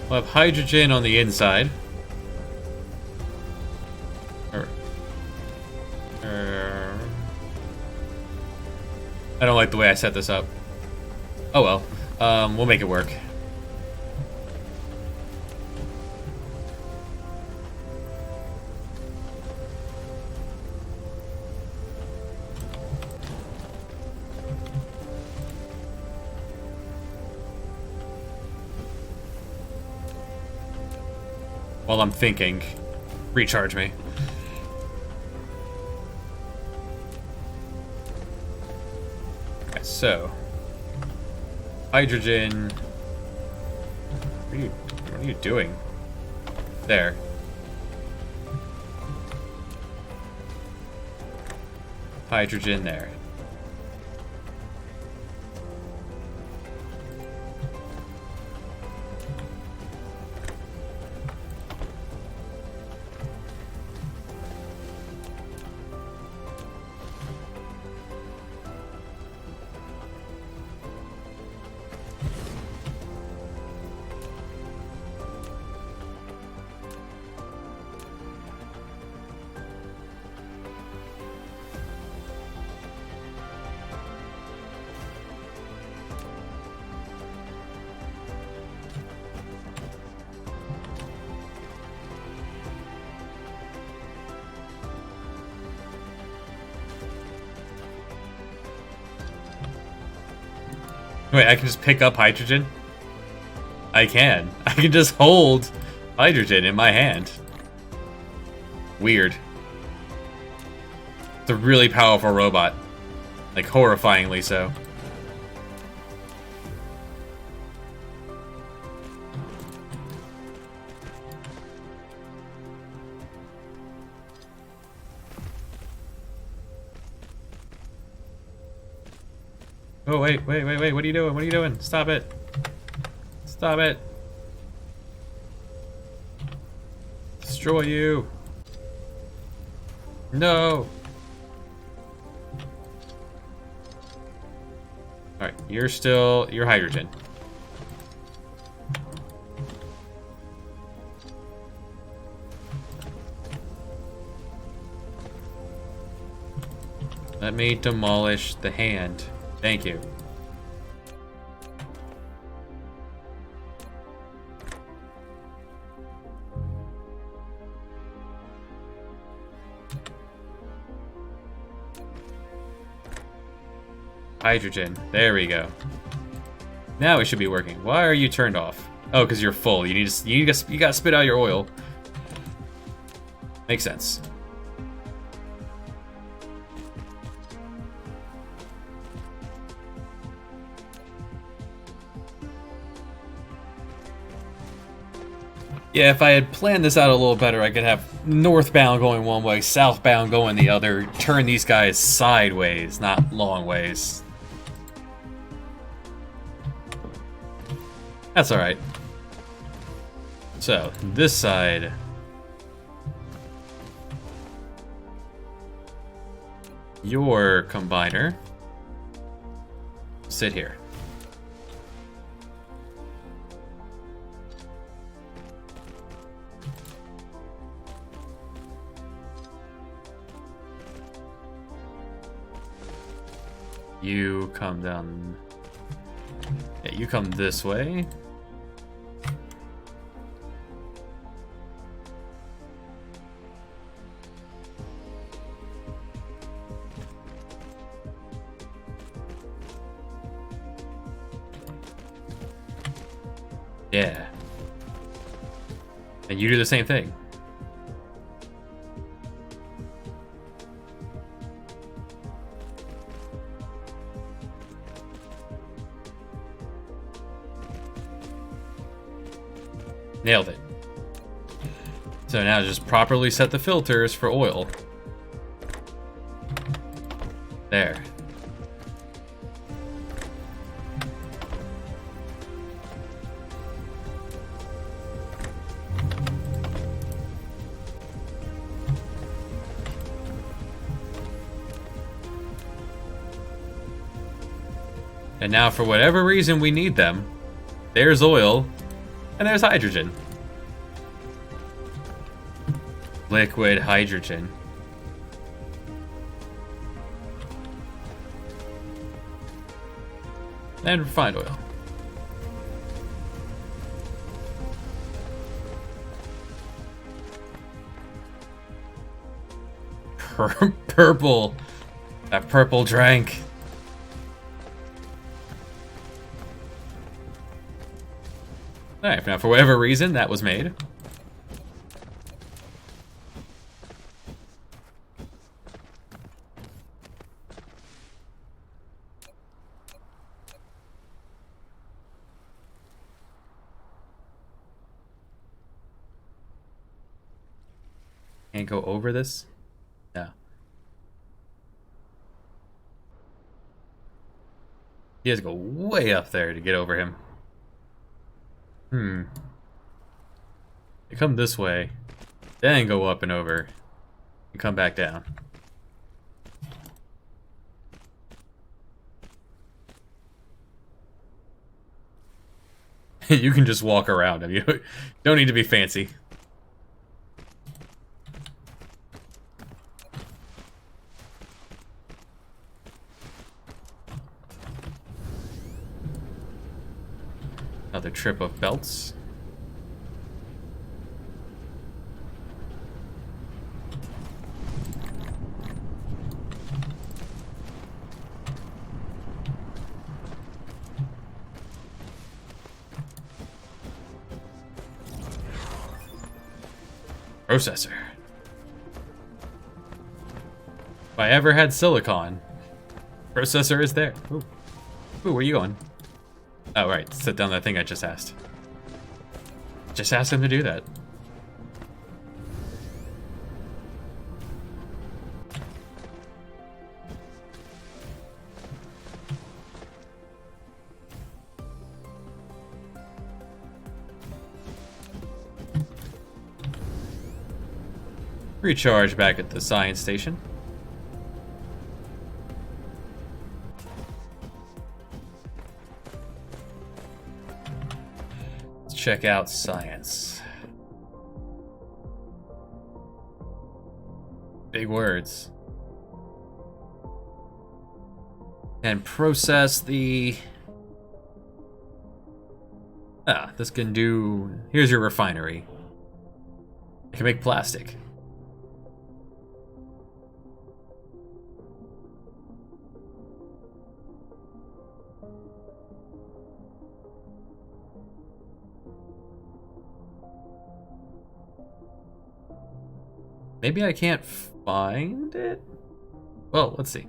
We'll have hydrogen on the inside. I don't like the way I set this up. Oh well. We'll make it work. While I'm thinking, recharge me. Okay, so hydrogen. What are you doing? There. Hydrogen there. Wait, I can just pick up hydrogen? I can. I can just hold hydrogen in my hand. Weird. It's a really powerful robot. Like, horrifyingly so. Oh, wait, what are you doing? What are you doing? Stop it. Stop it. Destroy you. No. Alright, you're hydrogen. Let me demolish the hand. Thank you. Hydrogen. There we go. Now it should be working. Why are you turned off? Oh, because you're full. You gotta spit out your oil. Makes sense. Yeah, if I had planned this out a little better, I could have northbound going one way, southbound going the other, turn these guys sideways, not long ways. That's alright. So, this side. Your combiner. Sit here. You come down. Yeah, you come this way. Yeah. And you do the same thing. Nailed it. So now just properly set the filters for oil. There. And now for whatever reason we need them, there's oil, and there's hydrogen. Liquid hydrogen. And refined oil. Purple. That purple drank. Alright, now for whatever reason that was made. Can't go over this? No. He has to go way up there to get over him. You come this way, then go up and over, and come back down. You can just walk around him. You don't need to be fancy. Another trip of belts. Processor. If I ever had silicon, processor is there. Ooh, where are you going? Oh, right. Set down that thing I just asked. Just ask him to do that. Recharge back at the science station. Check out science. Big words. And process the... this can do... Here's your refinery. It can make plastic. Maybe I can't find it? Well, let's see.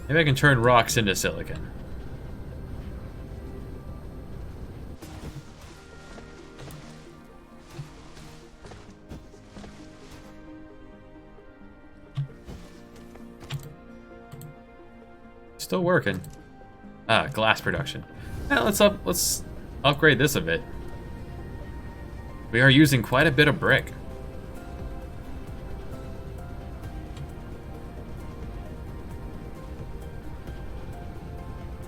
Maybe I can turn rocks into silicon. Still working. Glass production. Yeah, let's upgrade this a bit. We are using quite a bit of brick.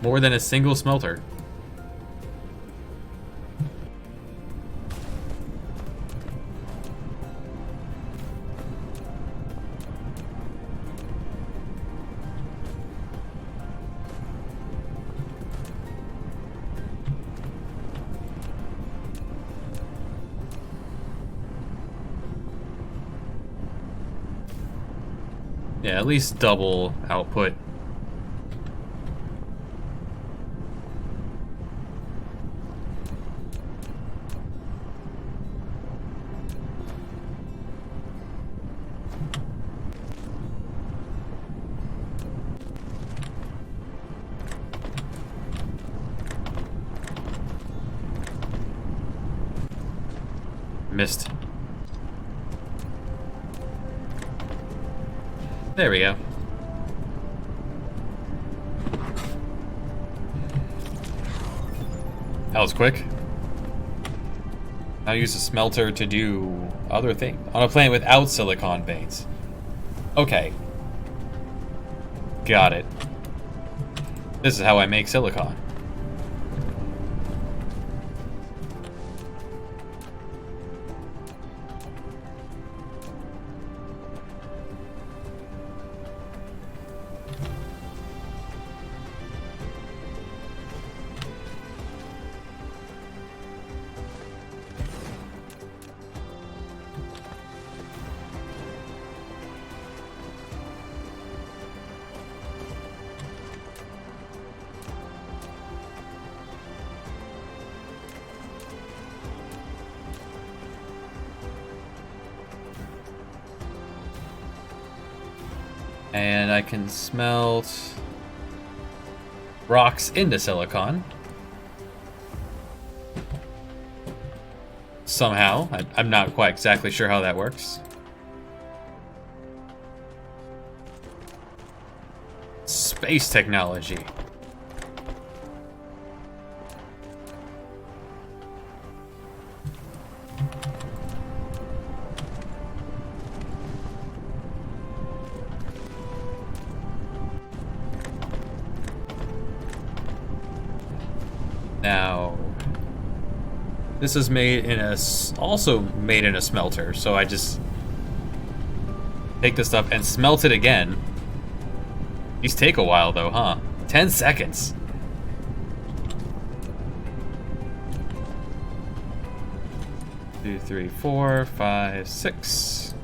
More than a single smelter. Yeah, at least double output. Missed. There we go. That was quick. Now use a smelter to do other things. On a planet without silicon veins. Okay. Got it. This is how I make silicon. And I can smelt rocks into silicon. Somehow. I'm not quite exactly sure how that works. Space technology. Now, this is made in also made in a smelter, so I just take this stuff and smelt it again. These take a while though, huh? 10 seconds. Two, three, 4, 5, 6.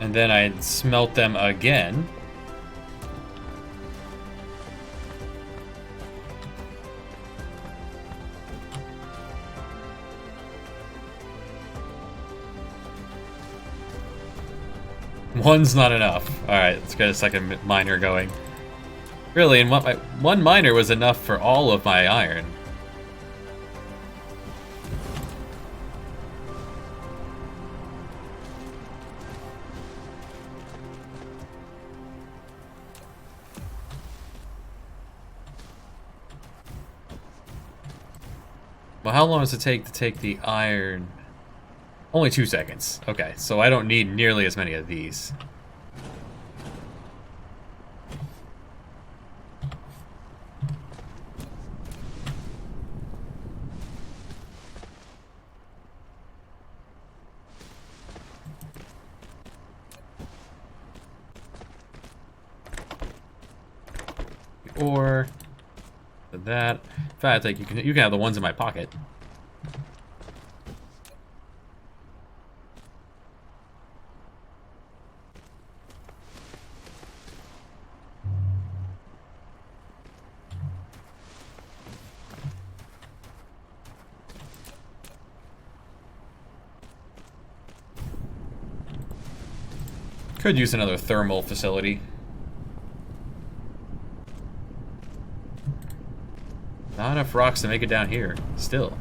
And then I'd smelt them again. One's not enough. Alright, let's get a second miner going. Really, and one miner was enough for all of my iron. Well, how long does it take to take the iron? Only 2 seconds. Okay, so I don't need nearly as many of these. Or that. In fact, like you can have the ones in my pocket. Could use another thermal facility. Not enough rocks to make it down here, still.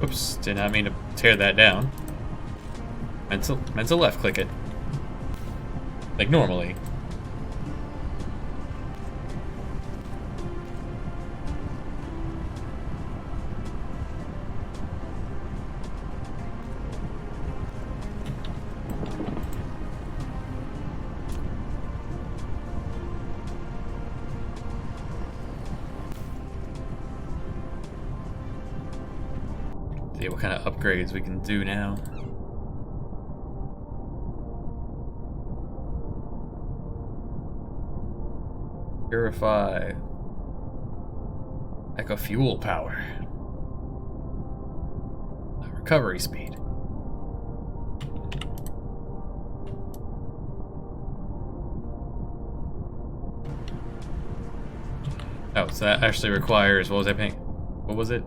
Oops, did not mean to tear that down. Meant to left click it. Like normally. See what kind of upgrades we can do now. Purify. Echo fuel power. Recovery speed. Oh, so that actually requires, what was I paying? What was it?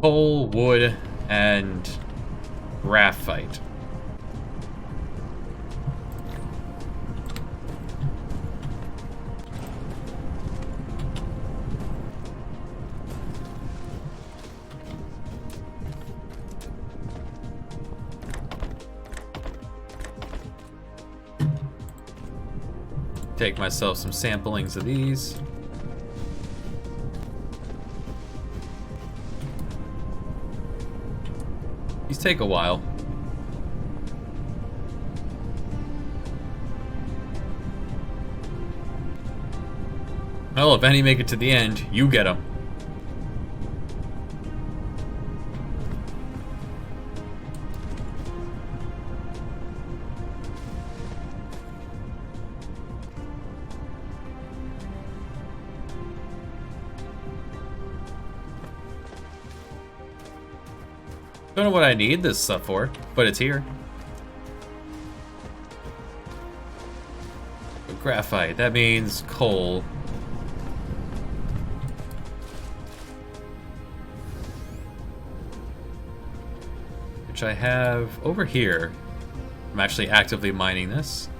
Coal, wood, and graphite. Take myself some samplings of these. These take a while. Well, if any make it to the end, you get them. Don't know what I need this stuff for, but it's here. Graphite, that means coal. Which I have over here. I'm actually actively mining this.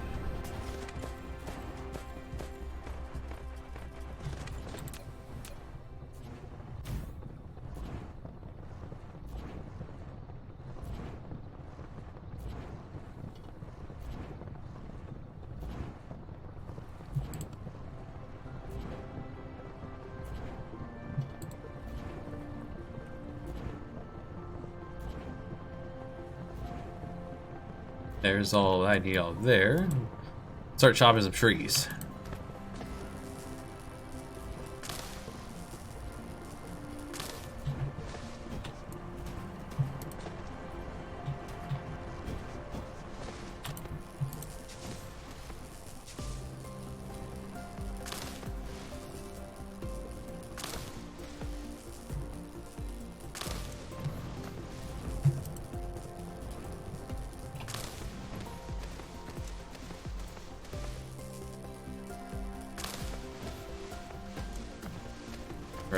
There's all I need out there. Start chopping some trees.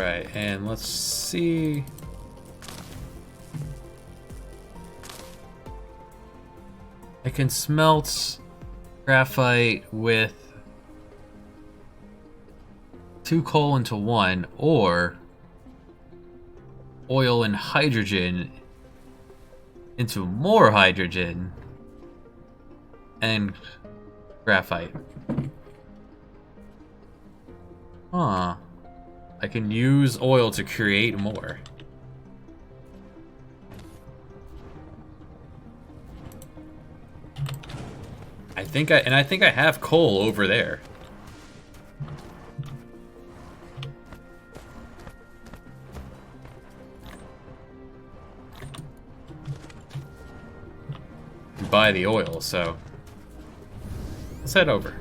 Alright, and let's see. I can smelt graphite with 2 coal into 1, or oil and hydrogen into more hydrogen and graphite. Huh. I can use oil to create more. I think I have coal over there. Buy the oil, so let's head over.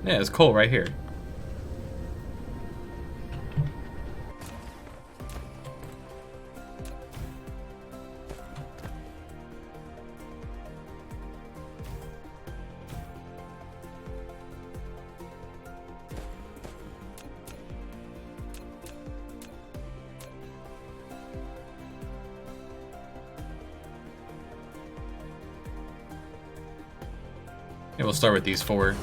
Yeah, there's coal right here. Yeah, we'll start with these 4.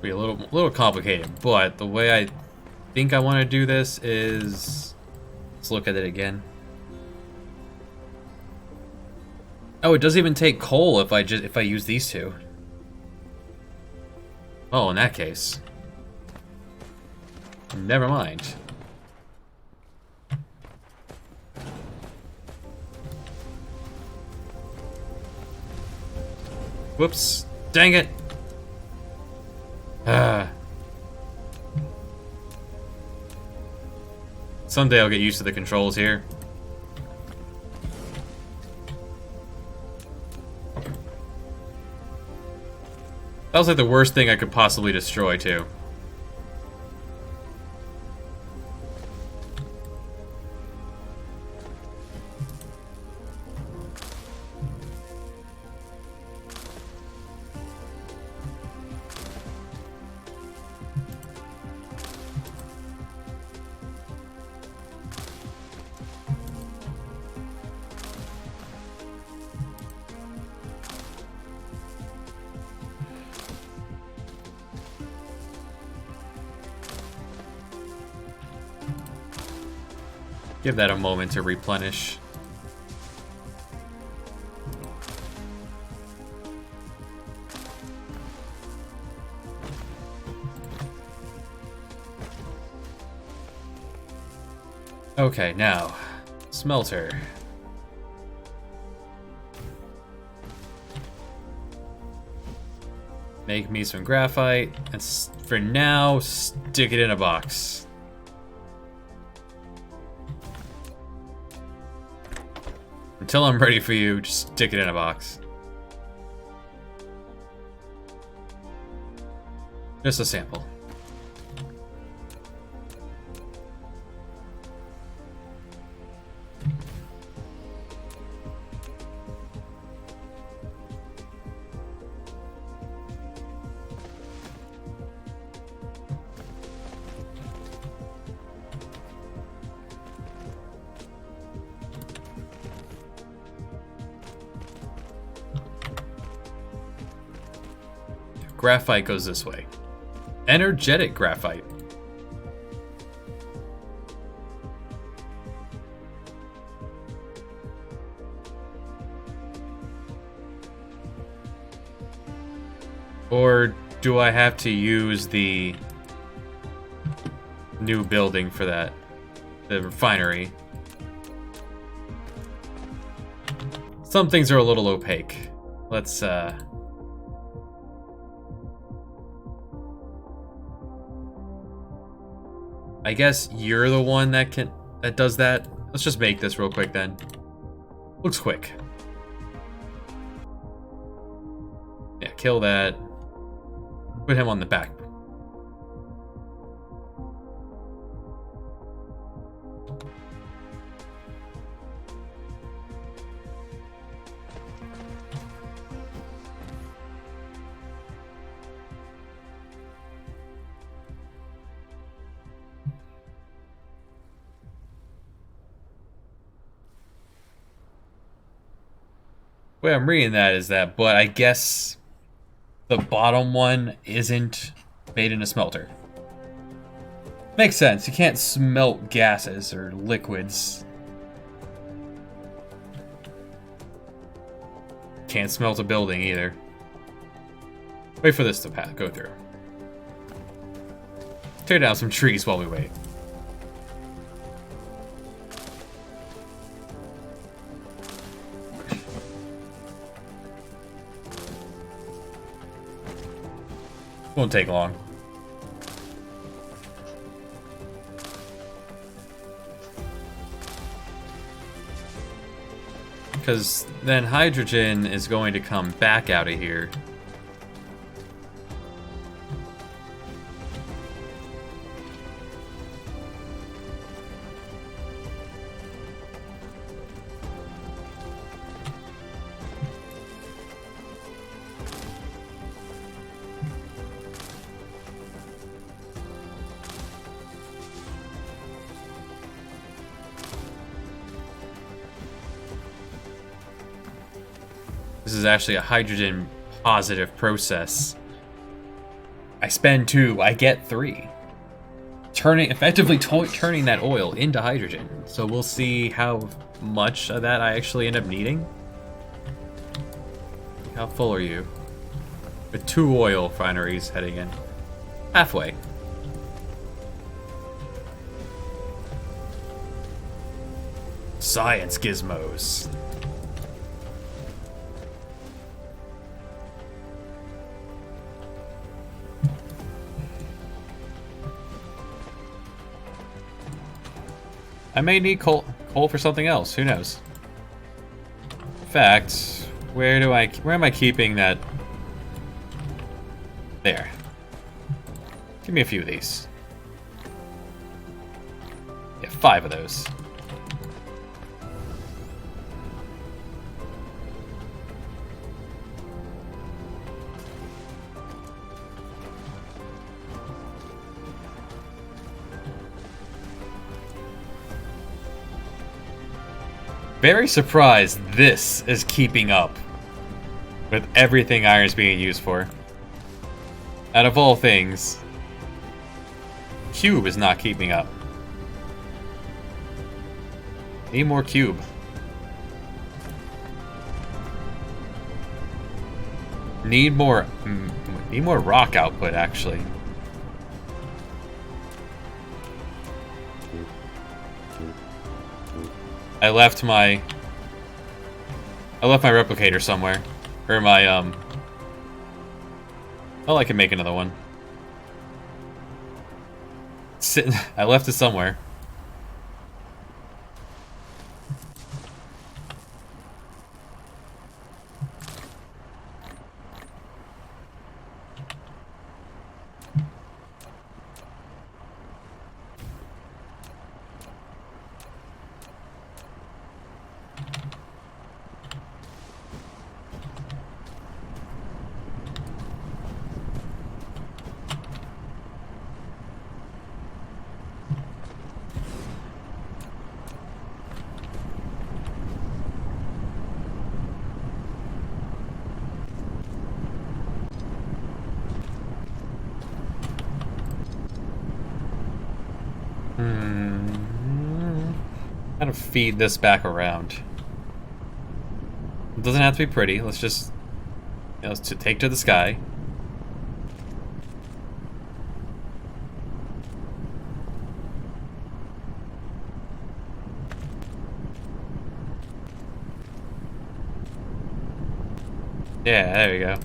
Be a little complicated, but the way I think I want to do this is, let's look at it again. Oh, it doesn't even take coal if I use these 2. Oh, in that case, never mind. Whoops! Dang it! Someday I'll get used to the controls here. That was like the worst thing I could possibly destroy, too. Give that a moment to replenish. Okay, now, smelter. Make me some graphite, and for now, stick it in a box. Until I'm ready for you, just stick it in a box. Just a sample. Graphite goes this way. Energetic graphite. Or do I have to use the new building for that? The refinery. Some things are a little opaque. Let's I guess you're the one that does that. Let's just make this real quick then. Looks quick. Yeah, kill that. Put him on the back. The way I'm reading that is that, but I guess the bottom one isn't made in a smelter. Makes sense. You can't smelt gases or liquids. Can't smelt a building either. Wait for this to go through. Tear down some trees while we wait. Won't take long. Because then hydrogen is going to come back out of here. This is actually a hydrogen positive process. I spend 2, I get 3. Effectively turning that oil into hydrogen. So we'll see how much of that I actually end up needing. How full are you? With 2 oil refineries heading in. Halfway. Science gizmos. I may need coal for something else. Who knows? In fact, where am I keeping that? There. Give me a few of these. Yeah, 5 of those. Very surprised this is keeping up with everything iron's being used for. Out of all things, cube is not keeping up. Need more cube. Need more rock output, actually. I left my replicator somewhere. Or my, oh, I can make another one. I left it somewhere. How to feed this back around. It doesn't have to be pretty. Let's just, let's take to the sky. Yeah, there we go.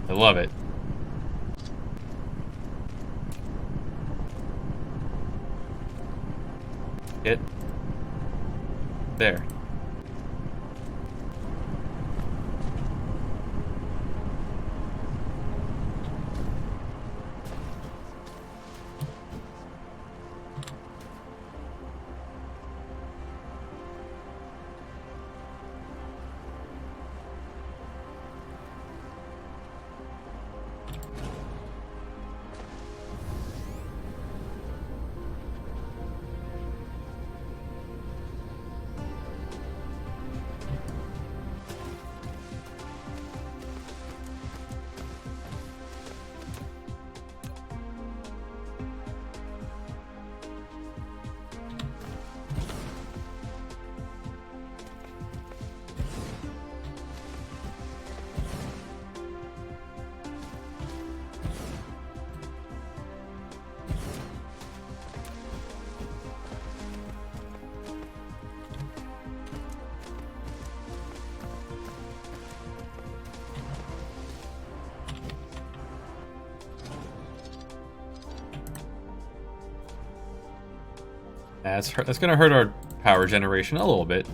I love it. Get there. That's gonna hurt our power generation a little bit.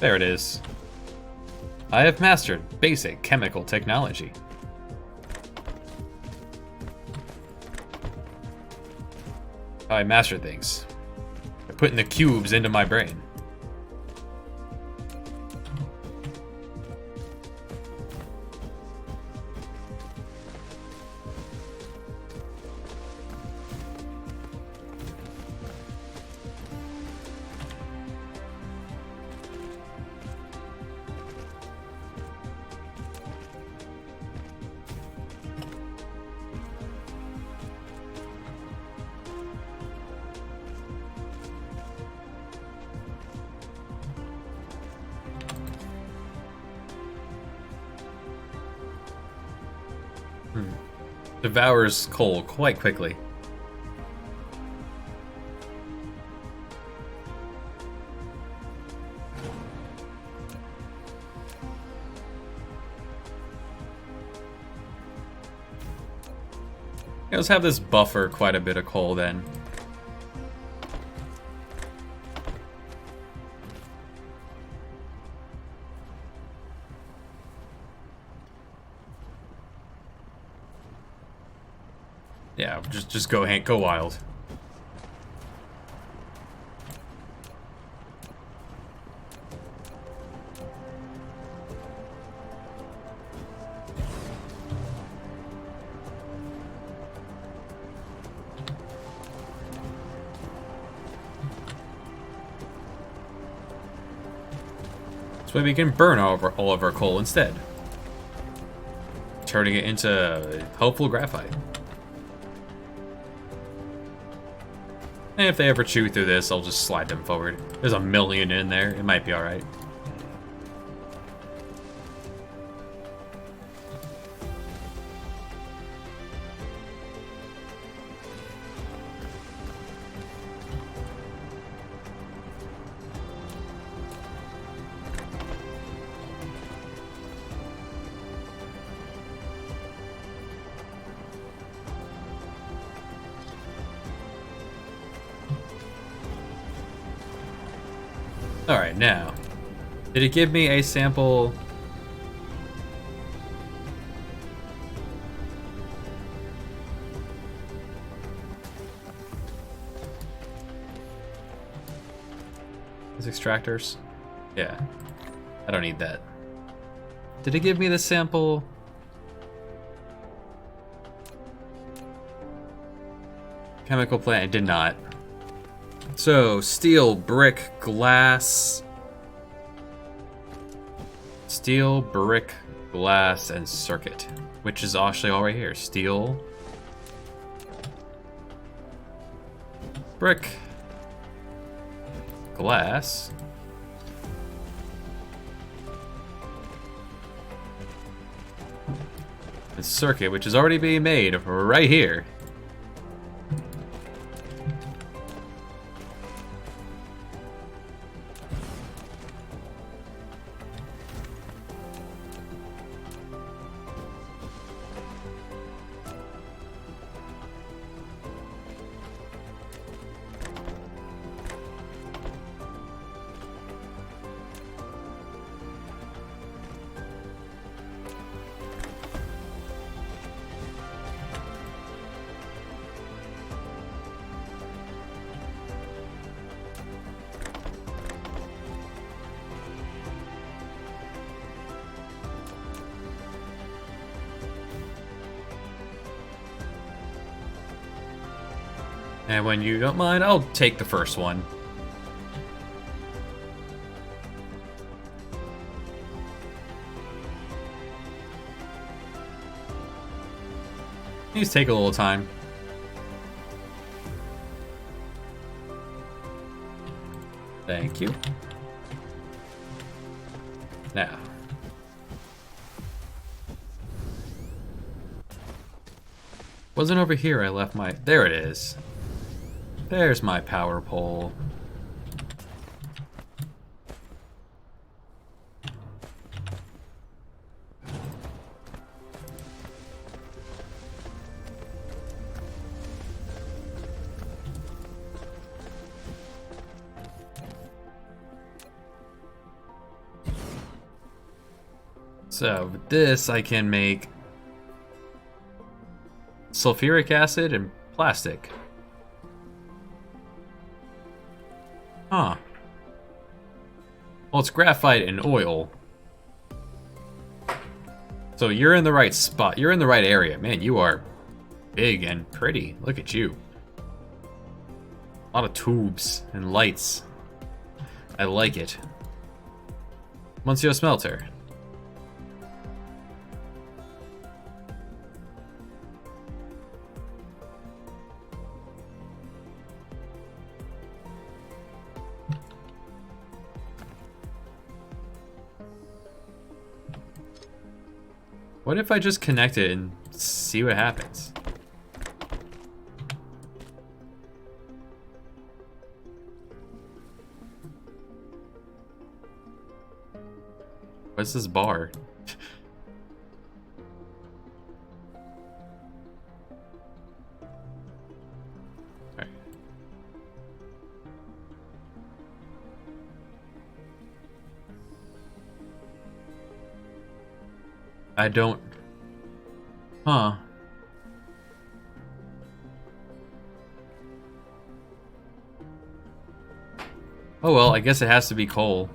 There it is. I have mastered basic chemical technology. I master things by putting the cubes into my brain. Devours coal quite quickly. Yeah, let's have this buffer quite a bit of coal then. Yeah, just go wild. This way we can burn all of our coal instead, turning it into hopeful graphite. And if they ever chew through this, I'll just slide them forward. There's a million in there. It might be alright. Alright, now. Did it give me a sample? These extractors? Yeah. I don't need that. Did it give me the sample? Chemical plant, it did not. So, steel, brick, glass. Steel, brick, glass, and circuit. Which is actually all right here. Steel. Brick. Glass. And circuit, which is already being made right here. And when you don't mind, I'll take the first one. These take a little time. Thank you. Now. Wasn't over here I left my... There it is. There's my power pole. So with this I can make sulfuric acid and plastic. Huh. Well, it's graphite and oil. So you're in the right spot. You're in the right area. Man, you are big and pretty. Look at you. A lot of tubes and lights. I like it. Monsieur Smelter. What if I just connect it and see what happens? What's this bar? Alright. I don't... Huh. Oh well, I guess it has to be coal.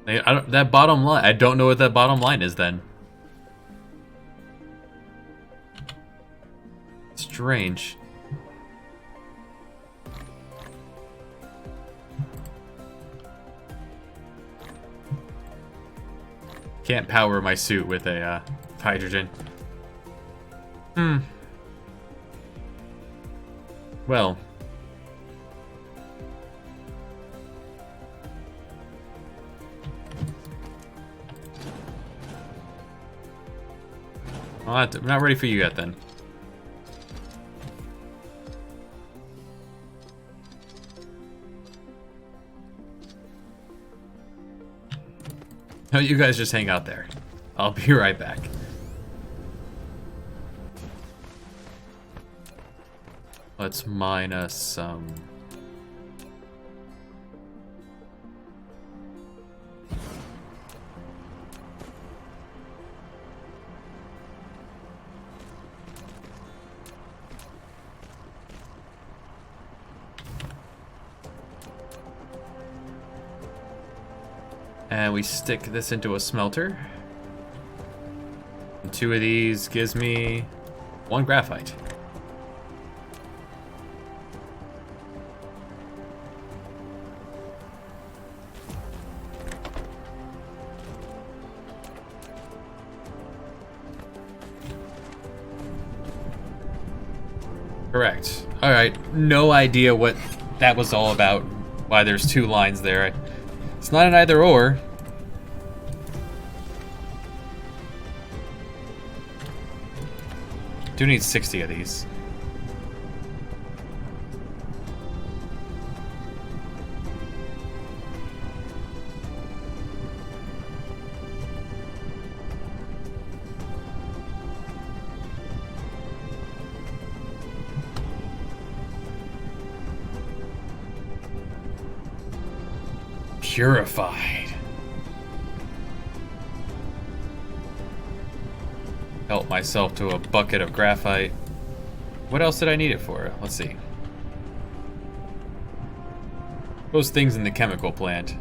I don't, that bottom line, I don't know what that bottom line is then. Strange. Can't power my suit with a hydrogen. Well. I'm not ready for you yet then. No, you guys just hang out there. I'll be right back. Let's mine us some... And we stick this into a smelter. And 2 of these gives me 1 graphite. Correct. Alright, no idea what that was all about. Why there's 2 lines there. It's not an either or. Do need 60 of these. Purified. Help myself to a bucket of graphite. What else did I need it for? Let's see. Those things in the chemical plant.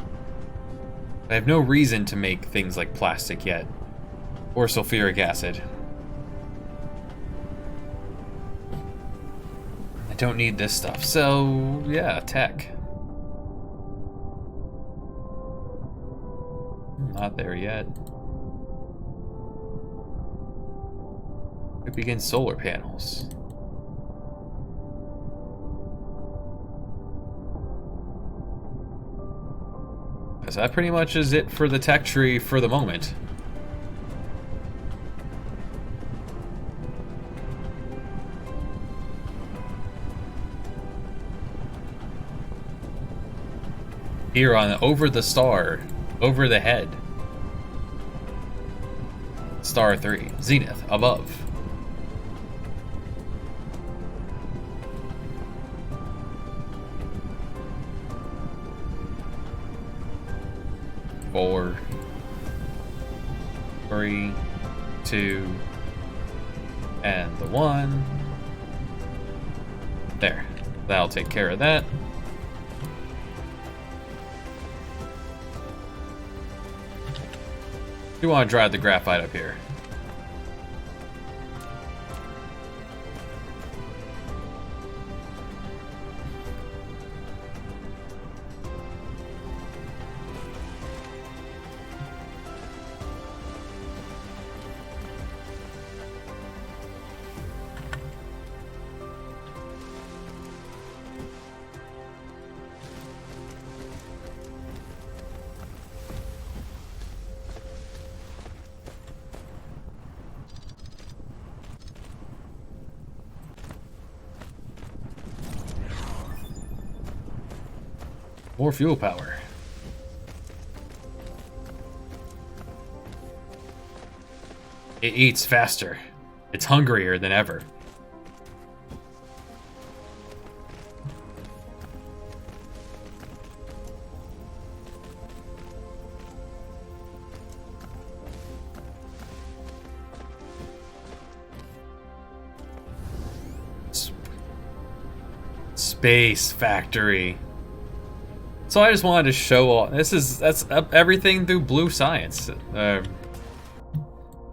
I have no reason to make things like plastic yet. Or sulfuric acid. I don't need this stuff, so yeah, tech. Not there yet. We begin solar panels. So that pretty much is it for the tech tree for the moment. Here on over the star, over the head. Star 3, zenith, above. Four, 3, 2, and the 1. There. That'll take care of that. You want to drive the graphite up here. More fuel power. It eats faster. It's hungrier than ever. Space Factory. So I just wanted to show all. That's everything through blue science.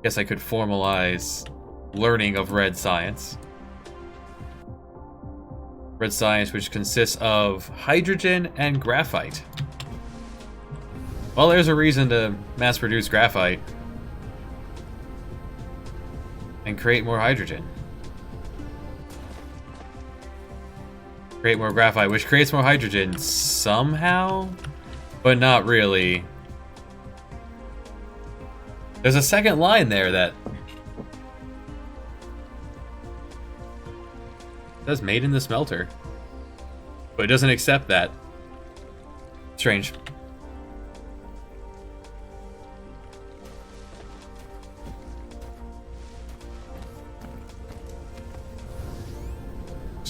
Guess I could formalize learning of red science. Red science, which consists of hydrogen and graphite. Well, there's a reason to mass produce graphite and create more hydrogen. Create more graphite, which creates more hydrogen somehow, but not really. There's a second line there that says made in the smelter, but it doesn't accept that. Strange.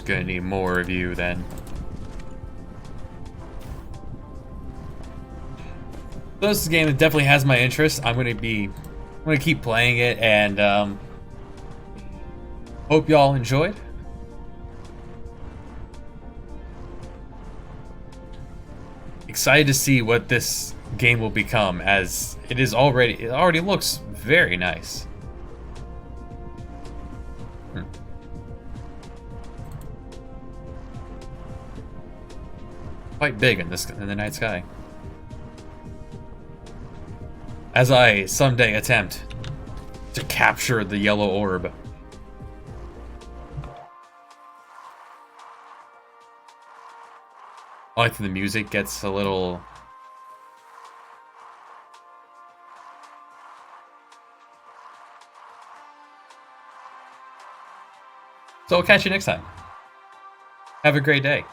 Gonna need more of you then. This game definitely has my interest. I'm gonna keep playing it, and hope y'all enjoyed. Excited to see what this game will become, as it already looks very nice. Quite big in the night sky. As I someday attempt to capture the yellow orb. I like the music gets a little... So I'll catch you next time. Have a great day.